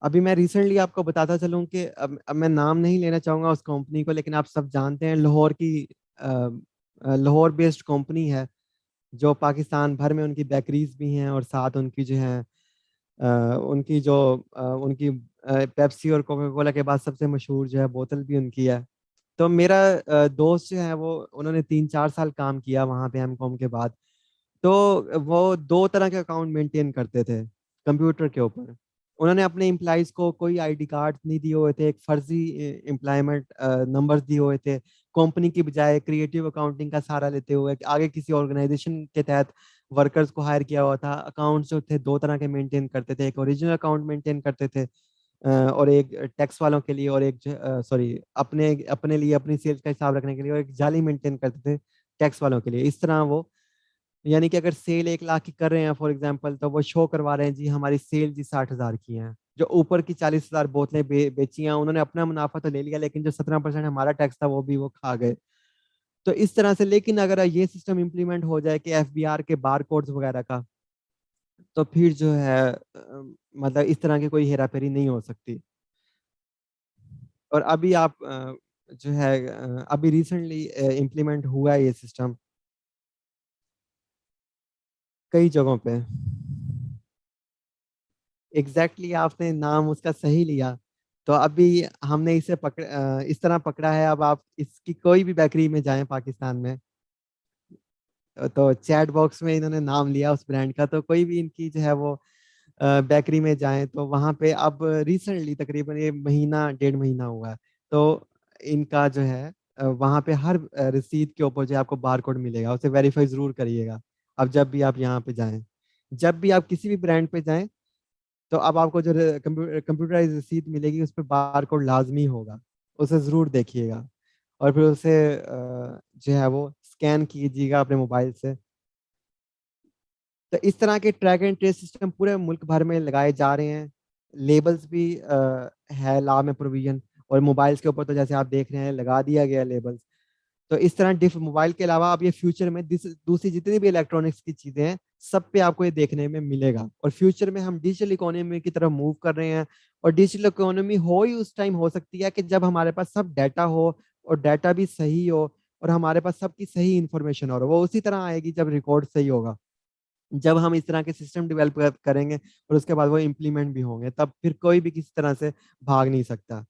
अभी मैं रिसेंटली आपको बताता चलूं कि अब मैं नाम नहीं लेना चाहूंगा उस कंपनी को, लेकिन आप सब जानते हैं लाहौर की लाहौर बेस्ड कंपनी है, जो पाकिस्तान भर में उनकी बेकरीज भी हैं, और साथ उनकी जो है उनकी जो उनकी पेप्सी और कोका कोला के बाद सबसे मशहूर जो है बोतल भी उनकी है। तो मेरा दोस्त जो है वो उन्होंने 3-4 साल काम किया वहाँ पे एमकॉम के बाद। तो वो दो तरह के अकाउंट मेंटेन करते थे। कंप्यूटर के ऊपर। उन्होंने अपने एम्प्लॉइज को कोई आईडी कार्ड नहीं दिए हुए थे, एक फर्जी एम्प्लॉयमेंट नंबर दिए हुए थे, कंपनी की बजाय क्रिएटिव अकाउंटिंग का सहारा लेते हुए आगे किसी ऑर्गेनाइजेशन के तहत वर्कर्स को हायर किया हुआ था। अकाउंट्स जो थे दो तरह के मेंटेन करते थे, एक ओरिजिनल अकाउंट मेंटेन करते थे और एक टैक्स वालों के लिए, और एक सॉरी अपने अपने लिए अपनी सेल्स का हिसाब रखने के लिए, और एक जाली मेंटेन करते थे टैक्स वालों के लिए। इस तरह वो, यानी कि अगर सेल 1 लाख की कर रहे हैं फॉर एग्जांपल, तो वो शो करवा रहे हैं जी हमारी सेल जी 60,000 की है। जो ऊपर की 40,000 बोतलें बेची हैं, उन्होंने अपना मुनाफा तो ले लिया, लेकिन जो 17% हमारा टैक्स था वो भी वो खा गए। तो इस तरह से, लेकिन अगर ये सिस्टम इम्प्लीमेंट हो जाए कि एफबीआर के बार कोड्स वगैरह का, तो फिर जो है मतलब इस तरह की कोई हेरा फेरी नहीं हो सकती। और अभी आप जो है अभी रिसेंटली इम्प्लीमेंट हुआ है ये सिस्टम कई जगहों पे। एग्जैक्टली आपने नाम उसका सही लिया। तो अभी हमने इसे इस तरह पकड़ा है। अब आप इसकी कोई भी बेकरी में जाएं पाकिस्तान में, तो चैट बॉक्स में इन्होंने नाम लिया उस ब्रांड का, तो कोई भी इनकी जो है वो बेकरी में जाएं तो वहां पे अब रिसेंटली तकरीबन ये महीना 1.5 महीना हुआ है, तो इनका जो है वहां पे हर रसीद के ऊपर जो है आपको बार कोड मिलेगा, उसे वेरीफाई जरूर करिएगा। अब जब भी आप यहाँ पे जाएं, जब भी आप किसी भी ब्रांड पे जाएं, तो अब आपको जो कंप्यूटराइज रसीद मिलेगी उस पर बार कोड लाजमी होगा, उसे जरूर देखिएगा। और फिर उसे जो है वो स्कैन कीजिएगा अपने मोबाइल से। तो इस तरह के ट्रैक एंड ट्रेस सिस्टम पूरे मुल्क भर में लगाए जा रहे हैं। लेबल्स भी है लॉ में प्रोविजन, और मोबाइल्स के ऊपर तो जैसे आप देख रहे हैं लगा दिया गया लेबल्स। तो इस तरह डिफ मोबाइल के अलावा अब ये फ्यूचर में दूसरी जितनी भी इलेक्ट्रॉनिक्स की चीजें हैं, सब पे आपको ये देखने में मिलेगा। और फ्यूचर में हम डिजिटल इकोनॉमी की तरफ मूव कर रहे हैं। और डिजिटल इकोनॉमी हो ही उस टाइम हो सकती है कि जब हमारे पास सब डाटा हो, और डाटा भी सही हो, और हमारे पास सबकी सही इंफॉर्मेशन हो। वो उसी तरह आएगी जब रिकॉर्ड सही होगा, जब हम इस तरह के सिस्टम डेवलप करेंगे और उसके बाद वो इम्प्लीमेंट भी होंगे, तब फिर कोई भी किसी तरह से भाग नहीं सकता।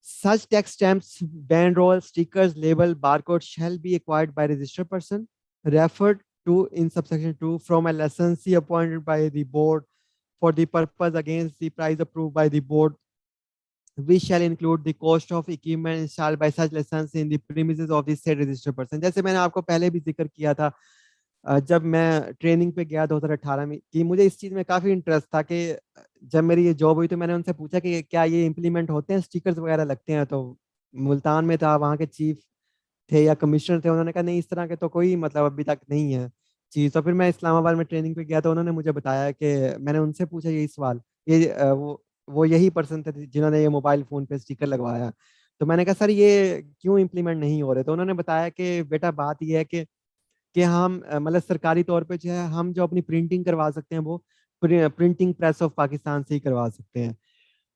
Such tax stamps, banderole, stickers, label, barcode shall be acquired by registered person, referred to in subsection 2 from a licensee appointed by the board for the purpose against the price approved by the board, which shall include the cost of equipment installed by such license in the premises of the said registered person। जैसे मैंने आपको पहले भी जिक्र किया था, जब मैं ट्रेनिंग पे गया 2018 में, कि मुझे इस चीज में काफी इंटरेस्ट था कि जब मेरी ये जॉब हुई तो मैंने उनसे पूछा कि क्या ये इम्प्लीमेंट होते हैं, स्टिकर्स वगैरह लगते हैं। तो मुल्तान में था, वहाँ के चीफ थे या कमिश्नर थे, उन्होंने कहा नहीं इस तरह के तो कोई मतलब अभी तक नहीं है चीज। तो फिर मैं इस्लामाबाद में ट्रेनिंग पे गया तो उन्होंने मुझे बताया कि मैंने उनसे पूछा यही सवाल, ये वो यही पर्सन थे जिन्होंने ये मोबाइल फोन पे स्टिकर लगवाया। तो मैंने कहा सर ये क्यों इम्प्लीमेंट नहीं हो रहे? तो उन्होंने बताया कि बेटा बात यह है कि हम मतलब सरकारी तौर पे जो है हम जो अपनी प्रिंटिंग करवा सकते हैं वो प्रिंटिंग प्रेस ऑफ पाकिस्तान से ही करवा सकते हैं।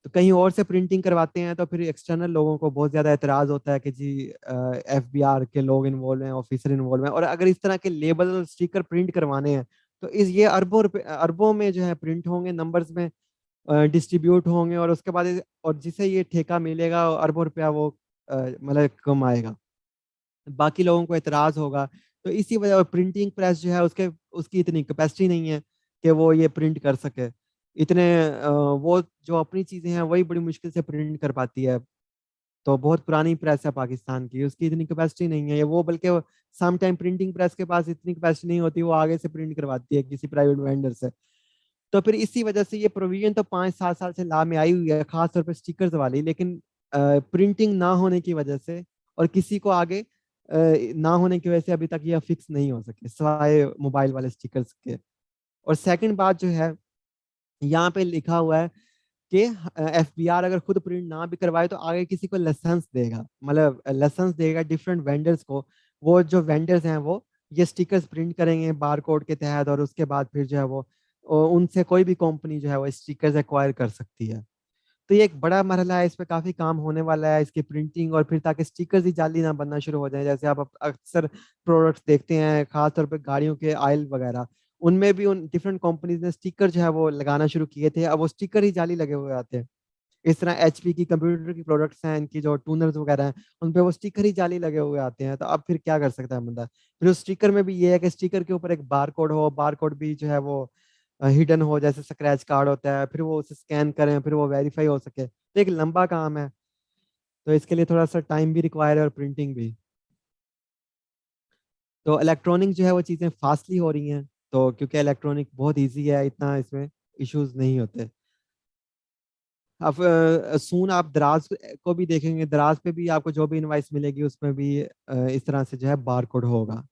तो कहीं और से प्रिंटिंग करवाते हैं तो फिर एक्सटर्नल लोगों को बहुत ज्यादा एतराज होता है कि जी एफबीआर के लोग इन्वॉल्व हैं, ऑफिसर इन्वॉल्व हैं। और अगर इस तरह के लेबल और स्टिकर प्रिंट करवाने हैं तो इस ये अरबों रुपए अरबों में जो है प्रिंट होंगे, नंबर्स में डिस्ट्रीब्यूट होंगे, और उसके बाद और जिसे ये ठेका मिलेगा अरबों रुपया वो मतलब कम आएगा, बाकी लोगों को एतराज होगा। तो इसी वजह प्रिंटिंग प्रेस जो है उसके उसकी इतनी कैपेसिटी नहीं है कि वो ये प्रिंट कर सके इतने वो जो अपनी चीजें हैं वही बड़ी मुश्किल से प्रिंट कर पाती है। तो बहुत पुरानी प्रेस है पाकिस्तान की, उसकी इतनी कैपेसिटी नहीं है ये वो, बल्कि सम टाइम प्रिंटिंग प्रेस के पास इतनी कैपेसिटी नहीं होती, वो आगे से प्रिंट करवाती है किसी प्राइवेट वेंडर से। तो फिर इसी वजह से ये प्रोविजन तो 5-7 साल से ला में आई हुई है, खासतौर पर स्टिकर्स वाली। लेकिन प्रिंटिंग ना होने की वजह से और किसी को आगे ना होने की वजह से अभी तक ये फिक्स नहीं हो सके सिवाय मोबाइल वाले स्टिकर्स के। और सेकंड बात जो है, यहाँ पे लिखा हुआ है कि एफबीआर अगर खुद प्रिंट ना भी करवाए तो आगे किसी को लाइसेंस देगा, मतलब लाइसेंस देगा डिफरेंट वेंडर्स को। वो जो वेंडर्स हैं वो ये स्टिकर्स प्रिंट करेंगे बार कोड के तहत, और उसके बाद फिर जो है वो उनसे कोई भी कंपनी जो है वो स्टिकर्स एक्वायर कर सकती है। तो ये एक बड़ा मरहला है, इस पे काफी काम होने वाला है इसकी प्रिंटिंग, और फिर ताकि स्टिकर्स ही जाली ना बनना शुरू हो जाए। जैसे आप अक्सर प्रोडक्ट्स देखते हैं खासतौर पे गाड़ियों के ऑयल वगैरह, उनमें भी उन डिफरेंट कंपनीज ने स्टिकर जो है वो लगाना शुरू किए थे, अब वो स्टिकर ही जाली लगे हुए आते हैं। इस तरह एचपी की कंप्यूटर की प्रोडक्ट्स हैं, इनकी जो टूनर्स वगैरह हैं, उन पे वो स्टिकर ही जाली लगे हुए आते हैं। तो अब फिर क्या कर सकता है बंदा? फिर उस स्टिकर में भी ये है कि स्टिकर के ऊपर एक बार कोड हो, बार कोड भी जो है वो हिडन हो, जैसे स्क्रैच कार्ड होता है, फिर वो उसे स्कैन करें, फिर वो वेरीफाई हो सके, तो एक लंबा काम है। तो इसके लिए थोड़ा सा टाइम भी रिक्वायर है और प्रिंटिंग भी। तो इलेक्ट्रॉनिक जो है वो चीज़ें फास्टली हो रही हैं, तो क्योंकि इलेक्ट्रॉनिक बहुत इजी है, इतना इसमें इश्यूज नहीं होते। अब सून आप दराज को भी देखेंगे, दराज पे भी आपको जो भी इनवाइस मिलेगी उसमें भी इस तरह से जो है बार कोड होगा।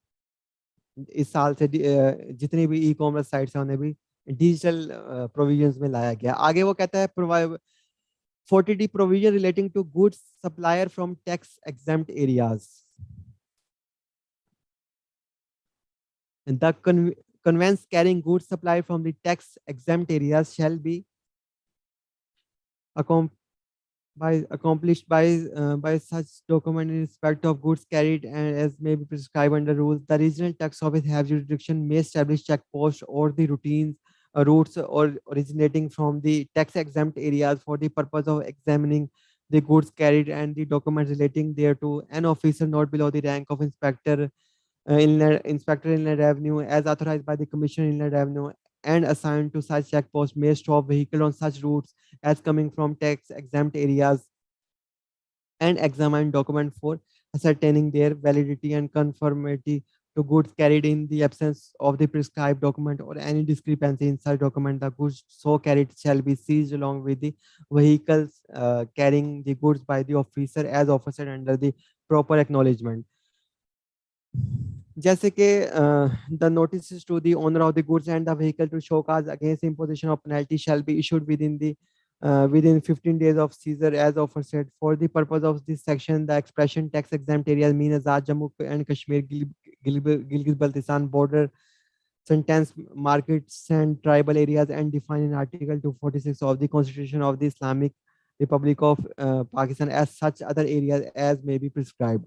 इस साल से जितनी भी ई कॉमर्स साइट्स हैं उन्हें भी डिजिटल प्रोविजंस में लाया गया। आगे वो कहता है provide 40D provision relating to goods supplier from tax exempt areas. The conveyance carrying goods supplied from the tax exempt areas shall be accom- accomplished by such document in respect of goods carried and as may be prescribed under rules. The regional tax office have jurisdiction may establish check posts or the routines routes or originating from the tax exempt areas for the purpose of examining the goods carried and the documents relating thereto. An officer not below the rank of inspector inland revenue as authorized by the commissioner inland revenue and assigned to such checkpost may stop vehicle on such routes as coming from tax exempt areas and examine document for ascertaining their validity and conformity to goods carried. In the absence of the prescribed document or any discrepancy in such document, the goods so carried shall be seized along with the vehicles carrying the goods by the officer as officer under the proper acknowledgement. जैसे कि the notice to the owner of the goods and the vehicle to show cause against imposition of penalty shall be issued within 15 days of seizure as aforesaid. For the purpose of this section, the expression tax exempt areas mean Azad, Jammu and Kashmir, Gilgit-Baltistan border, sentence markets and tribal areas and defined in Article 246 of the Constitution of the Islamic Republic of Pakistan as such other areas as may be prescribed.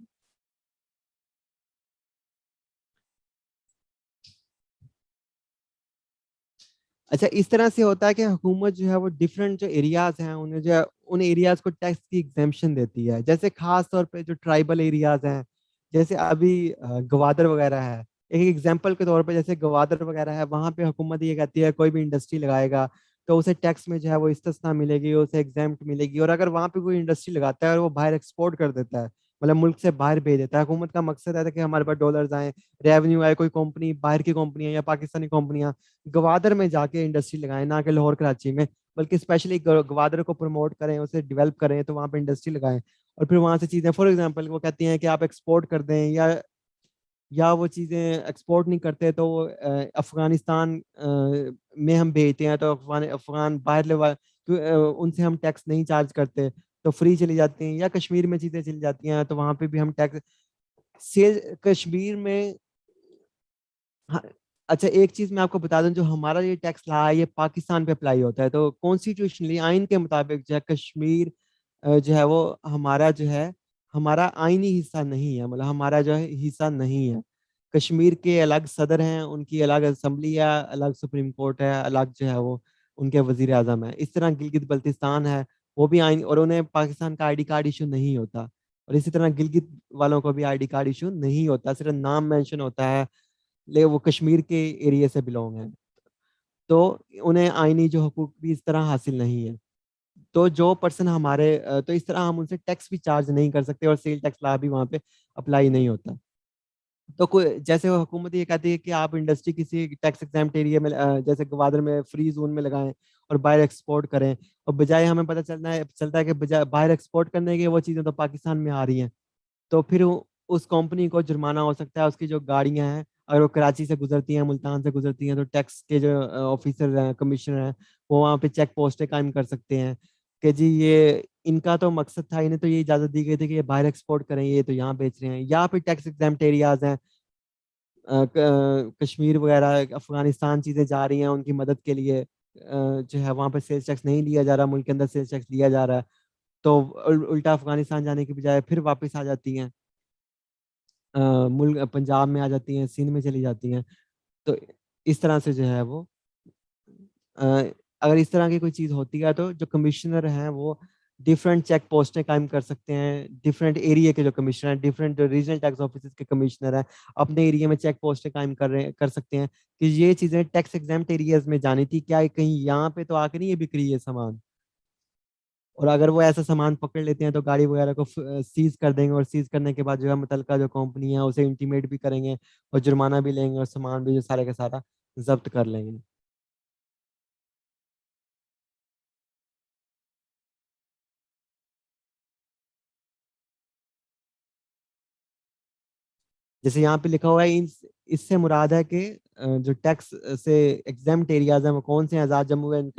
अच्छा, इस तरह से होता है कि हुकूमत जो है वो डिफरेंट जो एरियाज हैं उन्हें जो है उन एरियाज को टैक्स की एग्जेम्पशन देती है। जैसे खास तौर पे जो ट्राइबल एरियाज हैं, जैसे अभी गवादर वगैरह है, एक एग्जांपल के तौर पे जैसे गवादर वगैरह है, वहां पे हुकूमत ये कहती है कोई भी इंडस्ट्री लगाएगा तो उसे टैक्स में जो है वो इस्तिस्ना मिलेगी, उसे एग्जाम्प्ट मिलेगी। और अगर वहां पे कोई इंडस्ट्री लगाता है और वो बाहर एक्सपोर्ट कर देता है, मतलब मुल्क से बाहर भेज देता है, हुकूमत का मकसद है कि हमारे पास डॉलर्स आए, रेवेन्यू आए, कोई कंपनी बाहर की कंपनियां या पाकिस्तानी कंपनियां गवादर में जाके इंडस्ट्री लगाएं, ना कि लाहौर कराची में, बल्कि स्पेशली गवादर को प्रमोट करें, उसे डेवलप करें, तो वहाँ पे इंडस्ट्री लगाएं। और फिर वहां से चीजें, फॉर एग्जांपल वो कहती हैं कि आप एक्सपोर्ट कर दें, या वो चीजें एक्सपोर्ट नहीं करते तो वो अफगानिस्तान में हम भेजते हैं, तो अफगान अफगान बाहर उनसे हम टैक्स नहीं चार्ज करते, तो फ्री चली जाती हैं। या कश्मीर में चीजें चली जाती हैं तो वहां पे भी हम टैक्स सेल कश्मीर में। हाँ, अच्छा एक चीज मैं आपको बता दूं, जो हमारा ये टैक्स ला है ये पाकिस्तान पे अप्लाई होता है, तो कॉन्स्टिट्यूशनली आइन के मुताबिक जो है कश्मीर जो है वो हमारा जो है हमारा आईनी हिस्सा नहीं है, मतलब हमारा जो है हिस्सा नहीं है। कश्मीर के अलग सदर हैं, उनकी अलग असेंबली है, अलग सुप्रीम कोर्ट है, अलग जो है वो उनके वजीर आजम है। इस तरह गिलगित बल्तिस्तान है, वो भी आइन, और उन्हें पाकिस्तान का आईडी कार्ड इशू नहीं होता। और इसी तरह गिलगित वालों को भी आईडी कार्ड इशू नहीं होता, सिर्फ नाम मेंशन होता है, ले वो कश्मीर के एरिया से बिलोंग है, तो उन्हें आईनी जो हकूक भी इस तरह हासिल नहीं है। तो जो पर्सन हमारे तो इस तरह हम उनसे टैक्स भी चार्ज नहीं कर सकते और सेल टैक्स ला भी वहाँ पे अप्लाई नहीं होता। तो कोई जैसे वो हुकूमत ये कहती है कि आप इंडस्ट्री किसी टैक्स एग्जाम्प्ट एरिया में जैसे गवादर में फ्री जोन में लगाएं और बाहर एक्सपोर्ट करें, और बजाय हमें पता चलता है कि बजाय बाहर एक्सपोर्ट करने के वो चीज़ें तो पाकिस्तान में आ रही हैं, तो फिर उस कंपनी को जुर्माना हो सकता है। उसकी जो गाड़ियां हैं अगर वो कराची से गुजरती हैं, मुल्तान से गुजरती हैं, तो टैक्स के जो ऑफिसर हैं, कमिश्नर हैं, वो वहाँ पे चेक पोस्टें कायम कर सकते हैं कि जी ये इनका तो मकसद था, इन्हें तो ये इजाजत दी गई थी कि ये बाहर एक्सपोर्ट करें, ये तो यहाँ बेच रहे हैं। या फिर टैक्स एग्जाम्प्ट एरियाज हैं, कश्मीर वगैरह अफगानिस्तान चीजें जा रही हैं उनकी मदद के लिए, जो है वहाँ पे सेल्स टैक्स नहीं लिया जा रहा, मुल्क के अंदर सेल्स टैक्स लिया जा रहा है, तो उल्टा अफगानिस्तान जाने की बजाय फिर वापस आ जाती हैं, मुल्क पंजाब में आ जाती हैं, सिंध में चली जाती हैं। तो इस तरह से जो है वो अ, अगर इस तरह की कोई चीज़ होती है तो जो कमिश्नर हैं वो डिफरेंट चेक पोस्टें कायम कर सकते हैं, डिफरेंट एरिया के जो कमिश्नर हैं, डिफरेंट रीजनल टैक्स ऑफिस के कमिश्नर हैं, अपने एरिया में चेक पोस्टें कायम कर सकते हैं कि ये चीजें टैक्स एग्जेम्प्ट एरियाज में जानी थी, क्या कहीं यहाँ पे तो आके नहीं ये बिक रही है सामान। और अगर वो ऐसा सामान पकड़ लेते हैं तो गाड़ी वगैरह को सीज कर देंगे, और सीज करने के बाद जो है मुतलका जो कंपनी है उसे इंटीमेट भी करेंगे और जुर्माना भी लेंगे और सामान भी जो सारे का सारा जब्त कर लेंगे। जैसे यहाँ पे लिखा हुआ है, इससे मुराद है कि जो टैक्स से एग्जेम्प्ट एरियाज हैं वो कौन से हैं? आजाद जम्मू एंड